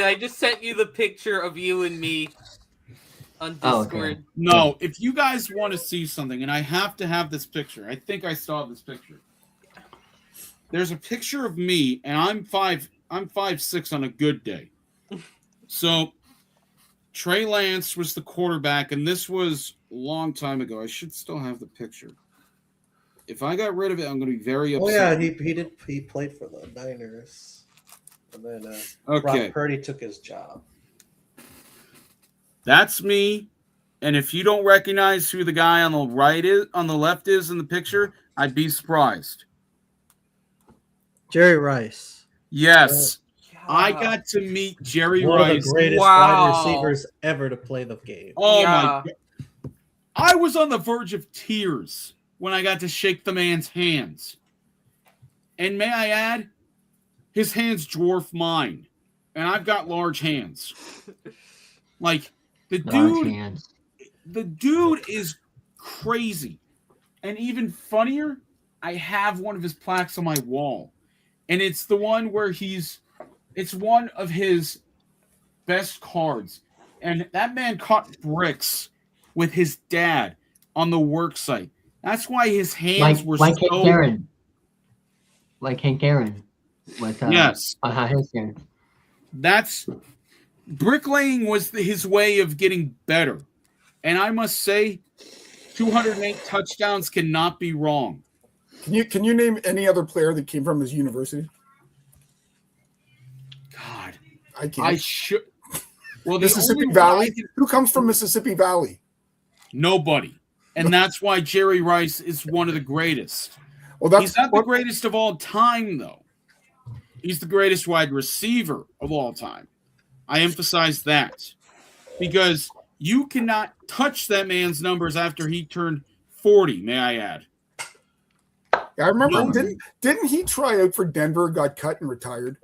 I just sent you the picture of you and me on Discord. Oh, okay. No, if you guys want to see something, and I have to have this picture. I think I saw this picture. There's a picture of me, and I'm 5'6" on a good day. So Trey Lance was the quarterback, and this was a long time ago. I should still have the picture. If I got rid of it, I'm going to be very upset. Oh yeah, he played for the Niners, and then Okay. Brock Purdy took his job. That's me. And if you don't recognize who the guy on the left is in the picture, I'd be surprised. Jerry Rice. Yes. I got to meet Jerry One Rice. of the greatest wide receivers ever to play the game. Oh my God. I was on the verge of tears when I got to shake the man's hands. And may I add, his hands dwarf mine. And I've got large hands. Like, the dude is crazy. And even funnier, I have one of his plaques on my wall. And it's the one where it's one of his best cards. And that man caught bricks with his dad on the work site. That's why his hands were like so... Like Hank Aaron. With, yes. His hands. That's... Bricklaying was his way of getting better. And I must say, 208 touchdowns cannot be wrong. Can you name any other player that came from his university? God. I can't. I should. Well, Mississippi Valley? Who comes from Mississippi Valley? Nobody. And that's why Jerry Rice is one of the greatest. Well, he's not the greatest of all time, though. He's the greatest wide receiver of all time. I emphasize that. Because you cannot touch that man's numbers after he turned 40, may I add. I remember, No. didn't he try out for Denver, got cut and retired?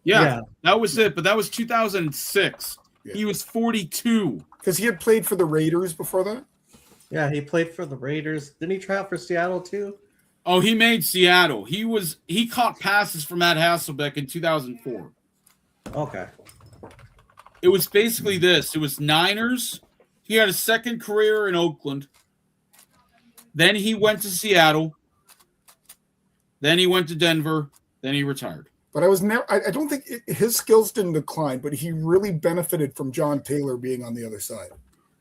Yeah, that was it. But that was 2006. Yeah. He was 42. Because he had played for the Raiders before that? Yeah, he played for the Raiders. Didn't he try out for Seattle too? Oh, he made Seattle. He caught passes from Matt Hasselbeck in 2004. Okay. It was basically this. It was Niners. He had a second career in Oakland. Then he went to Seattle. Then he went to Denver. Then he retired. But I don't think his skills didn't decline, but he really benefited from John Taylor being on the other side.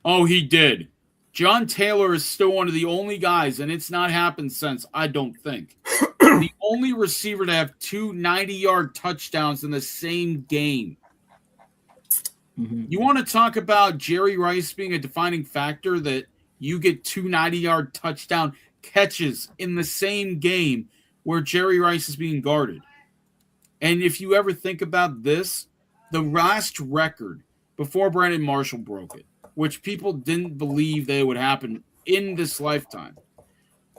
Oh, he did. John Taylor is still one of the only guys, and it's not happened since, I don't think. The only receiver to have 2 90-yard touchdowns in the same game. Mm-hmm. You want to talk about Jerry Rice being a defining factor that you get 2 90-yard touchdown catches in the same game where Jerry Rice is being guarded. And if you ever think about this, the last record before Brandon Marshall broke it, which people didn't believe they would happen in this lifetime,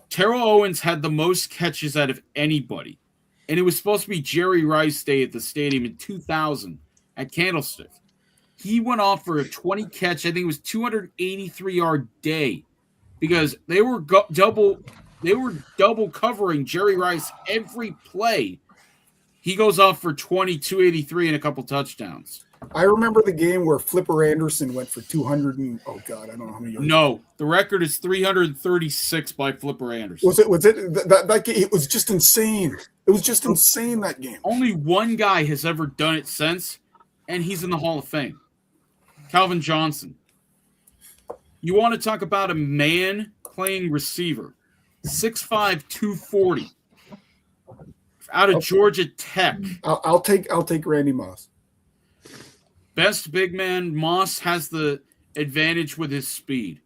Terrell Owens had the most catches out of anybody. And it was supposed to be Jerry Rice Day at the stadium in 2000 at Candlestick. He went off for a 20 catch, I think it was 283-yard day, because they were double covering Jerry Rice every play. He goes off for 283 and a couple touchdowns. I remember the game where Flipper Anderson went for 200 and I don't know how many yards. No, the record is 336 by Flipper Anderson. Was it that game? It was just insane. It was just insane, that game. Only one guy has ever done it since, and he's in the Hall of Fame. Calvin Johnson. You want to talk about a man playing receiver. 6'5", 240. Out of Georgia Tech. I'll take Randy Moss. Best big man. Moss has the advantage with his speed.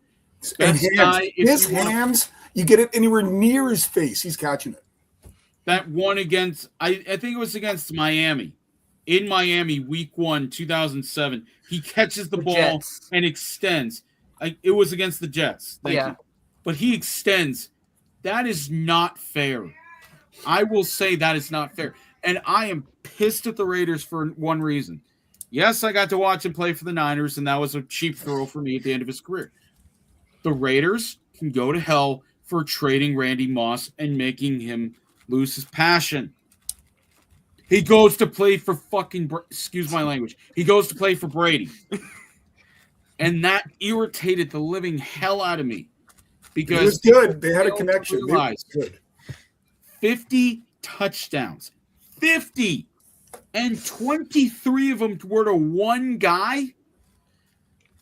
And his hands, you get it anywhere near his face, he's catching it. That one against, I think it was against Miami. In Miami, week 1, 2007. He catches the ball Jets. And extends. It was against the Jets. Thank you. But he extends. That is not fair. I will say that is not fair. And I am pissed at the Raiders for one reason. Yes, I got to watch him play for the Niners, and that was a cheap throw for me at the end of his career. The Raiders can go to hell for trading Randy Moss and making him lose his passion. He goes to play for excuse my language. He goes to play for Brady. And that irritated the living hell out of me. Because it was good. They had a connection. Good. 50 touchdowns. 50! And 23 of them were to one guy?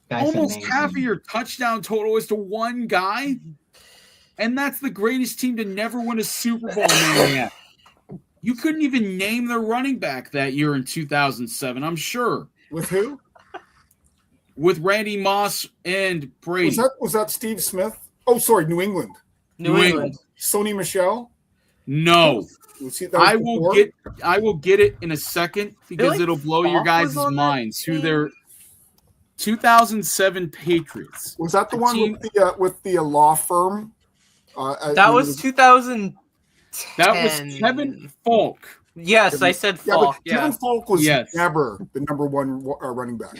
That's almost amazing. Half of your touchdown total is to one guy? And that's the greatest team to never win a Super Bowl, man. You couldn't even name their running back that year in 2007, I'm sure. With who? With Randy Moss and Brady. Was that Steve Smith? Oh, sorry, New England. New England. Sony Michel? No. I will get it in a second because it'll blow your guys' minds who their 2007 Patriots. Was that the one with the law firm? That was 2000. That was Kevin Falk. Yes, I said Falk. Yeah, Kevin Falk was never the number one running back.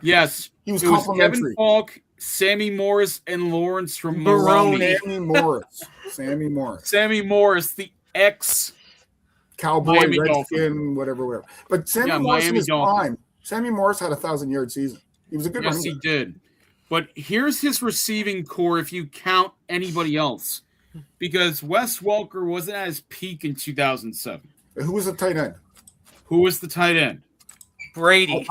Yes, he was complimentary. Kevin Falk, Sammy Morris, and Lawrence from Maroney. Sammy Morris, the ex-Cowboy, Miami Redskin, whatever. But Sammy Morris in his prime. Sammy Morris had a 1,000-yard season. He was a good running back. Yes, he did. But here's his receiving core if you count anybody else. Because Wes Welker wasn't at his peak in 2007. Who was the tight end? Brady.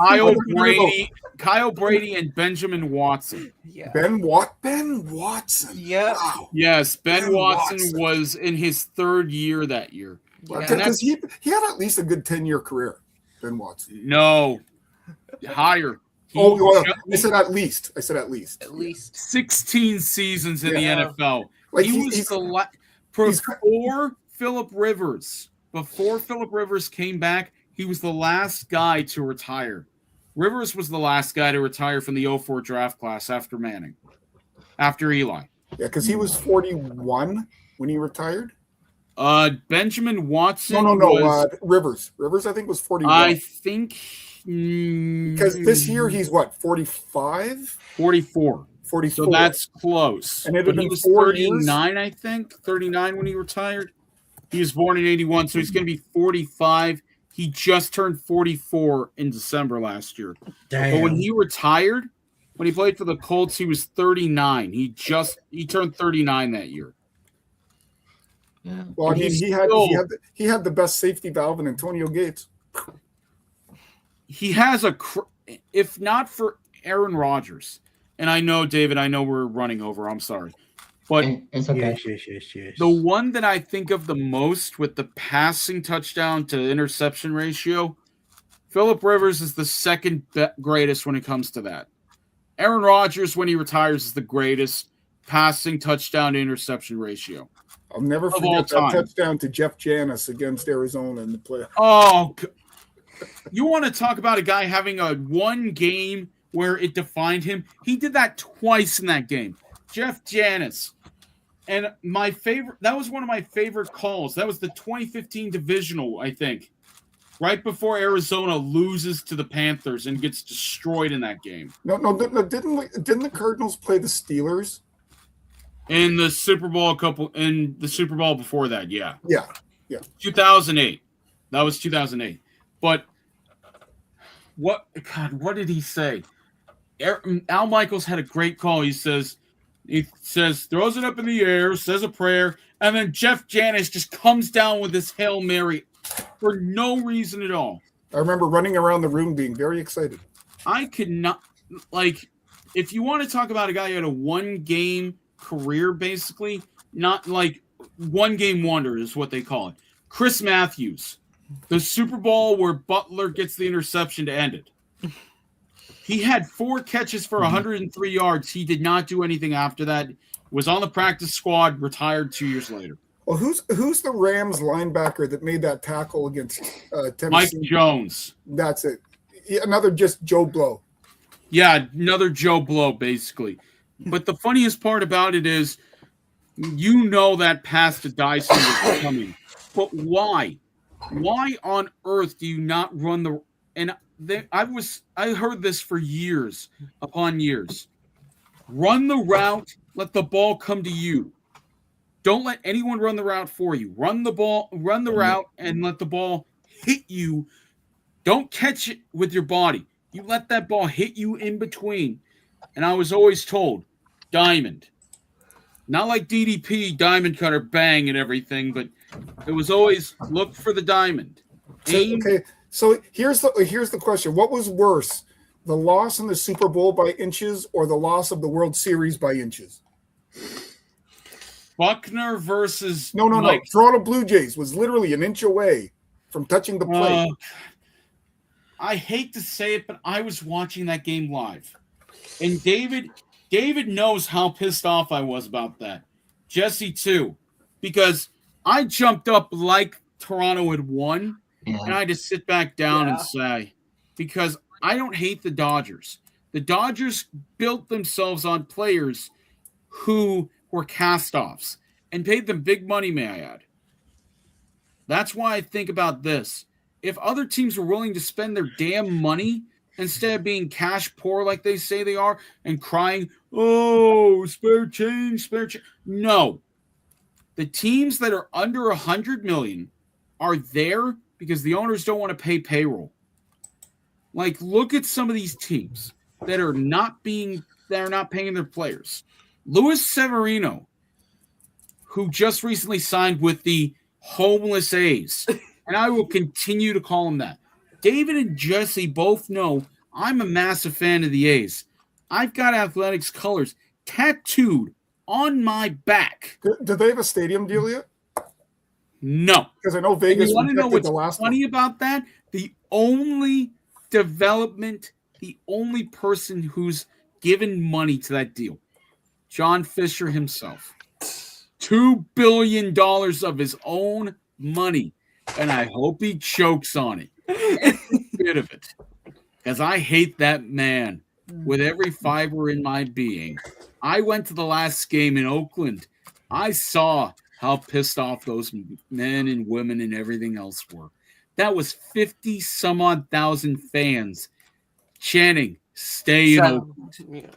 Kyle Brady and Benjamin Watson. Yeah. Ben Watson. Yeah. Wow. Yes, Ben Watson was in his 3rd year that year. Because he had at least a good 10-year career, Ben Watson. No. Higher. I said at least. At least 16 seasons in the NFL. Like he was before Phillip Rivers. Before Phillip Rivers came back, he was the last guy to retire. Rivers was the last guy to retire from the 04 draft class after Manning, after Eli. Yeah, because he was 41 when he retired. Benjamin Watson. No. Rivers. Rivers, I think, was 41. I think because this year he's what, 45? 44. 44. So that's close. And it but had he been was 4 39, years? I think. 39 when he retired. He was born in 81, so he's going to be 45. He just turned 44 in December last year. Damn. But when he retired, when he played for the Colts, he was 39. He turned 39 that year. Yeah. Well, I And mean, he's he had the best safety valve in Antonio Gates. He has if not for Aaron Rodgers, and I know, David, I know we're running over. I'm sorry. But It's okay. Yes. the one that I think of the most with the passing touchdown to interception ratio, Phillip Rivers is the second greatest when it comes to that. Aaron Rodgers, when he retires, is the greatest passing touchdown to interception ratio. I'll never Of all forget that time. touchdown to Jeff Janis against Arizona in the playoffs. Oh, you want to talk about a guy having a one game where it defined him? He did that twice in that game. Jeff Janis. And that was one of my favorite calls. That was the 2015 divisional, I think. Right before Arizona loses to the Panthers and gets destroyed in that game. No. Didn't the Cardinals play the Steelers? In the Super Bowl before that, yeah. Yeah. 2008. That was 2008. But what did he say? Al Michaels had a great call. He says, throws it up in the air, says a prayer, and then Jeff Janis just comes down with this Hail Mary for no reason at all. I remember running around the room being very excited. I could not, if you want to talk about a guy who had a one-game career, basically, not like one-game wonder is what they call it. Chris Matthews, the Super Bowl where Butler gets the interception to end it. He had 4 catches for 103 yards. He did not do anything after that. Was on the practice squad, retired 2 years later. Well, who's the Rams linebacker that made that tackle against Tennessee? Mike Jones. That's it. Another just Joe Blow. Yeah, another Joe Blow, basically. But the funniest part about it is, that pass to Dyson was coming. But why? Why on earth do you not run the? And I heard this for years upon years. Run the route. Let the ball come to you. Don't let anyone run the route for you. Run the route, and let the ball hit you. Don't catch it with your body. You let that ball hit you in between. And I was always told, diamond. Not like DDP, diamond cutter, bang, and everything, but it was always look for the diamond. So here's the question. What was worse, the loss in the Super Bowl by inches or the loss of the World Series by inches? Buckner versus No. Toronto Blue Jays was literally an inch away from touching the plate. I hate to say it, but I was watching that game live. And David knows how pissed off I was about that. Jesse too. Because I jumped up like Toronto had won, and I had to sit back down and say, because I don't hate the Dodgers. The Dodgers built themselves on players who were cast-offs and paid them big money, may I add. That's why I think about this. If other teams were willing to spend their damn money instead of being cash poor like they say they are and crying, oh, spare change. No. The teams that are under $100 million are there because the owners don't want to pay payroll. Like, look at some of these teams that are not paying their players. Luis Severino, who just recently signed with the homeless A's, and I will continue to call him that. David and Jesse both know I'm a massive fan of the A's. I've got Athletics colors tattooed on my back. Do they have a stadium deal yet? No. Because I know Vegas you want to know what's the last funny one. about that? The only development, the only person who's given money to that deal, John Fisher himself. $2 billion of his own money. And I hope he chokes on it. Every bit of it. because I hate that man with every fiber in my being. I went to the last game in Oakland. I saw how pissed off those men and women and everything else were. That was 50 some odd thousand fans chanting, "Stay in Oakland."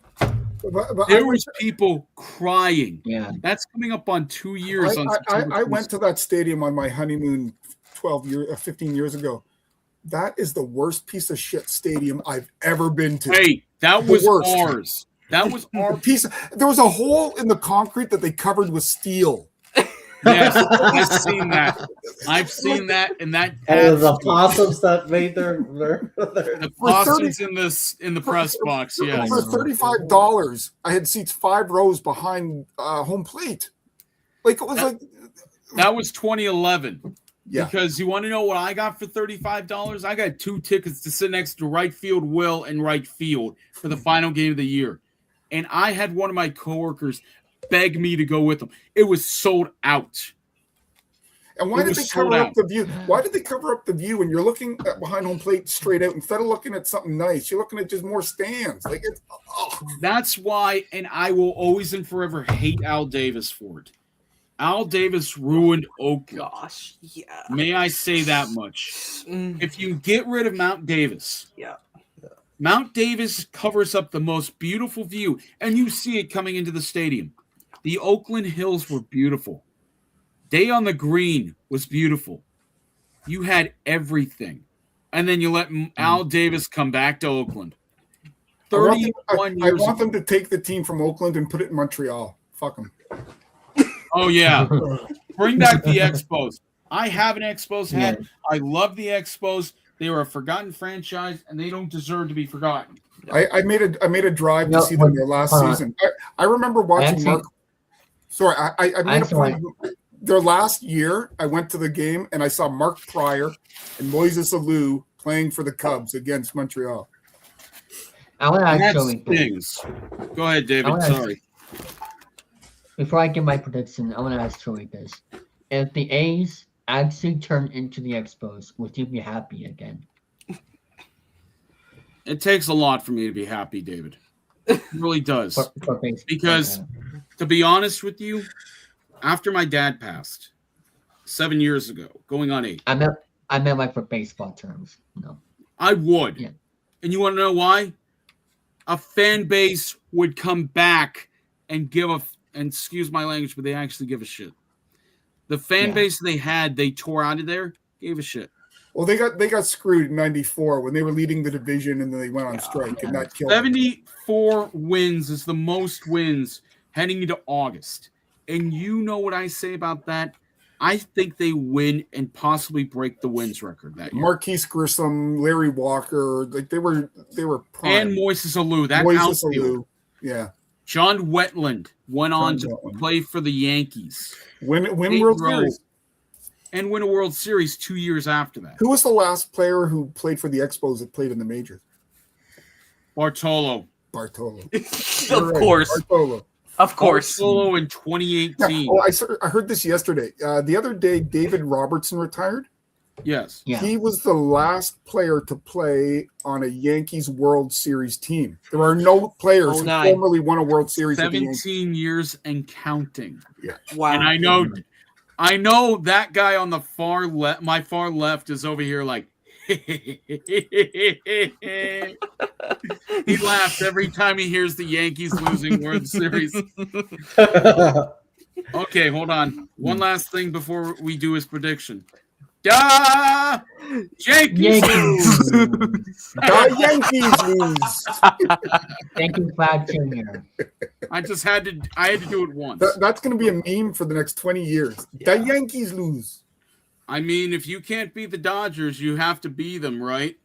But There was people crying. Yeah. That's coming up on 2 years. I went to that stadium on my honeymoon 15 years ago. That is the worst piece of shit stadium I've ever been to. Hey, that The was worst. ours. That was our piece. There was a hole in the concrete that they covered with steel. Yes, I've seen that. I've seen that, and that And the possums that made their the possums in the press box. Yes, For $35, I had seats 5 rows behind home plate. Like it was that was 2011. Yeah. Because you want to know what I got for $35? I got 2 tickets to sit next to right field Will and right field for the final game of the year, and I had one of my coworkers beg me to go with them. It was sold out. And why did they cover up the view? Why did they cover up the view when you're looking at behind home plate straight out instead of looking at something nice? You're looking at just more stands. Like it's. Oh. That's why, and I will always and forever hate Al Davis for it. Al Davis ruined Oakland. Gosh, yeah. May I say that much? If you get rid of Mount Davis, Mount Davis covers up the most beautiful view, and you see it coming into the stadium. The Oakland Hills were beautiful. Day on the Green was beautiful. You had everything. And then you let Al Davis come back to Oakland. 31 years I want them to take the team from Oakland and put it in Montreal. Fuck them. Oh, yeah. Bring back the Expos. I have an Expos hat. I love the Expos. They were a forgotten franchise, and they don't deserve to be forgotten. I made a drive to see them their last season. I remember watching Mark. Sorry, I made a point. Their last year, I went to the game, and I saw Mark Pryor and Moises Alou playing for the Cubs against Montreal. I want to ask Joey things. Go ahead, David. Sorry. Before I give my prediction, I want to ask Joey this. If the A's actually turn into the Expos, would you be happy again? It takes a lot for me to be happy, David. It really does. Because, to be honest with you, after my dad passed 7 years ago, going on 8. I meant like for baseball terms. No. I would. Yeah. And you want to know why? A fan base would come back and and excuse my language, but they actually give a shit. The fan base they tore out of there, gave a shit. Well, they got screwed in '94 when they were leading the division and then they went on strike and that killed 74 wins is the most wins heading into August. And you know what I say about that? I think they win and possibly break the wins record that year. Marquise Grissom, Larry Walker, like they were prime. And Moises Alou, that Moises outfield. Alou, yeah. John Wetland went on to play for the Yankees. Win World Series. And win a World Series 2 years after that. Who was the last player who played for the Expos that played in the majors? Bartolo. Of course. Bartolo. Of course. Bartolo in 2018. Yeah. Oh, I heard this yesterday. The other day, David Robertson retired. Yes. Yeah. He was the last player to play on a Yankees World Series team. There are no players who formerly won a World Series. 17 years and counting. Yeah. Wow. And I know that guy on the far left, my far left, is over here like he laughs every time he hears the Yankees losing World Series. Okay, hold on. One last thing before we do his prediction. Yankees lose. Yankees lose. Thank you, Cloud Jr. I had to do it once. That's going to be a meme for the next 20 years. The Yankees lose. I mean, if you can't beat the Dodgers, you have to beat them, right?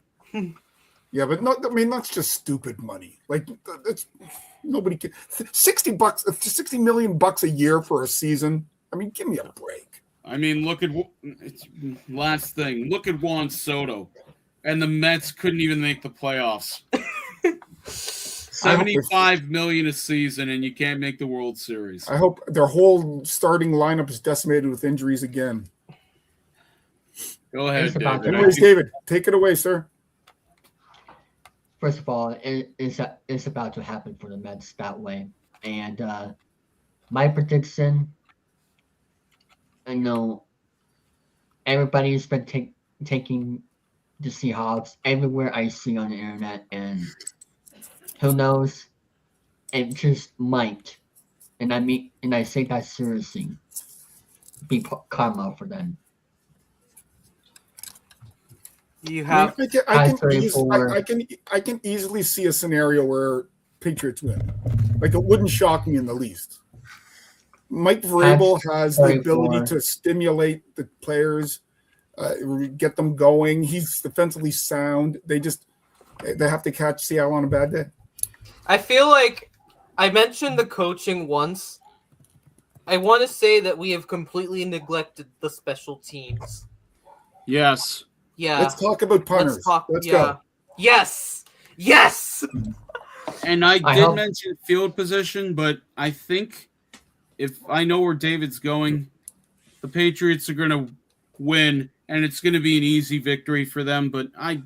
Yeah, but that's just stupid money. Like it's nobody can $60, $60 million a year for a season. I mean, give me a break. I mean, look at last thing. Look at Juan Soto, and the Mets couldn't even make the playoffs. $75 million a season, and you can't make the World Series. I hope their whole starting lineup is decimated with injuries again. Go ahead, David. Anyways, David, take it away, sir. first of all, it's about to happen for the Mets that way. And my prediction, I know everybody's been taking the Seahawks everywhere I see on the internet, and who knows, it just might, and I say that seriously, be karma for them. You I have mean, I can easily see a scenario where Patriots win. Like, it wouldn't shock me in the least. Mike Vrabel has the ability to stimulate the players, get them going. He's defensively sound. They have to catch Seattle on a bad day. I feel like I mentioned the coaching once. I want to say that we have completely neglected the special teams. Yes. Yeah. Let's talk about punters. Let's go. Yes. Yes. And I did mention field position, but I think if I know where David's going, the Patriots are going to win, and it's going to be an easy victory for them, but I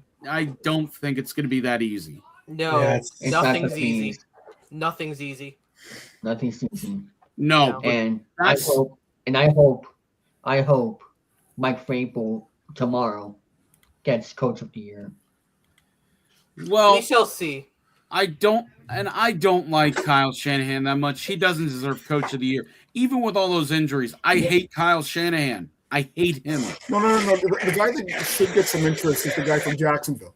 don't think it's going to be that easy. No, nothing's easy. Nothing's easy. Nothing's easy. No, and I hope Mike Vrabel tomorrow gets Coach of the Year. Well, we shall see. I don't like Kyle Shanahan that much. He doesn't deserve Coach of the Year, even with all those injuries. I hate Kyle Shanahan. I hate him. No. The guy that should get some interest is the guy from Jacksonville,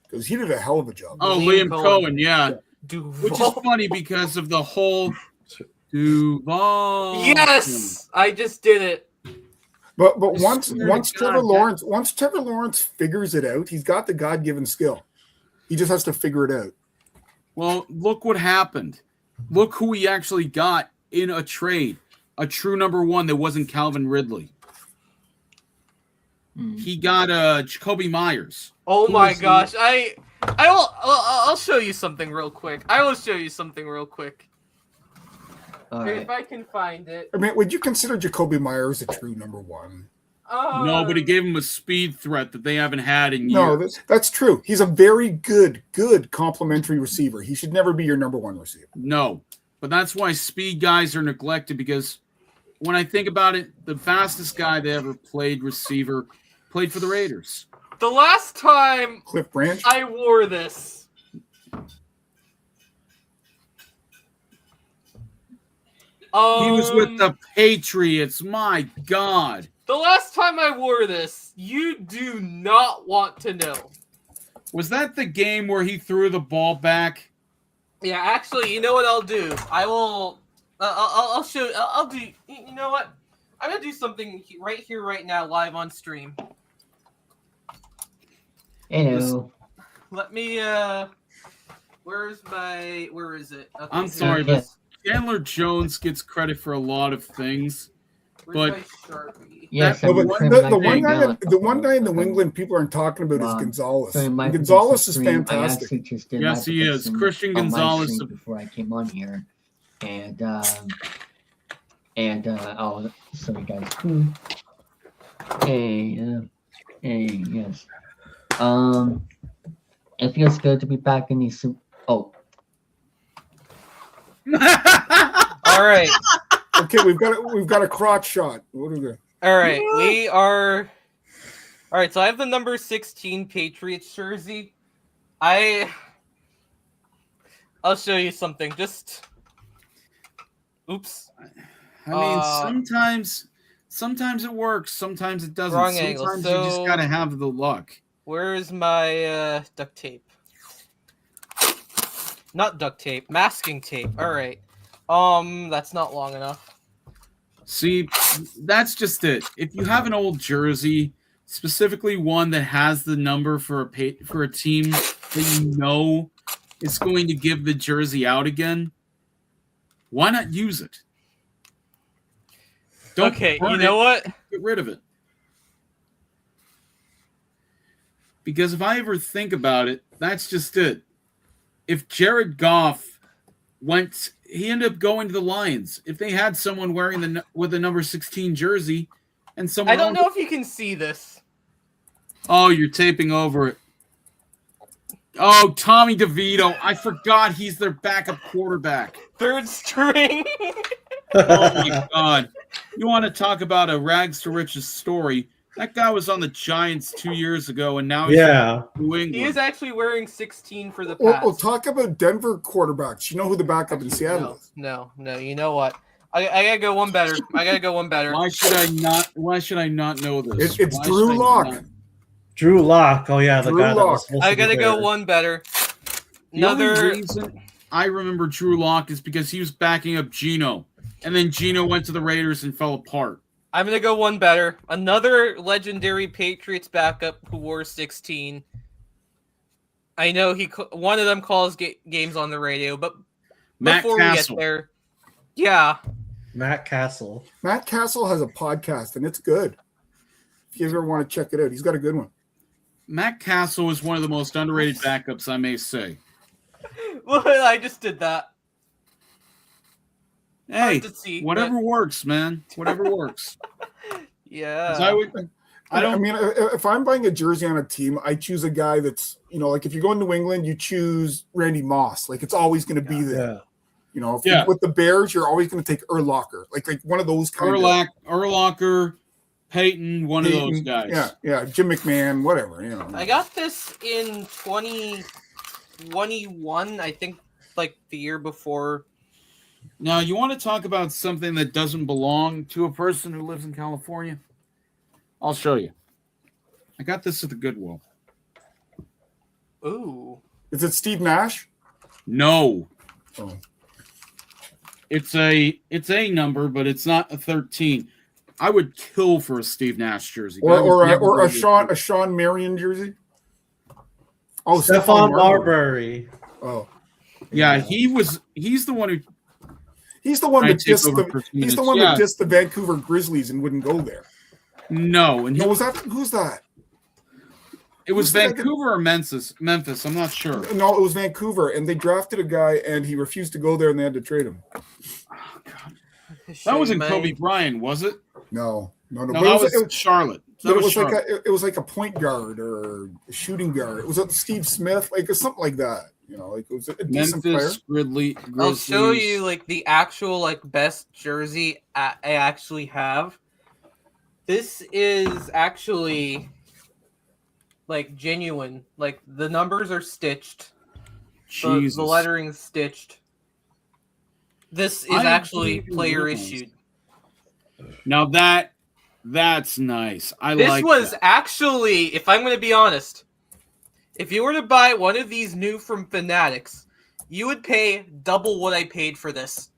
because he did a hell of a job. Oh, Liam Cohen, yeah. Which is funny because of the whole Duval. Yes, I just did it. But once Trevor Lawrence figures it out, he's got the God-given skill. He just has to figure it out. Well, look what happened. Look who he actually got in a trade. A true number one that wasn't Calvin Ridley. He got Jacoby Myers. Oh my gosh. I'll show you something real quick. I will show you something real quick. If I can find it. I mean, would you consider Jacoby Myers a true number one? No, but he gave him a speed threat that they haven't had in years. No, that's true. He's a very good complementary receiver. He should never be your number one receiver. No, but that's why speed guys are neglected, because when I think about it, the fastest guy that ever played receiver played for the Raiders. The last time Cliff Branch, I wore this. He was with the Patriots. My God. The last time I wore this, you do not want to know. Was that the game where he threw the ball back? Yeah, actually, you know what I'll do? I will. I'll show. I'll do. You know what? I'm gonna do something right here, right now, live on stream. Hello. Let me. Where is it? Okay, I'm sorry, but Chandler Jones gets credit for a lot of things, but yes, the one guy in New England people aren't talking about is Gonzalez. Gonzalez is fantastic. Yes, he is. Christian Gonzalez. Before I came on here, and I'll show you guys. Hey, yes. It feels good to be back in these. Oh. All right. Okay, we've got a crotch shot. What are we doing? All right, we are. All right, so I have the number 16 Patriots jersey. I'll show you something. Just. Oops. I mean, sometimes it works. Sometimes it doesn't. Wrong sometimes angle. you just gotta have the luck. Where's my duct tape? Not duct tape, masking tape. All right. That's not long enough. See, that's just it. If you have an old jersey, specifically one that has the number for a team that you know is going to give the jersey out again, why not use it? Okay, you know what? Get rid of it. Because if I ever think about it, that's just it. If Jared Goff he ended up going to the Lions. If they had someone wearing with the number 16 jersey, and someone I don't know if you can see this. Oh, you're taping over it. Oh, Tommy DeVito. I forgot he's their backup quarterback. Third string. Oh my God. You want to talk about a rags to riches story? That guy was on the Giants 2 years ago, and now he's Yeah. in New He England. is actually wearing 16 for the Well, Pats. talk about Denver quarterbacks. You know who the backup in Seattle is? No. You know what? I gotta go one better. Why should I not? Why should I not know this? It's Why Drew should I Lock. not- Drew Lock. Oh yeah, the Drew guy that Lock. was supposed I to be gotta go there. one better. The only Another. reason I remember Drew Lock is because he was backing up Geno, and then Geno went to the Raiders and fell apart. I'm gonna go one better. Another legendary Patriots backup who wore 16. I know one of them calls games on the radio, but Matt before Castle. we get there, yeah, Matt Castle. Matt Castle has a podcast, and it's good. If you ever want to check it out, he's got a good one. Matt Castle is one of the most underrated backups, I may say. well, I just did that. Hey, to see, whatever works, man. Whatever works. 'Cause Yeah. I mean, if I'm buying a jersey on a team, I choose a guy that's, like if you go in New England, you choose Randy Moss. Like it's always going to be there. Yeah. If you're with the Bears, you're always going to take Urlacher. Like one of those kind of Urlacher, Peyton, one of those guys. Yeah, Jim McMahon, whatever. I got this in 2021, I think, like the year before. Now, you want to talk about something that doesn't belong to a person who lives in California? I'll show you. I got this at the Goodwill. Ooh. Is it Steve Nash? No. Oh. It's a number, but it's not a 13. I would kill for a Steve Nash jersey. Or a Sean Marion jersey? Oh, Stephon Marbury. Oh. Yeah, he's the one who He's the one that dissed that dissed the Vancouver Grizzlies and wouldn't go there. No, and who's that? It was Vancouver or Memphis. I'm not sure. No, it was Vancouver, and they drafted a guy, and he refused to go there, and they had to trade him. Oh, God. That wasn't Kobe Bryant, was it? No. That was Charlotte. It was like a point guard or a shooting guard. It was Steve Smith, like something like that. It was a decent player. Grizzlies. I'll show you the actual best jersey I actually have. This is actually genuine. The numbers are stitched. The lettering's stitched. This is actually player issued. Now that's nice. This was actually, if I'm going to be honest, if you were to buy one of these new from Fanatics, you would pay double what I paid for this.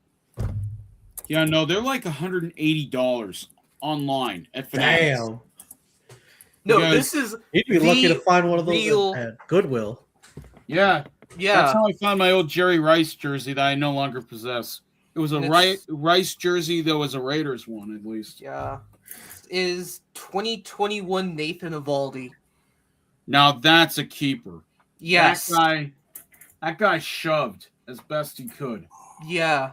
Yeah, no, they're like $180 online at Fanatics. Damn. No, this is. You'd be lucky to find one of those at Goodwill. Yeah. That's how I found my old Jerry Rice jersey that I no longer possess. It was a Rice jersey that was a Raiders one, at least. Yeah. Is 2021 Nathan Evaldi. Now that's a keeper. Yes. That guy shoved as best he could. Yeah.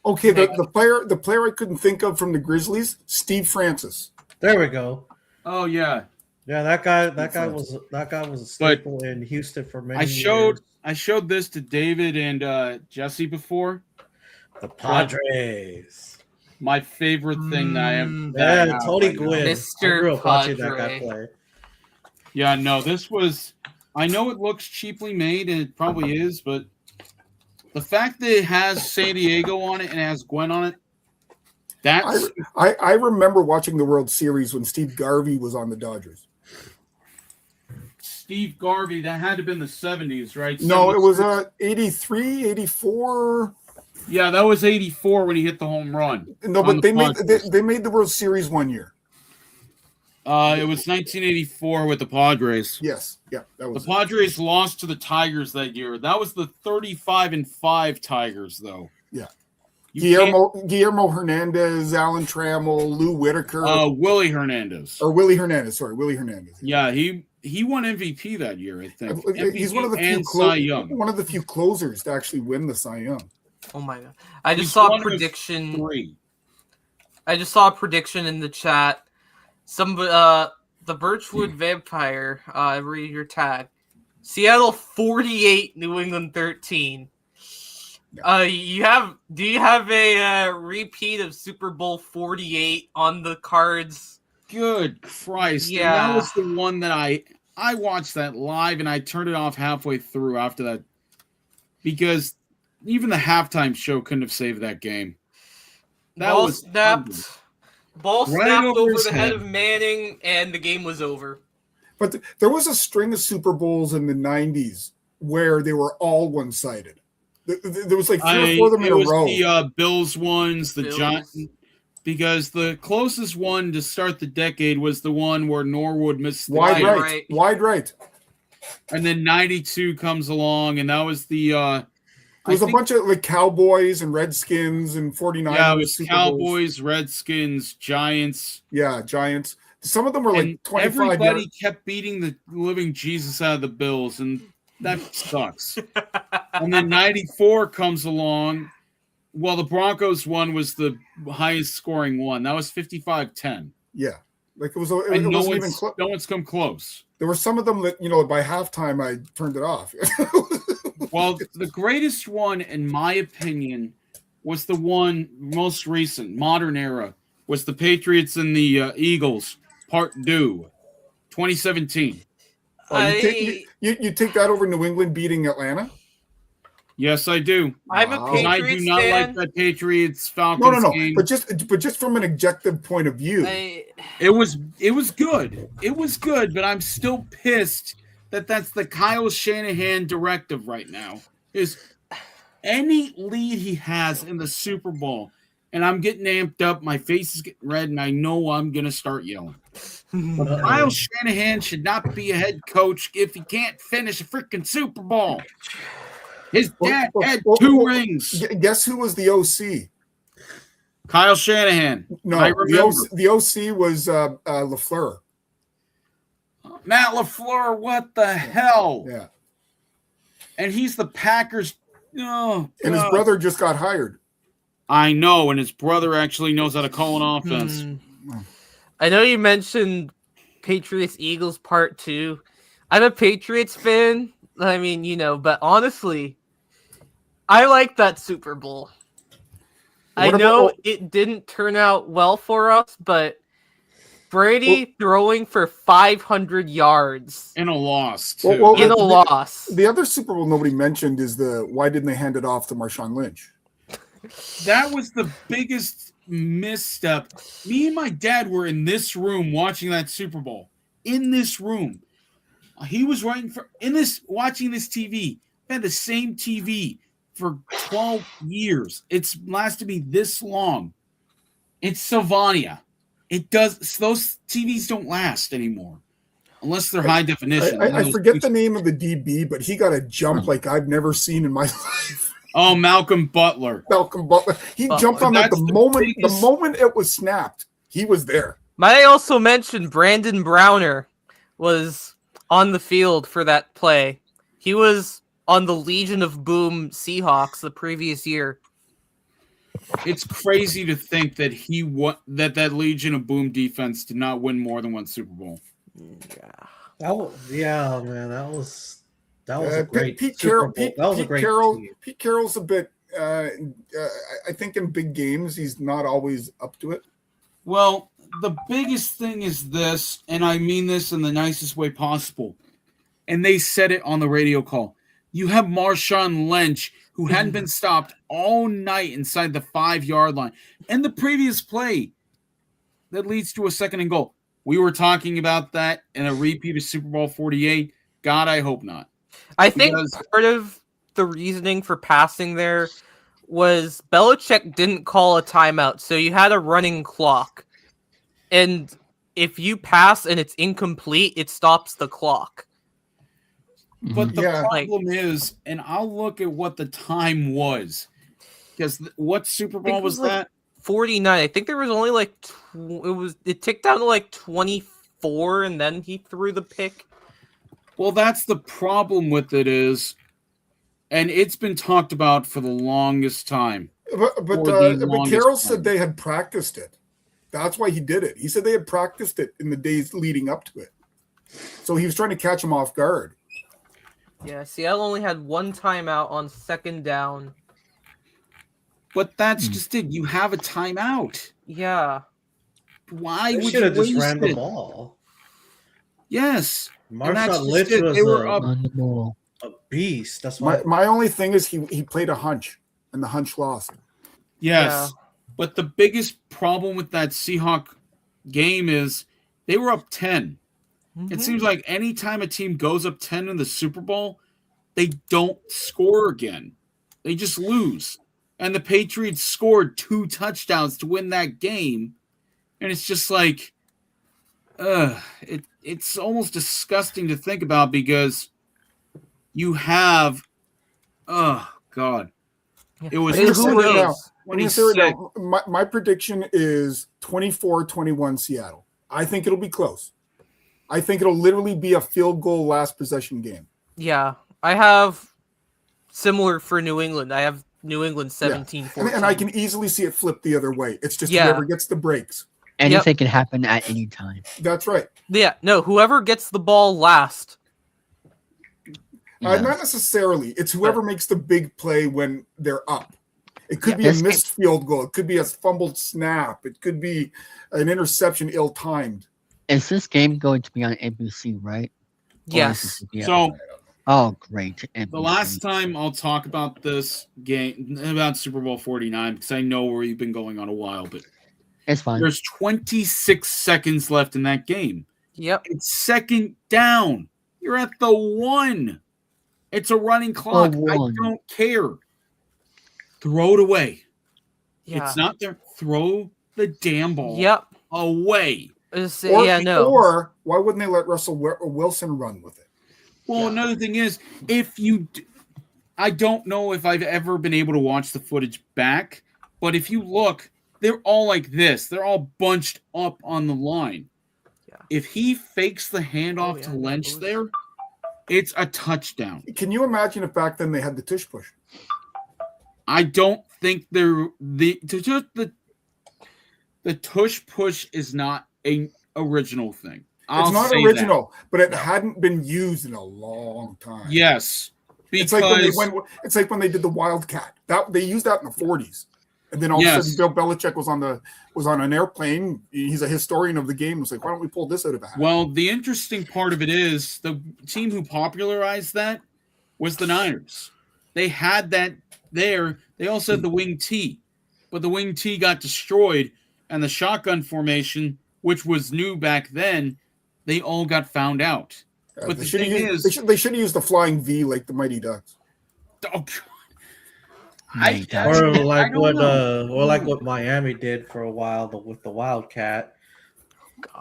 Okay, the player I couldn't think of from the Grizzlies, Steve Francis. There we go. Oh yeah. Yeah, that guy was a staple in Houston for many years. I showed this to David and Jesse before. The Padres. My favorite thing that I am. Yeah, Tony Gwynn. Mr. I grew up watching Padre. that guy play. Yeah, no, this was. I know it looks cheaply made, and it probably is, but the fact that it has San Diego on it and it has Gwen on it, that's. I remember watching the World Series when Steve Garvey was on the Dodgers. Steve Garvey, that had to have been the 70s, right? No, it was 83, 84. Yeah, that was 84 when he hit the home run. No, but they made the World Series one year. It was 1984 with the Padres. Yes, yeah, that was the Padres lost to the Tigers that year. That was the 35-5 Tigers, though. Yeah, Guillermo Hernandez, Alan Trammell, Lou Whitaker, Willie Hernandez. Willie Hernandez. Yeah, he won MVP that year, I think. He's one of the few closers to actually win the Cy Young. Oh my God! I just saw a prediction. I just saw a prediction in the chat. The Birchwood Vampire, read your tag. Seattle 48, New England 13. Do you have a repeat of Super Bowl 48 on the cards? Good Christ. Yeah. And that was the one that I watched that live and I turned it off halfway through after that because even the halftime show couldn't have saved that game. That Ball was snapped. Ball Right snapped over over his the head head. of Manning, and the game was over. But there was a string of Super Bowls in the 90s where they were all one-sided. There was like 3 or 4 of them in a row. The Bills ones, the Bills. Giants, because the closest one to start the decade was the one where Norwood missed the Wide kick. right. Wide right. And then 92 comes along, and that was the There was a bunch of like Cowboys and Redskins and 49ers. Yeah, it was Super Bowls. Cowboys, Redskins, Giants. Yeah, Giants. Some of them were like And 25 everybody yards. kept beating the living Jesus out of the Bills, and that sucks. And then 94 comes along. Well, the Broncos one was the highest scoring one. That was 55-10. Yeah. Like it was. It And no wasn't even one's, close. no one's come close. There were some of them that, by halftime I turned it off. Well, the greatest one, in my opinion, was the one most recent, modern era, was the Patriots and the Eagles, part 2, 2017. You take that over New England beating Atlanta? Yes, I do. I'm a Wow. And I do Patriots not fan. like that Patriots Falcons No. game. But just from an objective point of view. It was good. It was good, but I'm still pissed that that's the Kyle Shanahan directive right now. Is any lead he has in the Super Bowl, and I'm getting amped up, my face is getting red, and I know I'm gonna start yelling. But Kyle Shanahan should not be a head coach if he can't finish a freaking Super Bowl. His dad had 2 rings. Guess who was the OC? Kyle Shanahan. No, I remember. the OC was LaFleur. Matt LaFleur, what the hell? Yeah. And he's the Packers. Oh, And his God. brother just got hired. I know, and his brother actually knows how to call an offense. I know you mentioned Patriots Eagles part 2. I'm a Patriots fan. I mean, but honestly, I like that Super Bowl. I know it didn't turn out well for us, but Brady throwing for 500 yards in a loss, too. In a loss. The other Super Bowl nobody mentioned is why didn't they hand it off to Marshawn Lynch? That was the biggest misstep. Me and my dad were in this room watching that Super Bowl. In this room. He was watching this TV. Had the same TV for 12 years. It's lasted me this long. It's Sylvania. Those TVs don't last anymuther unless they're high definition. I forget the name of the DB, but he got a jump like I've never seen in my life. Oh, Malcolm Butler. He jumped on like the moment it was snapped. He was there. Might I also mention Brandon Browner was on the field for that play. He was on the Legion of Boom Seahawks the previous year. It's crazy to think that that Legion of Boom defense did not win more than one Super Bowl. Yeah, man, that was a great Pete Super Carroll. Bowl. That was a great team. Pete Carroll's a bit. I think in big games he's not always up to it. Well, the biggest thing is this, and I mean this in the nicest way possible. And they said it on the radio call. You have Marshawn Lynch, who hadn't been stopped all night inside the 5-yard line. And the previous play that leads to a 2nd and goal. We were talking about that in a repeat of Super Bowl 48. God, I hope not. I think part of the reasoning for passing there was Belichick didn't call a timeout, so you had a running clock. And if you pass and it's incomplete, it stops the clock. But the problem is, and I'll look at what the time was, because what Super Bowl was that? 49. I think there was only it ticked down to like 24, and then he threw the pick. Well, that's the problem with it is, and it's been talked about for the longest time. But Carroll said they had practiced it. That's why he did it. He said they had practiced it in the days leading up to it. So he was trying to catch him off guard. Yeah, Seattle only had one timeout on second down. But that's just it. You have a timeout. Yeah. Why They would should you have just waste ran the it? ball. Yes. And that's Marshawn just Lynch it. was They were up. On the ball. a beast. That's why. My only thing is he played a hunch, and the hunch lost. Yes. But the biggest problem with that Seahawk game is they were up 10. It seems like any time a team goes up 10 in the Super Bowl, they don't score again. They just lose. And the Patriots scored 2 touchdowns to win that game. And it's just like, it's almost disgusting to think about because you have, oh, God. It was Who knows? I'm going to say right now, my prediction is 24-21 Seattle. I think it'll be close. I think it'll literally be a field goal last possession game. Yeah. I have similar for New England. I have New England 17-14. And I can easily see it flip the other way. It's just whoever gets the breaks. Anything can happen at any time. That's right. Yeah, no, whoever gets the ball last. Not necessarily. It's whoever makes the big play when they're up. It could be a missed field goal. It could be a fumbled snap. It could be an interception ill-timed. Is this game going to be on NBC, right? Yes. So, oh, great. NBC. The last time I'll talk about this game, about Super Bowl 49, because I know where you've been going on a while, but it's fine. There's 26 seconds left in that game. Yep. It's second down. You're at the 1. It's a running clock. I don't care. Throw it away. Yeah. It's not there. Throw the damn ball away. Or why wouldn't they let Russell Wilson run with it? Well, another thing is, I don't know if I've ever been able to watch the footage back, but if you look, they're all like this. They're all bunched up on the line. Yeah. If he fakes the handoff to Lynch there, it's a touchdown. Can you imagine if back then they had the tush push? I don't think the tush push is not an original thing. It's not original, but it hadn't been used in a long time. Yes, it's like when they did the Wildcat. That they used that in the 40s, and then all of a sudden Bill Belichick was on an airplane. He's a historian of the game. It's like, why don't we pull this out of a hat? Well, the interesting part of it is the team who popularized that was the Niners. They had that there. They also had the wing T, but the wing T got destroyed, and the shotgun formation, which was new back then, they all got found out. But the thing is, they should have used the flying V like the Mighty Ducks. Oh, or like what Miami did for a while with the Wildcat.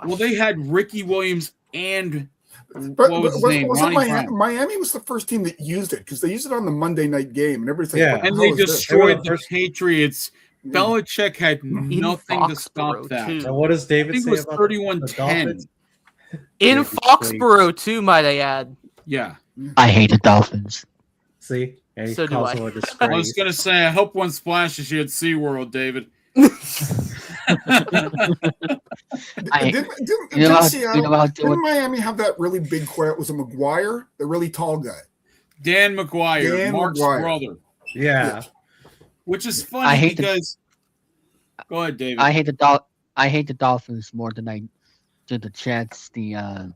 Well, they had Ricky Williams and what was his name? Miami was the first team that used it because they used it on the Monday night game and everything. And they destroyed the Patriots. Belichick had nothing to stop that. And what does David say about 31-10? In Foxborough, too, might I add. Yeah. I hate the Dolphins. See? And So do I. I was going to say, I hope one splashes you at SeaWorld, David. Didn't Miami have that really big quiet? Was it McGuire, the really tall guy? Dan McGuire, Mark's brother. Yeah. Which is funny because. Go ahead, David. I hate the Dolphins more than I do the Jets, the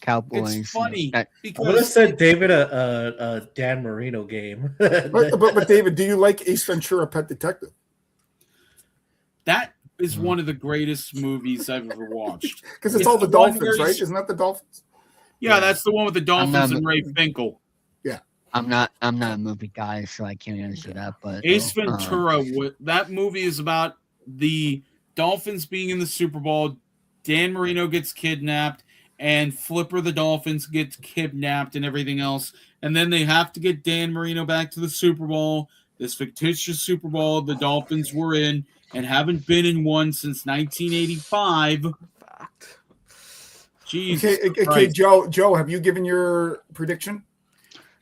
Cowboys. It's funny because I would have said David a Dan Marino game. but David, do you like Ace Ventura: Pet Detective? That is one of the greatest movies I've ever watched. Because it's all the Dolphins, right? Isn't that the Dolphins? Yeah, that's the one with the Dolphins and Ray Finkel. Yeah. I'm not a movie guy, so I can't answer that. But Ace Ventura, that movie is about the Dolphins being in the Super Bowl. Dan Marino gets kidnapped, and Flipper the Dolphins gets kidnapped and everything else. And then they have to get Dan Marino back to the Super Bowl, this fictitious Super Bowl the Dolphins were in and haven't been in one since 1985. Jesus okay, Joe, have you given your prediction?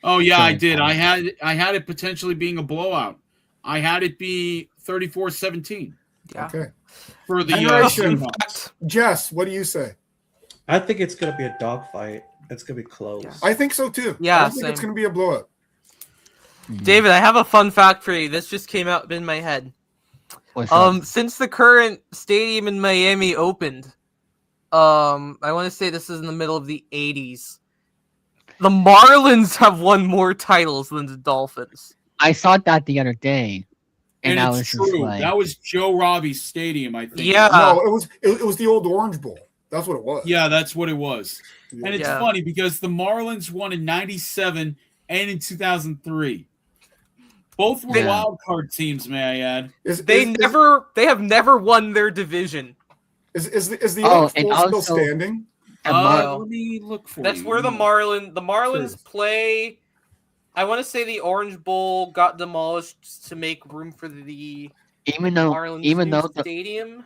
Oh yeah, I did. I had it potentially being a blowout. I had it be 34-17. Yeah. Okay. For the Jess, what do you say? I think it's going to be a dogfight. It's gonna be close. I think so too. Yeah, I don't think it's same. going to be a blowout. David, I have a fun fact for you. This just came out in my head. What's up? Since the current stadium in Miami opened, I want to say this is in the middle of the 80s. The Marlins have won more titles than the Dolphins. I saw that the other day, and I it's was just true. like, That was Joe Robbie's stadium, I think. Yeah. No, it was the old Orange Bowl. That's what it was. Yeah, that's what it was. And it's Yeah. funny because the Marlins won in 97 and in 2003. Both were Yeah. wild card teams, may I add. They have never won their division. Is the Oh, Orange and Bowl still also- standing? Let me look for That's you. where the Marlins Sure. play. I want to say the Orange Bowl got demolished to make room for the even though Marlins even new though the stadium.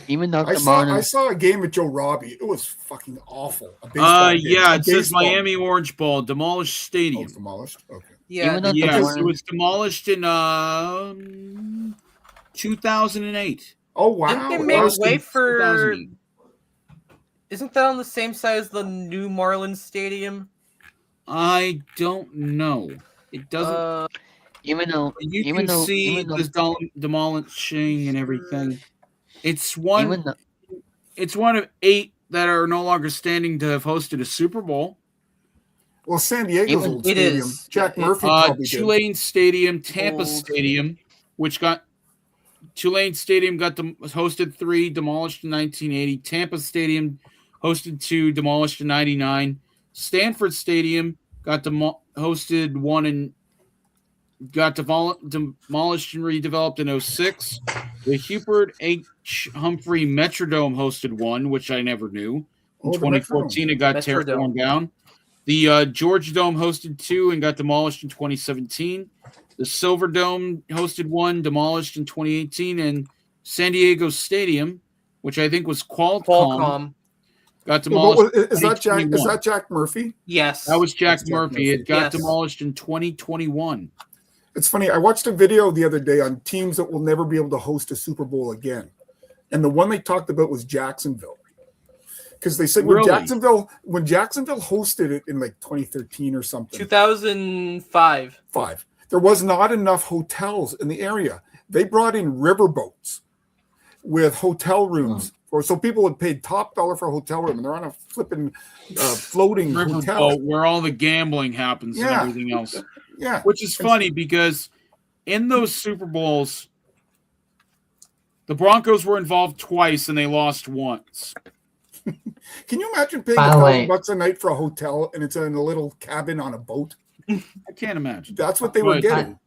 the I Marlins, saw a game with Joe Robbie. It was fucking awful. A baseball game. Yeah, A it says baseball Miami game. Orange Bowl, demolished Oh, stadium. it's demolished. Okay. Yeah, Even though the Yes, Marlins- it was demolished in 2008. Oh wow! didn't they It make was- way for? 2008. Isn't that on the same side as the new Marlins stadium? I don't know. It doesn't. even though You even can though see even though, the demolishing and everything. It's one. even though It's one of 8 that are no longer standing to have hosted a Super Bowl. Well, San Diego's Even- old It stadium. is. Jack Yeah, it- Murphy probably did. Tulane Stadium, Tampa Old. Stadium, which got Tulane Stadium hosted 3, demolished in 1980. Tampa Stadium hosted 2, demolished in 99. Stanford Stadium got hosted 1 and got demolished and redeveloped in 06. The Hubert H. Humphrey Metrodome hosted 1, which I never knew. In Oh, the 2014, it got Metrodome. torn down. The Georgia Dome hosted 2 and got demolished in 2017. The Silver Dome hosted 1, demolished in 2018. And San Diego Stadium, which I think was Qualcomm, got Well, demolished. is that 2021. Jack Murphy? Yes. That was Jack That's Jack Murphy. Murphy. It got Yes. demolished in 2021. It's funny. I watched a video the other day on teams that will never be able to host a Super Bowl again, and the one they talked about was Jacksonville, because they said when Really? Jacksonville hosted it in like 2013 or something, 2005. there was not enough hotels in the area. They brought in riverboats with hotel rooms, so people would pay top dollar for a hotel room, and they're on a flipping floating hotel. Riverboat, where all the gambling happens Yeah. and everything else. Yeah, Which is funny because in those Super Bowls, the Broncos were involved twice and they lost once. can you imagine paying By the way- $1,000 a night for a hotel and it's in a little cabin on a boat? I can't imagine. That's what they were But- getting.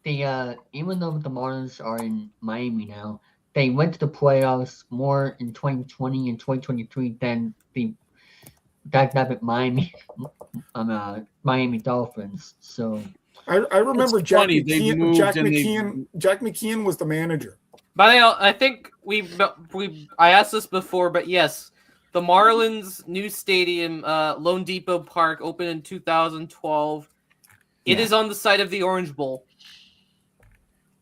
even though the Marlins are in Miami now, they went to the playoffs more in 2020 and 2023 than the dynamic Miami Dolphins. So I remember It's Jack funny, they McKeon. moved Jack and they- McKeon. Jack McKeon was the manager. But I think I asked this before, but yes, the Marlins' new stadium, Lone Depot Park, opened in 2012. It is on the site of the Orange Bowl.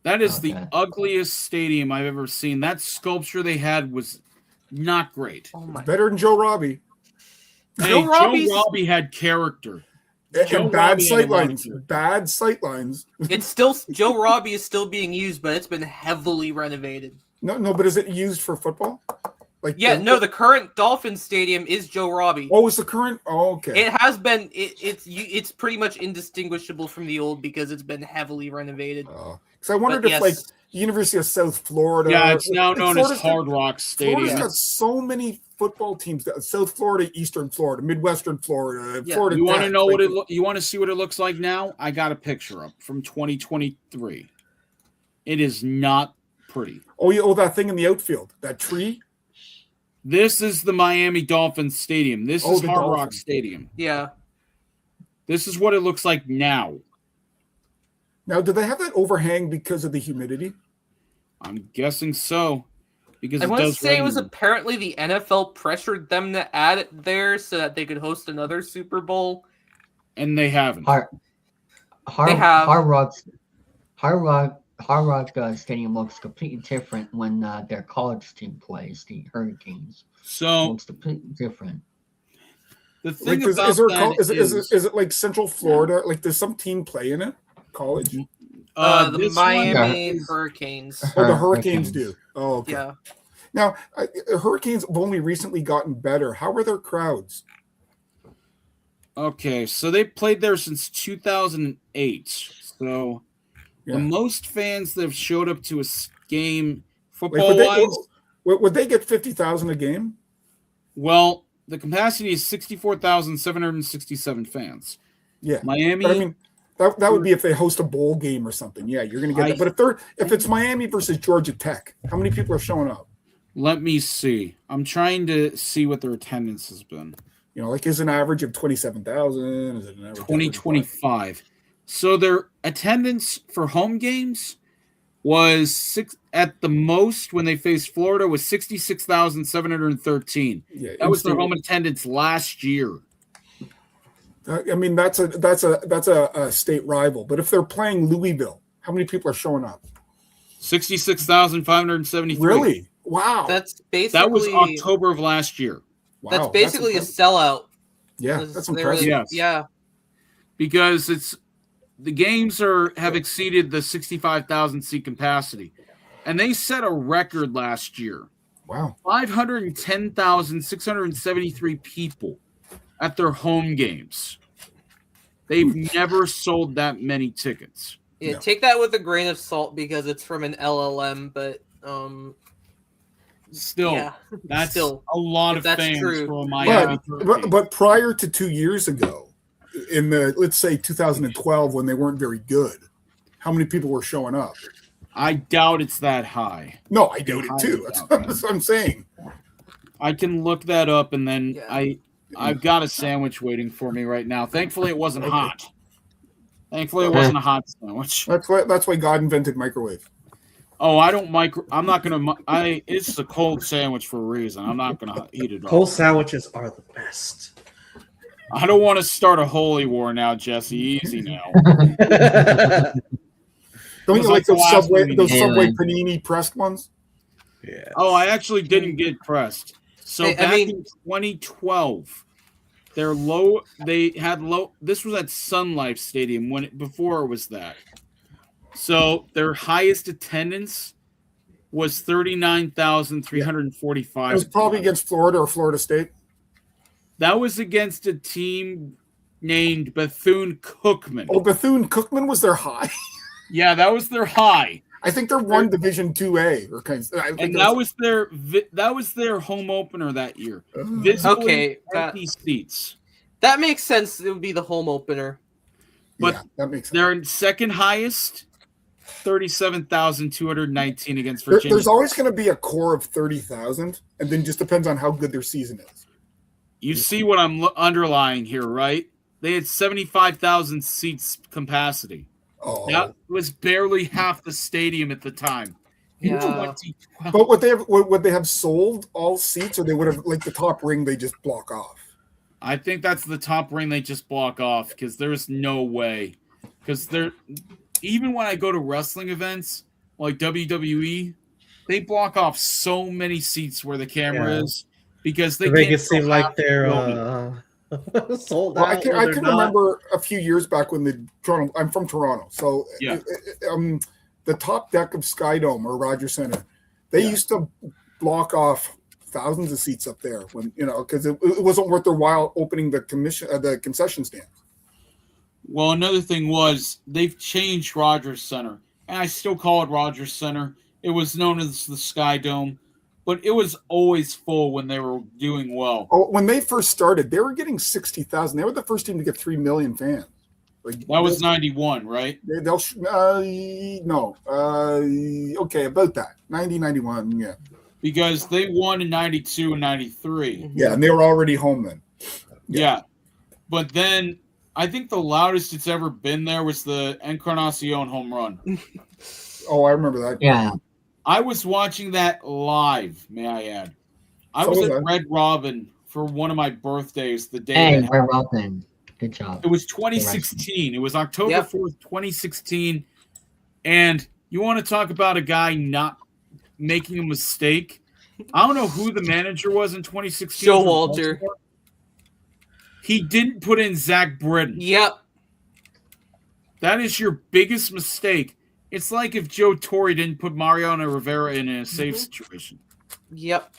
That is the Okay. ugliest stadium I've ever seen. That sculpture they had was not great. Oh my! Better than Joe Robbie. Hey, Joe Robbie's- Joe Robbie had character. And Joe bad Robbie had a lot of sightlines. character. Bad sightlines. It's still Joe Robbie is still being used, but it's been heavily renovated. No, but is it used for football? Like Yeah, no, the current Dolphin Stadium is Joe Robbie. Oh, it's the current. Oh, okay. It has been. It's pretty much indistinguishable from the old because it's been heavily renovated. Because I wondered But if yes. like University of South Florida. Yeah, it's now like, known as Florida's Hard got- Rock Florida's Stadium. got so many football teams. South Florida, Eastern Florida, Midwestern Florida, Yeah. Florida. You want to Tech, know like- you want to see what it looks like now? I got a picture up from 2023. It is not pretty. Oh, yeah. Oh, that thing in the outfield. That tree. This is the Miami Dolphins Stadium. This Oh, is the Hard Rock Dolphins. Stadium. Yeah. This is what it looks like now. Now, do they have that overhang because of the humidity? I'm guessing so. Because I it want to does say it rain. was apparently the NFL pressured them to add it there so that they could host another Super Bowl. And they haven't. Hard Rock Stadium looks completely different when their college team plays the Hurricanes. So Looks completely different. The thing Like, about is it like Central Florida? Like, does some team play in it? College? The this one Miami is- Hurricanes. Oh, the Hurricanes do. Oh, okay. Yeah. Now, Hurricanes have only recently gotten better. How are their crowds? Okay, so they played there since 2008. So Yeah. the most fans that have showed up to a game Like, football-wise, would they get 50,000 a game? well, the capacity is 64,767 fans. Yeah. Miami, But I mean, that would be if they host a bowl game or something. Yeah, you're going to get that. But if it's Miami versus Georgia Tech, how many people are showing up? let me see. I'm trying to see what their attendance has been. You know, like, is an average of 27,000? Is it an average of 2025. So their attendance for home games was at the most when they faced Florida was 66,713. Yeah, That was their home attendance last year. I mean, that's a state rival. But if they're playing Louisville, how many people are showing up? 66,573. Really? Wow. That's basically That was October of last year. Wow, that's basically a sellout. Yeah, that's impressive. Yes. Yeah. Because the games have exceeded the 65,000 seat capacity. And they set a record last year. Wow. 510,673 people at their home games. They've never sold that many tickets. Yeah, No. take that with a grain of salt because it's from an LLM, but Still, yeah, that's still, a lot if of that's fans true. for a Miami. But prior to 2 years ago, in let's say 2012, when they weren't very good, how many people were showing up? I doubt it's that high. No, I doubt it too. That's what I'm saying. I can look that up, and then Yeah. I've got a sandwich waiting for me right now. Thankfully, it wasn't hot. Thankfully, it wasn't a hot sandwich. That's why God invented microwave. Oh, I'm not gonna. It's a cold sandwich for a reason. I'm not gonna heat it up. Cold sandwiches are the best. I don't want to start a holy war now, Jesse. Easy now. Don't you like those the last Subway one we Subway panini pressed ones? Yeah. Oh, I actually didn't get pressed. So Hey, back in 2012, they had low. This was at Sun Life Stadium before it was that. So their highest attendance was 39,345. It was probably against Florida or Florida State. That was against a team named Bethune-Cookman. Oh, Bethune-Cookman was their high. Yeah, that was their high. I think they're one Division 2A or kind of. And that was their home opener that year. Visibly Okay, empty seats. that makes sense. It would be the home opener. But yeah, that makes sense. They're second highest, 37,219 against Virginia. There's always going to be a core of 30,000, and then just depends on how good their season is. You see what I'm underlying here, right? They had 75,000 seats capacity. Oh, That was barely half the stadium at the time. In Yeah. 2012. but would they have sold all seats, or they would have like the top ring they just block off? I think that's the top ring they just block off because there's no way. Because even when I go to wrestling events like WWE, they block off so many seats where the camera Yeah. is because they To make can't it seem show like half the they're building. sold Well, out. I can remember a few years back when I'm from Toronto, so Yeah. The top deck of Skydome or Rogers Center, they used to block off thousands of seats up there when because it wasn't worth their while opening the concession stand. Well, another thing was they've changed Rogers Center, and I still call it Rogers Center. It was known as the Sky Dome, but it was always full when they were doing well. Oh, when they first started, they were getting 60,000. They were the first team to get 3 million fans. Like, That was 91, right? They'll okay, about that 90, 91, yeah. Because they won in 92 and 93. Yeah, and they were already home then. Yeah. But then I think the loudest it's ever been there was the Encarnacion home run. Oh, I remember that. Yeah. I was watching that live, may I add. I So was was at I. Red Robin for one of my birthdays the day Hey, that we're welcome. Good job. it was 2016. It was October Yep. 4th, 2016. And you want to talk about a guy not making a mistake? I don't know who the manager was in 2016. for Showalter. Baltimore. He didn't put in Zach Britton. Yep. That is your biggest mistake. It's like if Joe Torre didn't put Mariano Rivera in a safe situation. Yep.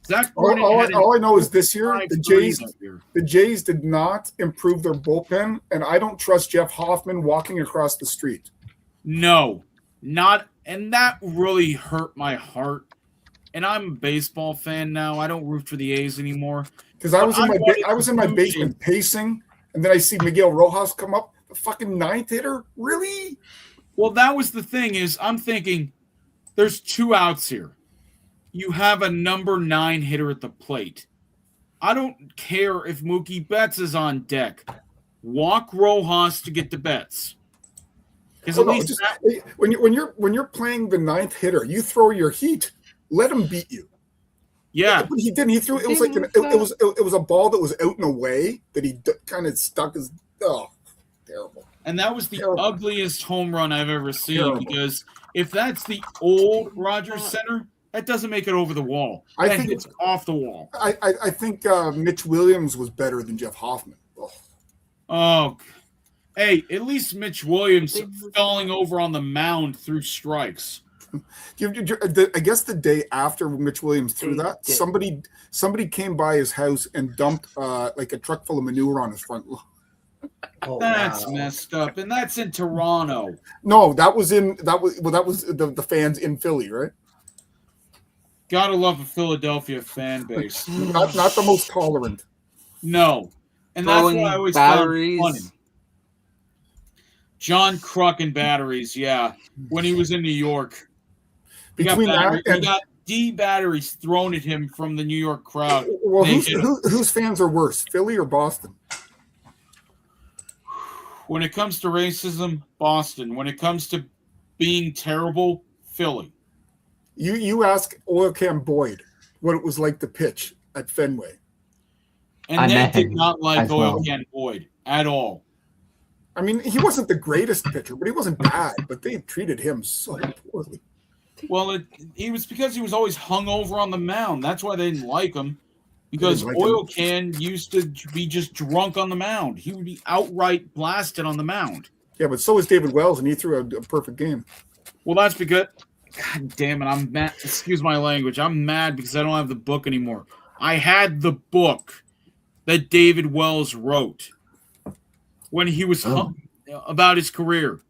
Zach Britton All I know is this year, 5-3 that year. the Jays did not improve their bullpen, and I don't trust Jeff Hoffman walking across the street. No, not, and that really hurt my heart. And I'm a baseball fan now. I don't root for the A's anymore. Because I was in my basement pacing, and then I see Miguel Rojas come up, the fucking ninth hitter. Really? Well, that was the thing. Is I'm thinking, there's 2 outs here. You have a number 9 hitter at the plate. I don't care if Mookie Betts is on deck. Walk Rojas to get the Betts. Because when you're playing the ninth hitter, you throw your heat. Let him beat you. Yeah, but he didn't. He threw. It was like it was a ball that was out and away that he kind of stuck his. Oh, terrible. And that was the ugliest home run I've ever seen. Because if that's the old Rogers Center, that doesn't make it over the wall. I think it's off the wall. I think Mitch Williams was better than Jeff Hoffman. Oh, hey, at least Mitch Williams falling over on the mound through strikes. I guess the day after Mitch Williams threw that, somebody came by his house and dumped like a truck full of manure on his front lawn. That's messed up, and that's in Toronto. No, that was the fans in Philly, right? Gotta love a Philadelphia fan base. not the most tolerant. No, and that's what I always found funny. John Kruk and batteries, yeah. When he was in New York. He got D batteries thrown at him from the New York crowd. Well, whose fans are worse, Philly or Boston? When it comes to racism, Boston. When it comes to being terrible, Philly. You ask Oil Can Boyd what it was like to pitch at Fenway. And they did not like Oil Can Boyd at all. I mean, he wasn't the greatest pitcher, but he wasn't bad. But they treated him so poorly. Well, it was because he was always hung over on the mound. That's why they didn't like him. Because Oil Can used to be just drunk on the mound. He would be outright blasted on the mound. Yeah, but so is David Wells, and he threw a perfect game. Well, that's because, God damn it, I'm mad. Excuse my language. I'm mad because I don't have the book anymore. I had the book that David Wells wrote when he was about his career.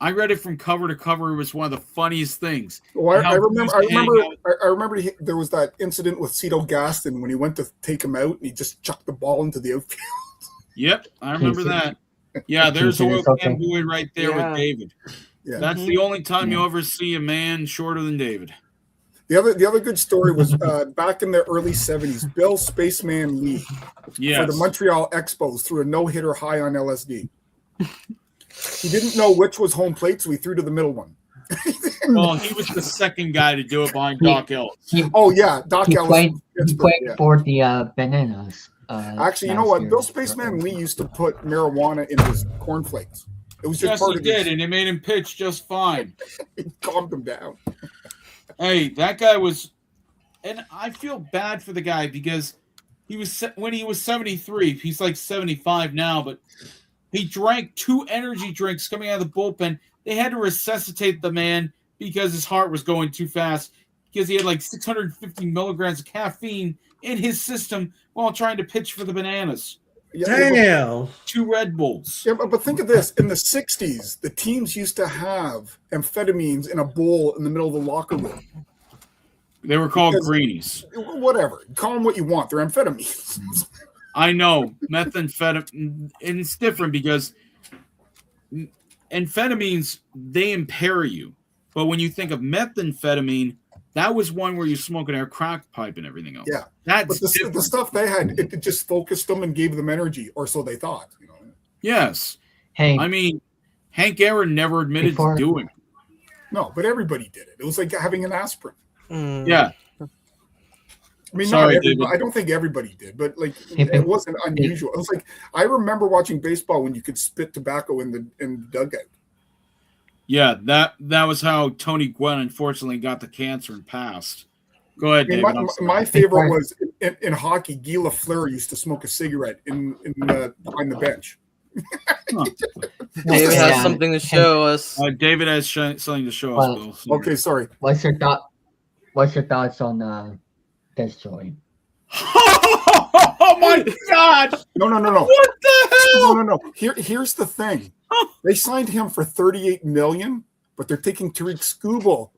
I read it from cover to cover. It was one of the funniest things. Well, I remember there was that incident with Cito Gaston when he went to take him out and he just chucked the ball into the outfield. Yep, I remember that. Yeah, there's Oil Can Boyd right there with David. Yeah. That's the only time you'll ever see a man shorter than David. The other good story was back in the early 70s, Bill Spaceman Lee for the Montreal Expos threw a no-hitter high on LSD. He didn't know which was home plate, so he threw to the middle one. Well, he was the second guy to do it behind Doc Ellis. Doc Ellis. He played for the Bananas. Actually, you know what? Bill Spaceman Lee used to put marijuana in his cornflakes. It was just part of it. And it made him pitch just fine. It calmed him down. Hey, that guy was, and I feel bad for the guy because when he was 73, he's like 75 now, but he drank 2 energy drinks coming out of the bullpen. They had to resuscitate the man because his heart was going too fast because he had like 650 milligrams of caffeine in his system while trying to pitch for the Bananas. Damn. 2 Red Bulls. Yeah, but think of this. In the 60s, the teams used to have amphetamines in a bowl in the middle of the locker room. They were called greenies. Whatever. Call them what you want. They're amphetamines. I know. Methamphetamine. And it's different because amphetamines, they impair you. But when you think of methamphetamine, that was one where you're smoking a crack pipe and everything else. Yeah. That's but the stuff they had, it just focused them and gave them energy, or so they thought. You know? Yes. Hey. I mean, Hank Aaron never admitted to doing it. No, but everybody did it. It was like having an aspirin. Yeah. I mean, I don't think everybody did, but like it wasn't unusual. It was like I remember watching baseball when you could spit tobacco in the dugout. Yeah, that was how Tony Gwynn unfortunately got the cancer and passed. Go ahead, I mean, David. I'm sorry. my favorite was in hockey. Guy Lafleur used to smoke a cigarette behind the bench. David has something to show us. David has something to show us, Well, Bill. Sorry. Okay, sorry. What's your thoughts on this, Joey? Oh my God! No. What the hell? No. Here's the thing. They signed him for $38 million, but they're taking Tariq Skubal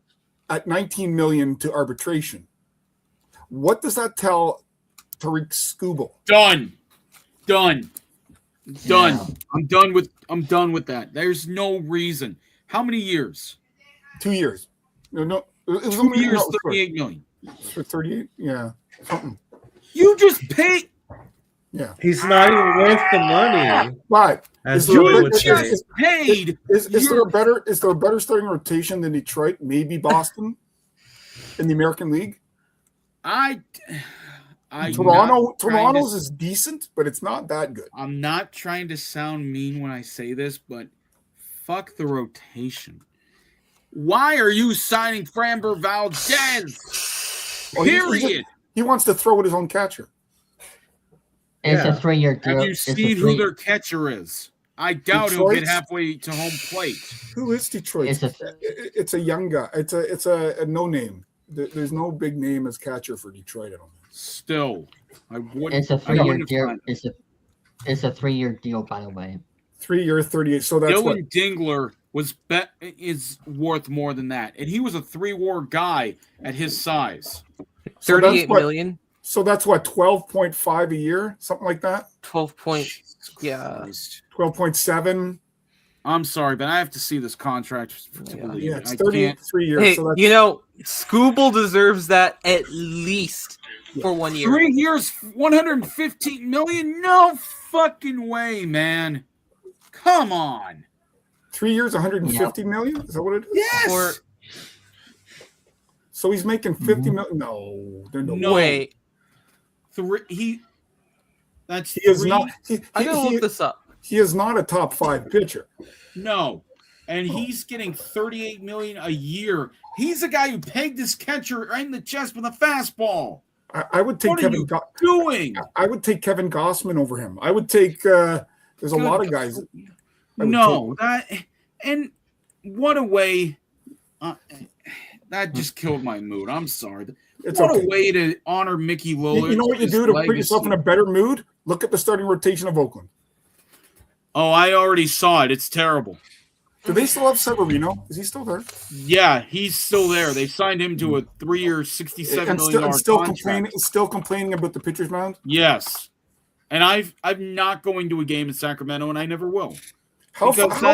at $19 million to arbitration. What does that tell Tariq Skubal? Done. Yeah. I'm done with that. There's no reason. How many years? 2 years. No. It was 2 years, no, 38 million. for 38. Yeah, something. You just paid. Yeah, He's not even worth the money. but As is there, Joey a, would is, say. is, Paid. is there a better starting rotation than Detroit? Maybe Boston in the American League. Toronto's is decent, but it's not that good. I'm not trying to sound mean when I say this, but fuck the rotation. Why are you signing Framber Valdez? Well, Period. He wants to throw at his own catcher. It's a 3-year deal. Have you seen who their catcher is? I doubt he'll get halfway to home plate. Who is Detroit? It's a young guy. It's a no name. There's no big name as catcher for Detroit. I don't think. Still, I wouldn't. It's a 3-year deal. It's a 3-year deal, by the way. 3 year, 38. So that's Dylan Dingler is worth more than that, and he was a 3-war guy at his size. 38 million. So that's what, 12.5 a year, something like that. 12.7. I'm sorry, but I have to see this contract to believe it. It's 33 years. Hey, so that's, Skubal deserves that at least for 1 year. 3 years, 115 million? No fucking way, man. Come on. 3 years, 150 million? Is that what it is? Yes. So he's making 50 million. No, there's no way. He is not. I'm gonna look this up. He is not a top 5 pitcher. No, and he's getting 38 million a year. He's a guy who pegged his catcher right in the chest with a fastball. I would take what Kevin. Are you doing? I would take Kevin Gossman over him. I would take. There's a lot of guys. No, and what a way. That just killed my mood. I'm sorry. What a way to honor Mickey Lillard. You know what you do to put yourself in a better mood? Look at the starting rotation of Oakland. Oh, I already saw it. It's terrible. Do they still have Severino? Is he still there? Yeah, he's still there. They signed him to a 3-year, $67 million contract. Still complaining about the pitcher's mound? Yes. And I'm not going to a game in Sacramento, and I never will. How far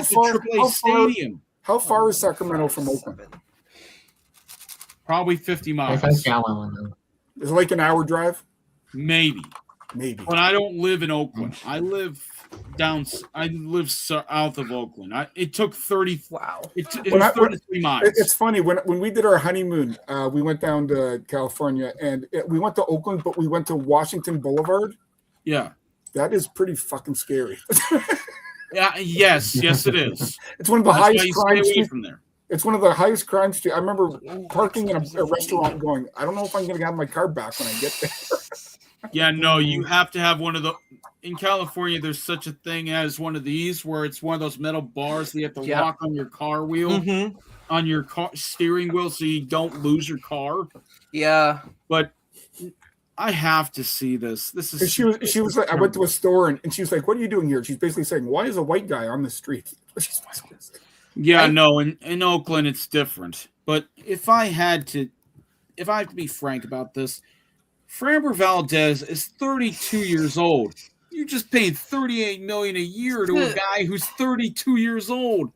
is Sacramento from Oakland? Probably 50 miles. Is it like an hour drive? Maybe. But I don't live in Oakland. I live south of Oakland. It took 30. Wow. It was 33 miles. It's funny when we did our honeymoon, we went down to California and we went to Oakland, but we went to Washington Boulevard. Yeah. That is pretty fucking scary. Yes, it is. It's one of the highest crime streets from there. It's one of the highest crime streets. I remember parking in a restaurant going, I don't know if I'm going to have my car back when I get there. Yeah, no, you have to have one of the. In California, there's such a thing as one of these where it's one of those metal bars that you have to lock on your car wheel, on your car steering wheel, so you don't lose your car. Yeah, but I have to see this. This is. She was like, I went to a store and she was like, "What are you doing here?" She's basically saying, "Why is a white guy on the street?" Yeah, no, in Oakland it's different. But if I have to be frank about this, Framber Valdez is 32 years old. You just paid $38 million a year to a guy who's 32 years old.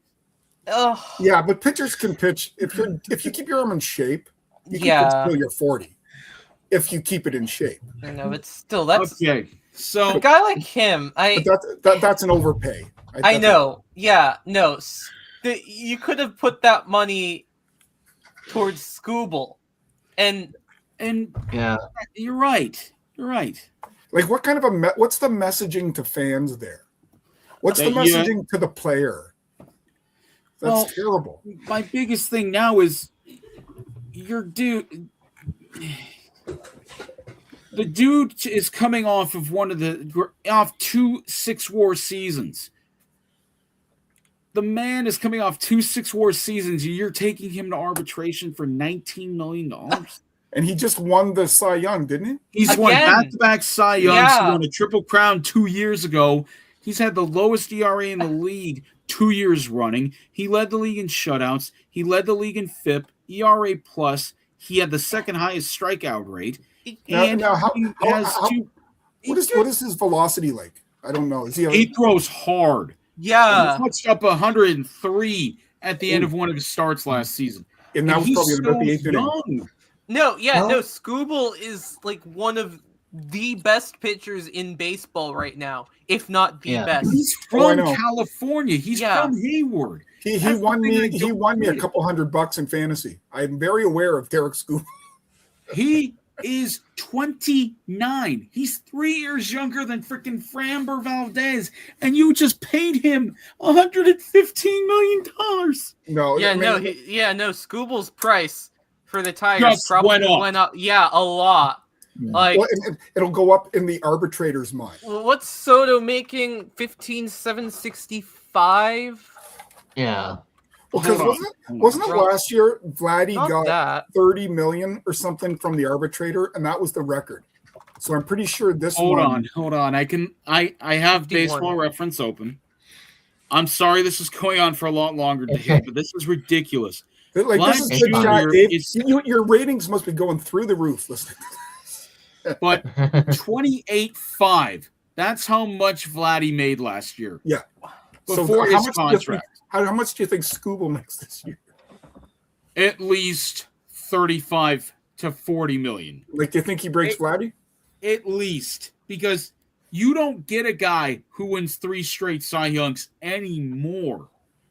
Yeah, but pitchers can pitch if you keep your arm in shape. You can pitch until you're 40. If you keep it in shape. I know, but still, that's okay. So a guy like him, that's an overpay. I know. Yeah, no. You could have put that money towards Skubal, and yeah, you're right. Like, what kind of what's the messaging to fans there? What's the messaging to the player? That's terrible. My biggest thing now is the dude is coming off of two 6-war seasons. The man is coming off 2 6-war seasons. You're taking him to arbitration for $19 million. And he just won the Cy Young, didn't he? He's won Again. back-to-back Cy Youngs. Yeah. He won a Triple Crown 2 years ago. He's had the lowest ERA in the league 2 years running. He led the league in shutouts. He led the league in FIP, ERA plus. He had the second highest strikeout rate. What is his velocity like? I don't know. He throws hard. Yeah. He touched up 103 at the end of one of his starts last season. And that was probably about the 8th inning. No, Scooble is like one of the best pitchers in baseball right now, if not the best. He's from California. He's from Hayward. He won me a couple $100 in fantasy. I'm very aware of Derek Scooble. He is 29. He's 3 years younger than freaking Framber Valdez, and you just paid him $115 million. No, Scooble's price for the Tigers just probably went up. Yeah, a lot. Like, it'll go up in the arbitrator's mind. What's Soto making? 15,765. Yeah. Well, because wasn't it last year Vladdy got that. 30 million or something from the arbitrator, and that was the record. So I'm pretty sure this Hold on. I have 51. Baseball Reference open. I'm sorry this is going on for a lot longer today, but this is ridiculous. Like, this is good shot, Dave. Your ratings must be going through the roof listening to this. But 28.5. That's how much Vladdy made last year. Yeah. Before his contract. How much do you think Scooble makes this year? At least 35 to 40 million. Like, do you think he breaks Vladdy? At least. Because you don't get a guy who wins 3 straight Cy Youngs anymore.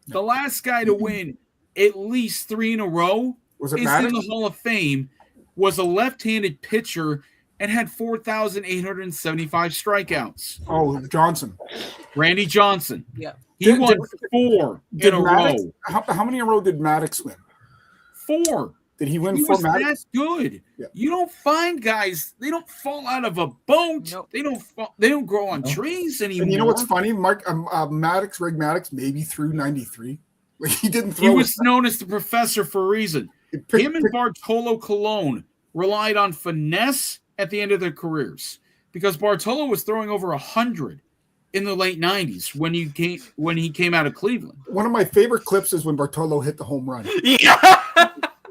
The last guy to win at least 3 in a row is in the Hall of Fame, was a left-handed pitcher and had 4,875 strikeouts. Oh, Johnson. Randy Johnson. Yeah. He won 4 in a row. How many in a row did Maddox win? 4. Did he win He 4 was Maddox? that good. Yeah. You don't find guys, they don't fall out of a boat. Nope. They don't grow on trees anymore. And you know what's funny? Rick Maddox maybe threw 93. Like, he didn't throw. He was known as the professor for a reason. Him and Bartolo Colon relied on finesse at the end of their careers, because Bartolo was throwing over 100 in the late 90s when he came out of Cleveland. One of my favorite clips is when Bartolo hit the home run. Yeah.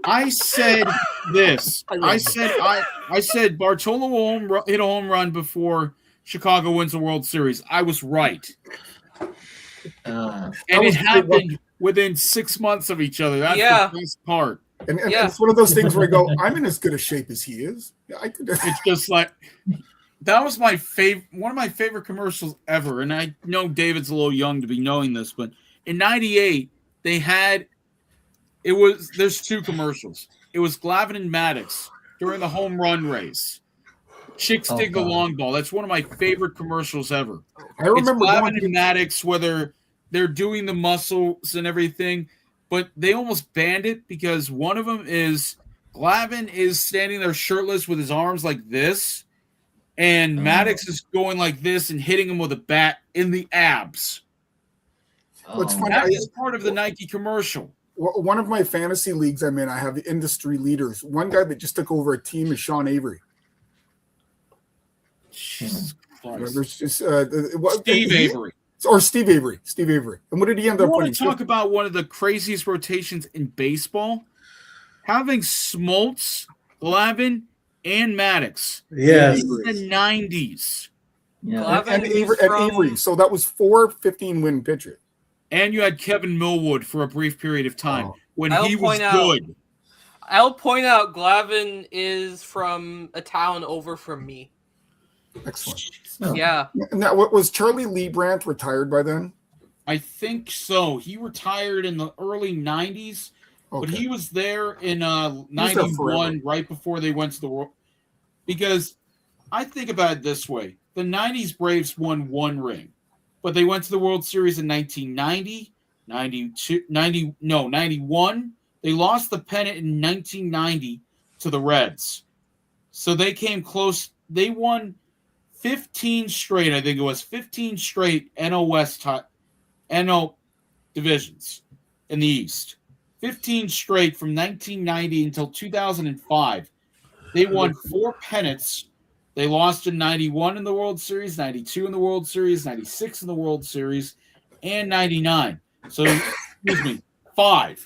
I said this. I said Bartolo will hit a home run before Chicago wins the World Series. I was right. And it happened within 6 months of each other. That's the best part. And it's one of those things where I go, I'm in as good a shape as he is. Yeah, I could. It's just like, that was one of my favorite commercials ever. And I know David's a little young to be knowing this, but in '98 there's 2 commercials. It was Glavine and Maddox during the home run race. Chicks dig the long ball. That's one of my favorite commercials ever. I remember Glavine and Maddox, whether they're doing the muscles and everything, but they almost banned it because one of them is Glavine is standing there shirtless with his arms like this, and Maddox is going like this and hitting him with a bat in the abs. What's funny, that is part of the Nike commercial. One of my fantasy leagues I'm in, I have industry leaders. One guy that just took over a team is Sean Avery. Jesus Christ. There's just, Steve Avery. Or Steve Avery. And what did he end up winning? winning? You want to talk about one of the craziest rotations in baseball? Having Smoltz, Glavine, and Maddox. Yes. In the 90s. Yeah. And Avery. So that was 4 15-win pitchers. And you had Kevin Millwood for a brief period of time when he was good. I'll point out Glavine is from a town over from me. Excellent. Yeah. Now, what was Charlie Liebrandt retired by then? I think so. He retired in the early 90s, but he was there in 91 right before they went to the World. Because I think about it this way. The 90s Braves won 1 ring, but they went to the World Series in 1990, 91. They lost the pennant in 1990 to the Reds. So they came close. They won 15 straight, I think it was 15 straight NL West NL divisions in the East. 15 straight from 1990 until 2005. They won 4 pennants. They lost in 91 in the World Series, 92 in the World Series, 96 in the World Series, and 99. So, excuse me, 5.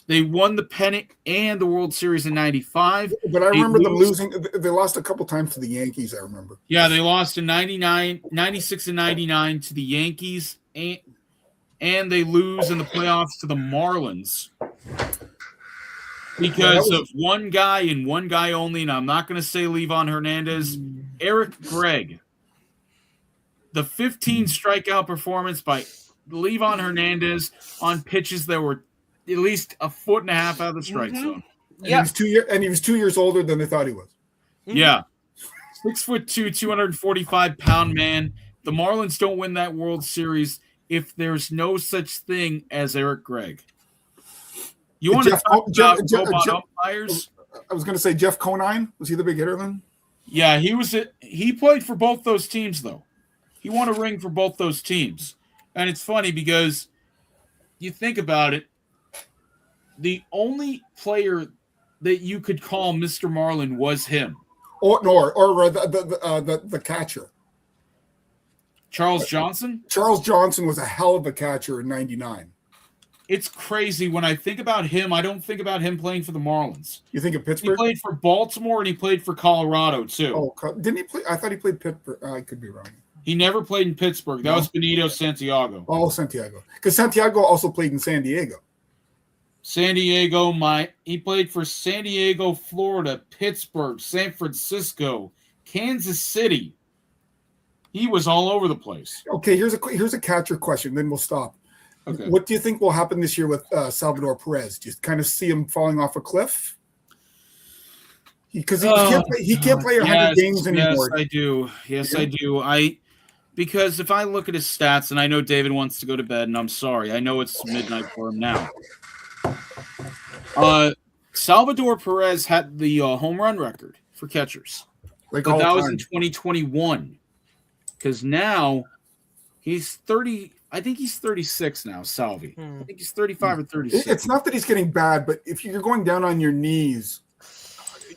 They won the pennant and the World Series in 95. But I remember them losing. They lost a couple times to the Yankees, I remember. Yeah, they lost in 99, 96 and 99 to the Yankees, and they lose in the playoffs to the Marlins because of one guy and one guy only, and I'm not going to say Levon Hernandez, Eric Gregg. The 15 strikeout performance by Levon Hernandez on pitches that were at least a foot and a half out of the strike zone. And he was 2 years older than they thought he was. Yeah. 6'2", 245-pound man. The Marlins don't win that World Series if there's no such thing as Eric Gregg. You want to talk about robot umpires? I was going to say Jeff Conine. Was he the big hitter then? Yeah, he played for both those teams, though. He won a ring for both those teams. And it's funny because you think about it, the only player that you could call Mr. Marlin was him. Or the catcher. Charles Johnson? Charles Johnson was a hell of a catcher in 99. It's crazy. When I think about him, I don't think about him playing for the Marlins. You think of Pittsburgh? He played for Baltimore and he played for Colorado, too. Oh, didn't he play? I thought he played Pittsburgh. I could be wrong. He never played in Pittsburgh. That was Benito Santiago. Oh, Santiago. Because Santiago also played in San Diego. San Diego, he played for San Diego, Florida, Pittsburgh, San Francisco, Kansas City. He was all over the place. Okay, here's a catcher question, then we'll stop. Okay. What do you think will happen this year with Salvador Perez? Do you kind of see him falling off a cliff? Because he can't play 100 games anymore. Yes, I do. Because if I look at his stats, and I know David wants to go to bed, and I'm sorry. I know it's midnight for him now. Salvador Perez had the home run record for catchers. But that was in 2021. Because now he's 30. I think he's 36 now, Salvi. I think he's 35 or 36. It's not that he's getting bad, but if you're going down on your knees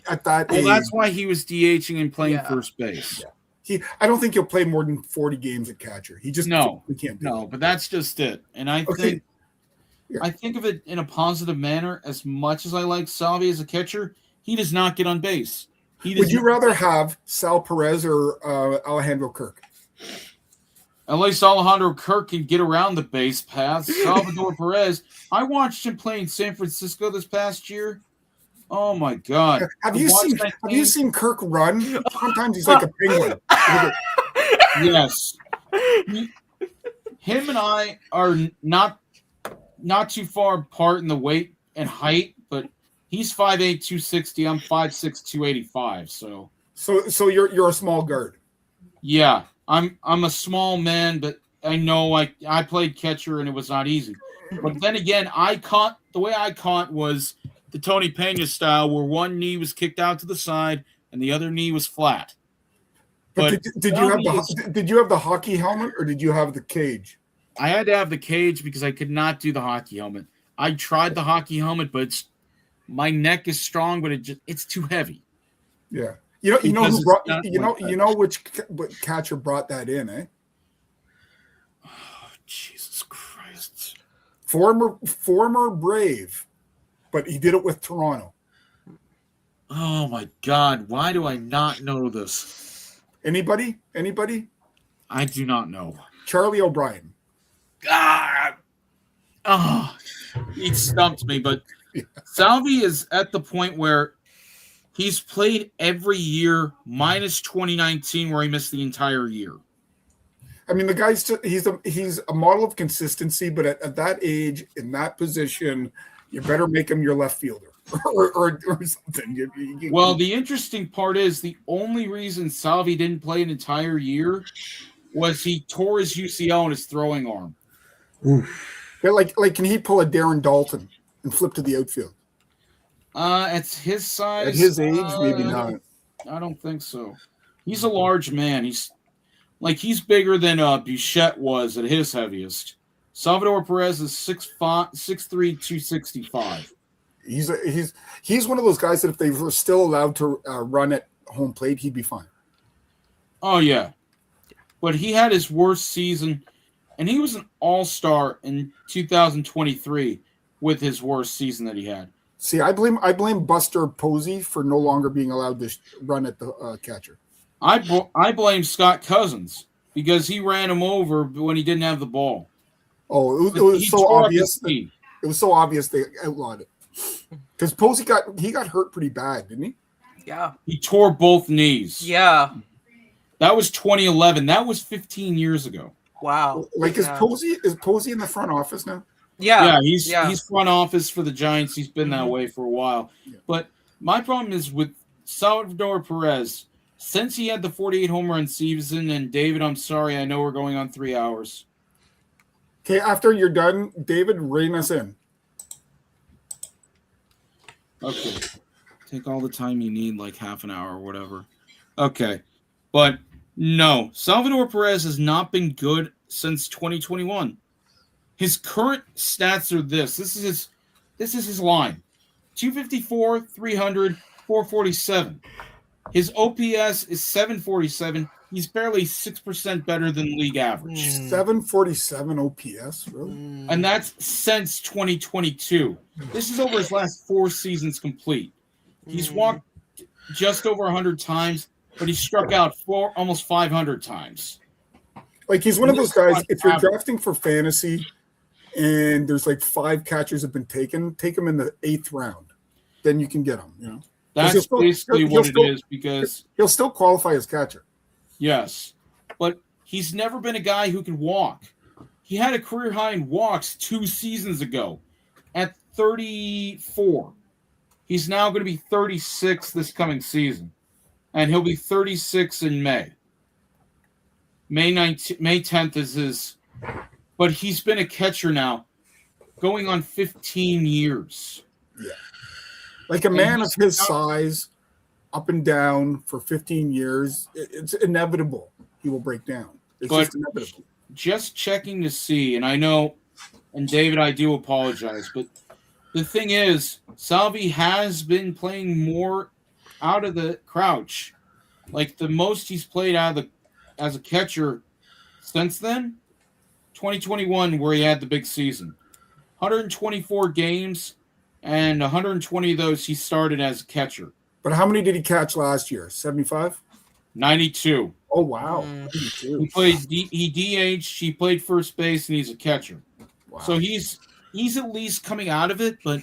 at that age. Well, that's why he was DHing and playing first base. Yeah. I don't think he'll play more than 40 games at catcher. He just can't do it. But that's just it. And I think of it in a positive manner. As much as I like Salvi as a catcher, he does not get on base. Would you rather have Sal Perez or Alejandro Kirk? At least Alejandro Kirk can get around the base paths. Salvador Perez, I watched him play in San Francisco this past year. Oh my God! Have you seen Kirk run? Sometimes he's like a penguin. Yes. Him and I are not too far apart in the weight and height, but he's 5'8", 260. I'm 5'6", 285. So you're a small guard. Yeah, I'm a small man, but I know I played catcher and it was not easy. But then again, the way I caught was the Tony Pena style, where one knee was kicked out to the side and the other knee was flat. But did you have the hockey helmet or did you have the cage? I had to have the cage because I could not do the hockey helmet. I tried the hockey helmet, but my neck is strong, but it's too heavy. Yeah. You know which catcher brought that in, eh? Oh, Jesus Christ. Former Brave, but he did it with Toronto. Oh my God, why do I not know this? Anybody? I do not know. Charlie O'Brien. God. Oh, he stumped me, but Salvi is at the point where he's played every year minus 2019 where he missed the entire year. I mean, the guy's he's a model of consistency, but at that age, in that position, you better make him your left fielder or something. Well, the interesting part is the only reason Salvi didn't play an entire year was he tore his UCL in his throwing arm. Like, can he pull a Darren Dalton and flip to the outfield? At his size, at his age, maybe not. I don't think so. He's a large man. He's bigger than Bichette was at his heaviest. Salvador Perez is 6'3", 265. He's one of those guys that if they were still allowed to run at home plate, he'd be fine. Oh yeah, but he had his worst season, and he was an all-star in 2023 with his worst season that he had. See, I blame Buster Posey for no longer being allowed to run at the catcher. I blame Scott Cousins because he ran him over when he didn't have the ball. Oh, it was so obvious. It was so obvious they outlawed it. Because Posey got hurt pretty bad, didn't he? Yeah. He tore both knees. Yeah. That was 2011. That was 15 years ago. Wow. Like, is Posey in the front office now? Yeah. Yeah, he's front office for the Giants. He's been that way for a while. Yeah. But my problem is with Salvador Perez, since he had the 48 home run season, and David, I'm sorry, I know we're going on 3 hours. Okay, after you're done, David, rein us in. Okay. Take all the time you need, like half an hour or whatever. Okay. But no, Salvador Perez has not been good since 2021. His current stats are this. This is his line. 254, 300, 447. His OPS is 747. He's barely 6% better than league average. 747 OPS, really? And that's since 2022. This is over his last 4 seasons complete. He's walked just over 100 times, but he struck out almost 500 times. Like, he's one of those guys, if you're drafting for fantasy and there's like 5 catchers have been taken, take him in the 8th round. Then you can get him, you know? That's basically what it is, because he'll still qualify as catcher. Yes, but he's never been a guy who can walk. He had a career high in walks 2 seasons ago at 34. He's now going to be 36 this coming season, and he'll be 36 in May. May 10th is his, but he's been a catcher now going on 15 years. Yeah. Like a man of his size, up and down for 15 years, it's inevitable he will break down. It's just inevitable. Just checking to see, and I know, and David, I do apologize, but the thing is, Salvi has been playing more out of the crouch. Like, the most he's played as a catcher since then, 2021, where he had the big season. 124 games, and 120 of those he started as a catcher. But how many did he catch last year? 75? 92. Oh, wow. 92. He played. He DH'd. He played first base, and he's a catcher. Wow. So he's at least coming out of it. But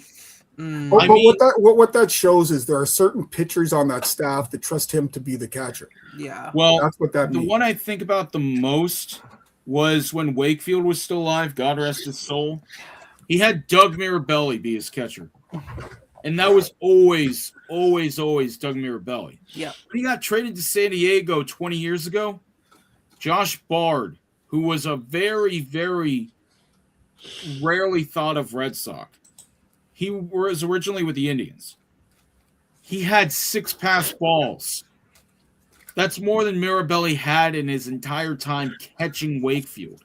what that shows is there are certain pitchers on that staff that trust him to be the catcher. Yeah. Well, that's what that means. The one I think about the most was when Wakefield was still alive. God rest his soul. He had Doug Mirabelli be his catcher. And that was always Doug Mirabelli. Yeah. When he got traded to San Diego 20 years ago, Josh Bard, who was a very, very rarely thought of Red Sox, he was originally with the Indians. He had 6 pass balls. That's more than Mirabelli had in his entire time catching Wakefield.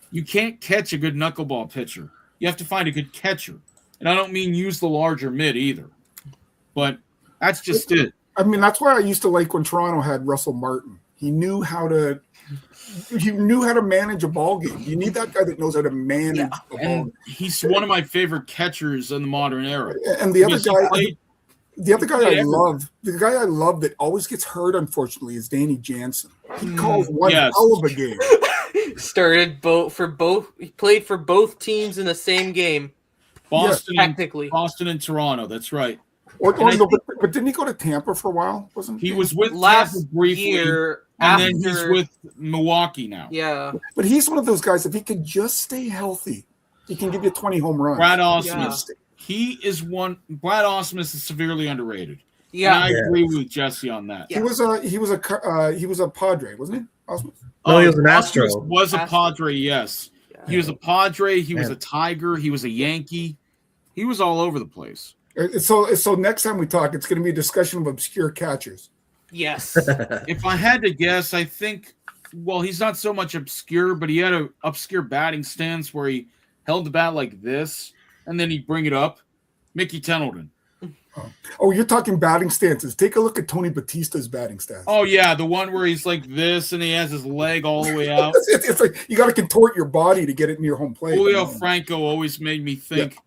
You can't catch a good knuckleball pitcher. You have to find a good catcher. And I don't mean use the larger mid either. But that's just it. I mean, that's why I used to like when Toronto had Russell Martin. He knew how to manage a ball game. You need that guy that knows how to manage a ball game. He's one of my favorite catchers in the modern era. And the other guy I love that always gets hurt, unfortunately, is Danny Jansen. He calls one hell of a game. He played for both teams in the same game. Boston, technically. Boston and Toronto. That's right. But didn't he go to Tampa for a while? Wasn't he was with last Tampa briefly, year, and then he's with Milwaukee now. Yeah, but he's one of those guys. If he could just stay healthy, he can give you 20 home runs. Brad Ausmus. He is one. Brad Ausmus is severely underrated. Yeah, and I agree with Jesse on that. Yeah. He was a Padre, wasn't he? Ausmus? No, he was an Astro. Ausmus was a Padre. Yes, he was a Padre. He was a Tiger. He was a Yankee. He was all over the place. So next time we talk, it's going to be a discussion of obscure catchers. Yes. If I had to guess, I think, well, he's not so much obscure, but he had an obscure batting stance where he held the bat like this, and then he'd bring it up. Mickey Tettleton. Oh, you're talking batting stances. Take a look at Tony Batista's batting stance. Oh, yeah, the one where he's like this, and he has his leg all the way out. It's like you got to contort your body to get it near home plate. Julio Franco always made me think,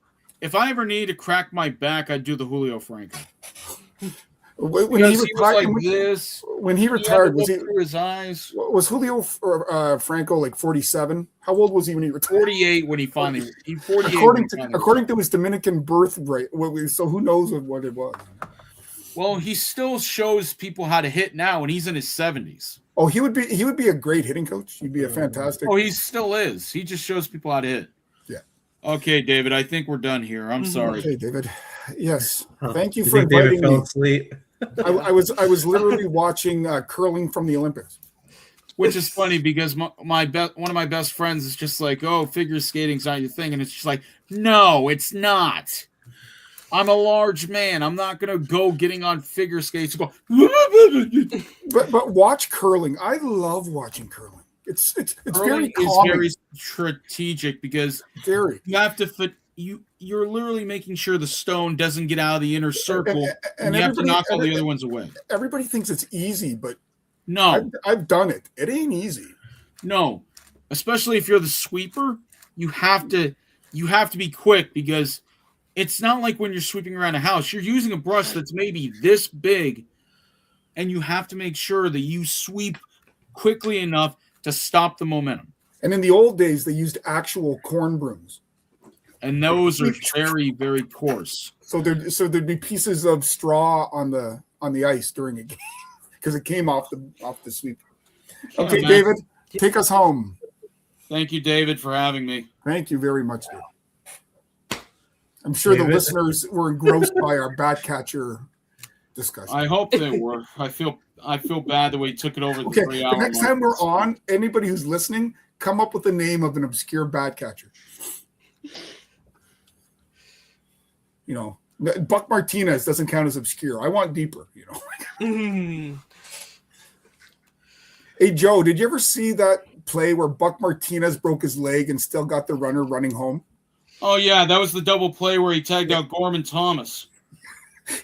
if I ever need to crack my back, I'd do the Julio Franco. When Because he was like this. When he retired, was he through his eyes? Was Julio Franco like 47? How old was he when he retired? 48 when he finally. 48 according to his Dominican birth rate. So who knows what it was? Well, he still shows people how to hit now, and he's in his 70s. Oh, he would be a great hitting coach. He'd be a fantastic. Oh, he still is. He just shows people how to hit. Yeah. Okay, David. I think we're done here. I'm sorry. Okay, David. Yes. Thank you You for think David inviting fell me. asleep? I was literally watching curling from the Olympics. Which is funny because one of my best friends is just like, oh, figure skating's not your thing, and it's just like, no, it's not. I'm a large man. I'm not gonna go getting on figure skates and go. But watch curling. I love watching curling. It's very calming. Very strategic because Very. you have to fit. You're literally making sure the stone doesn't get out of the inner circle, and you have to knock all the other ones away. Everybody thinks it's easy, but no, I've done it. It ain't easy. No, especially if you're the sweeper, you have to be quick because it's not like when you're sweeping around a house. You're using a brush that's maybe this big, and you have to make sure that you sweep quickly enough to stop the momentum. And in the old days, they used actual corn brooms. And those are very, very coarse. So there'd be pieces of straw on the ice during a game because it came off the sweep. Okay, Yeah, David, take us home. Thank you, David, for having me. Thank you very much, David. I'm sure the listeners were engrossed by our bat catcher discussion. I hope they were. I feel bad that we took it over the 3 hour. The next time we're on, anybody who's listening, come up with the name of an obscure bat catcher. You know, Buck Martinez doesn't count as obscure. I want deeper, you know. Hey, Joe, did you ever see that play where Buck Martinez broke his leg and still got the runner running home? Oh, yeah, that was the double play where he tagged out Gorman Thomas.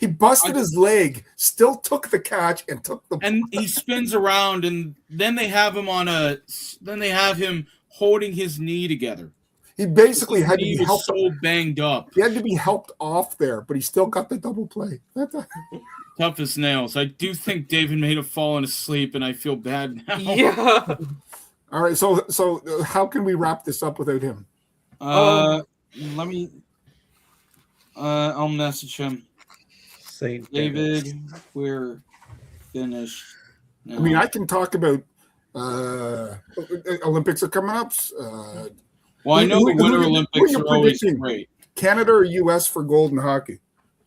He busted his leg, still took the catch, and took the. And he spins around, and then they have him holding his knee together. He basically had to be helped. So banged up. He had to be helped off there, but he still got the double play. Tough as nails. I do think David may have fallen asleep, and I feel bad now. Yeah. All right. So how can we wrap this up without him? Let me. I'll message him. David, we're finished. Now. I mean, I can talk about Olympics are coming up. Well, I know the Winter Olympics are always great. Canada or U.S. for gold in hockey?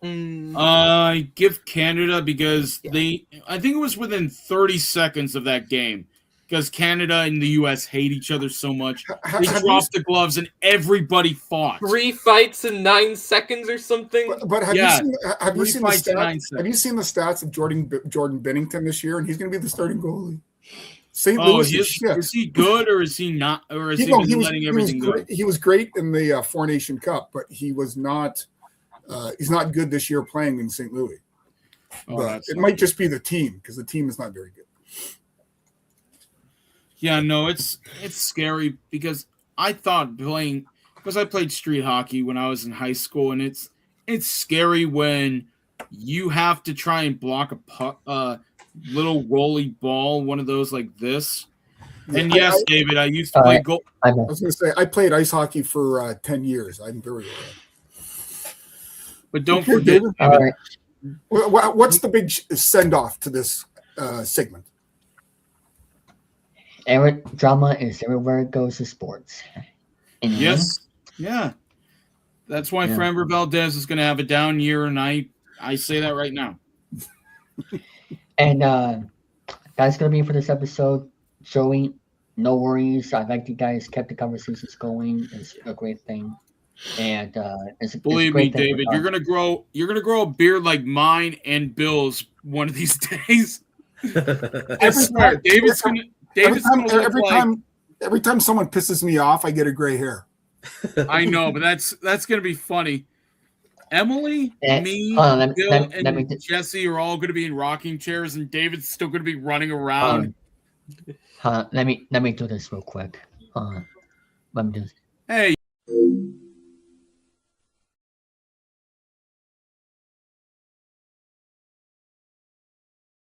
I give Canada because I think it was within 30 seconds of that game because Canada and the U.S. hate each other so much. They dropped the gloves and everybody fought. 3 fights in 9 seconds or something. But have you seen the stats? Have you seen the stats of Jordan Bennington this year? And he's going to be the starting goalie. St. Louis is he good or is he not? Or is he letting everything go? He was great in the Four Nation Cup, but he was not. He's not good this year playing in St. Louis. But it might just be the team because the team is not very good. Yeah, no, it's scary because I thought because I played street hockey when I was in high school, and it's scary when you have to try and block a puck. Little rolly ball, one of those like this. And yes, David, I used to play goal. I was going to say I played ice hockey for 10 years. I'm very aware. But don't forget, David, what's the big send off to this segment? Drama is everywhere it goes to sports. Yes, yeah. That's why Framber Valdez is going to have a down year, and I say that right now. And that's going to be it for this episode. Joey, no worries. I like you guys kept the conversations going. It's a great thing. and it's Believe a great me, thing for David, us. you're gonna grow a beard like mine and Bill's one of these days. I swear, David's gonna look like. Every time someone pisses me off, I get a gray hair. I know, but that's gonna be funny. Emily, me, hold on, Bill, let me and Jesse are all gonna be in rocking chairs, and David's still gonna be running around. let me do this real quick. Let me do this. Hey.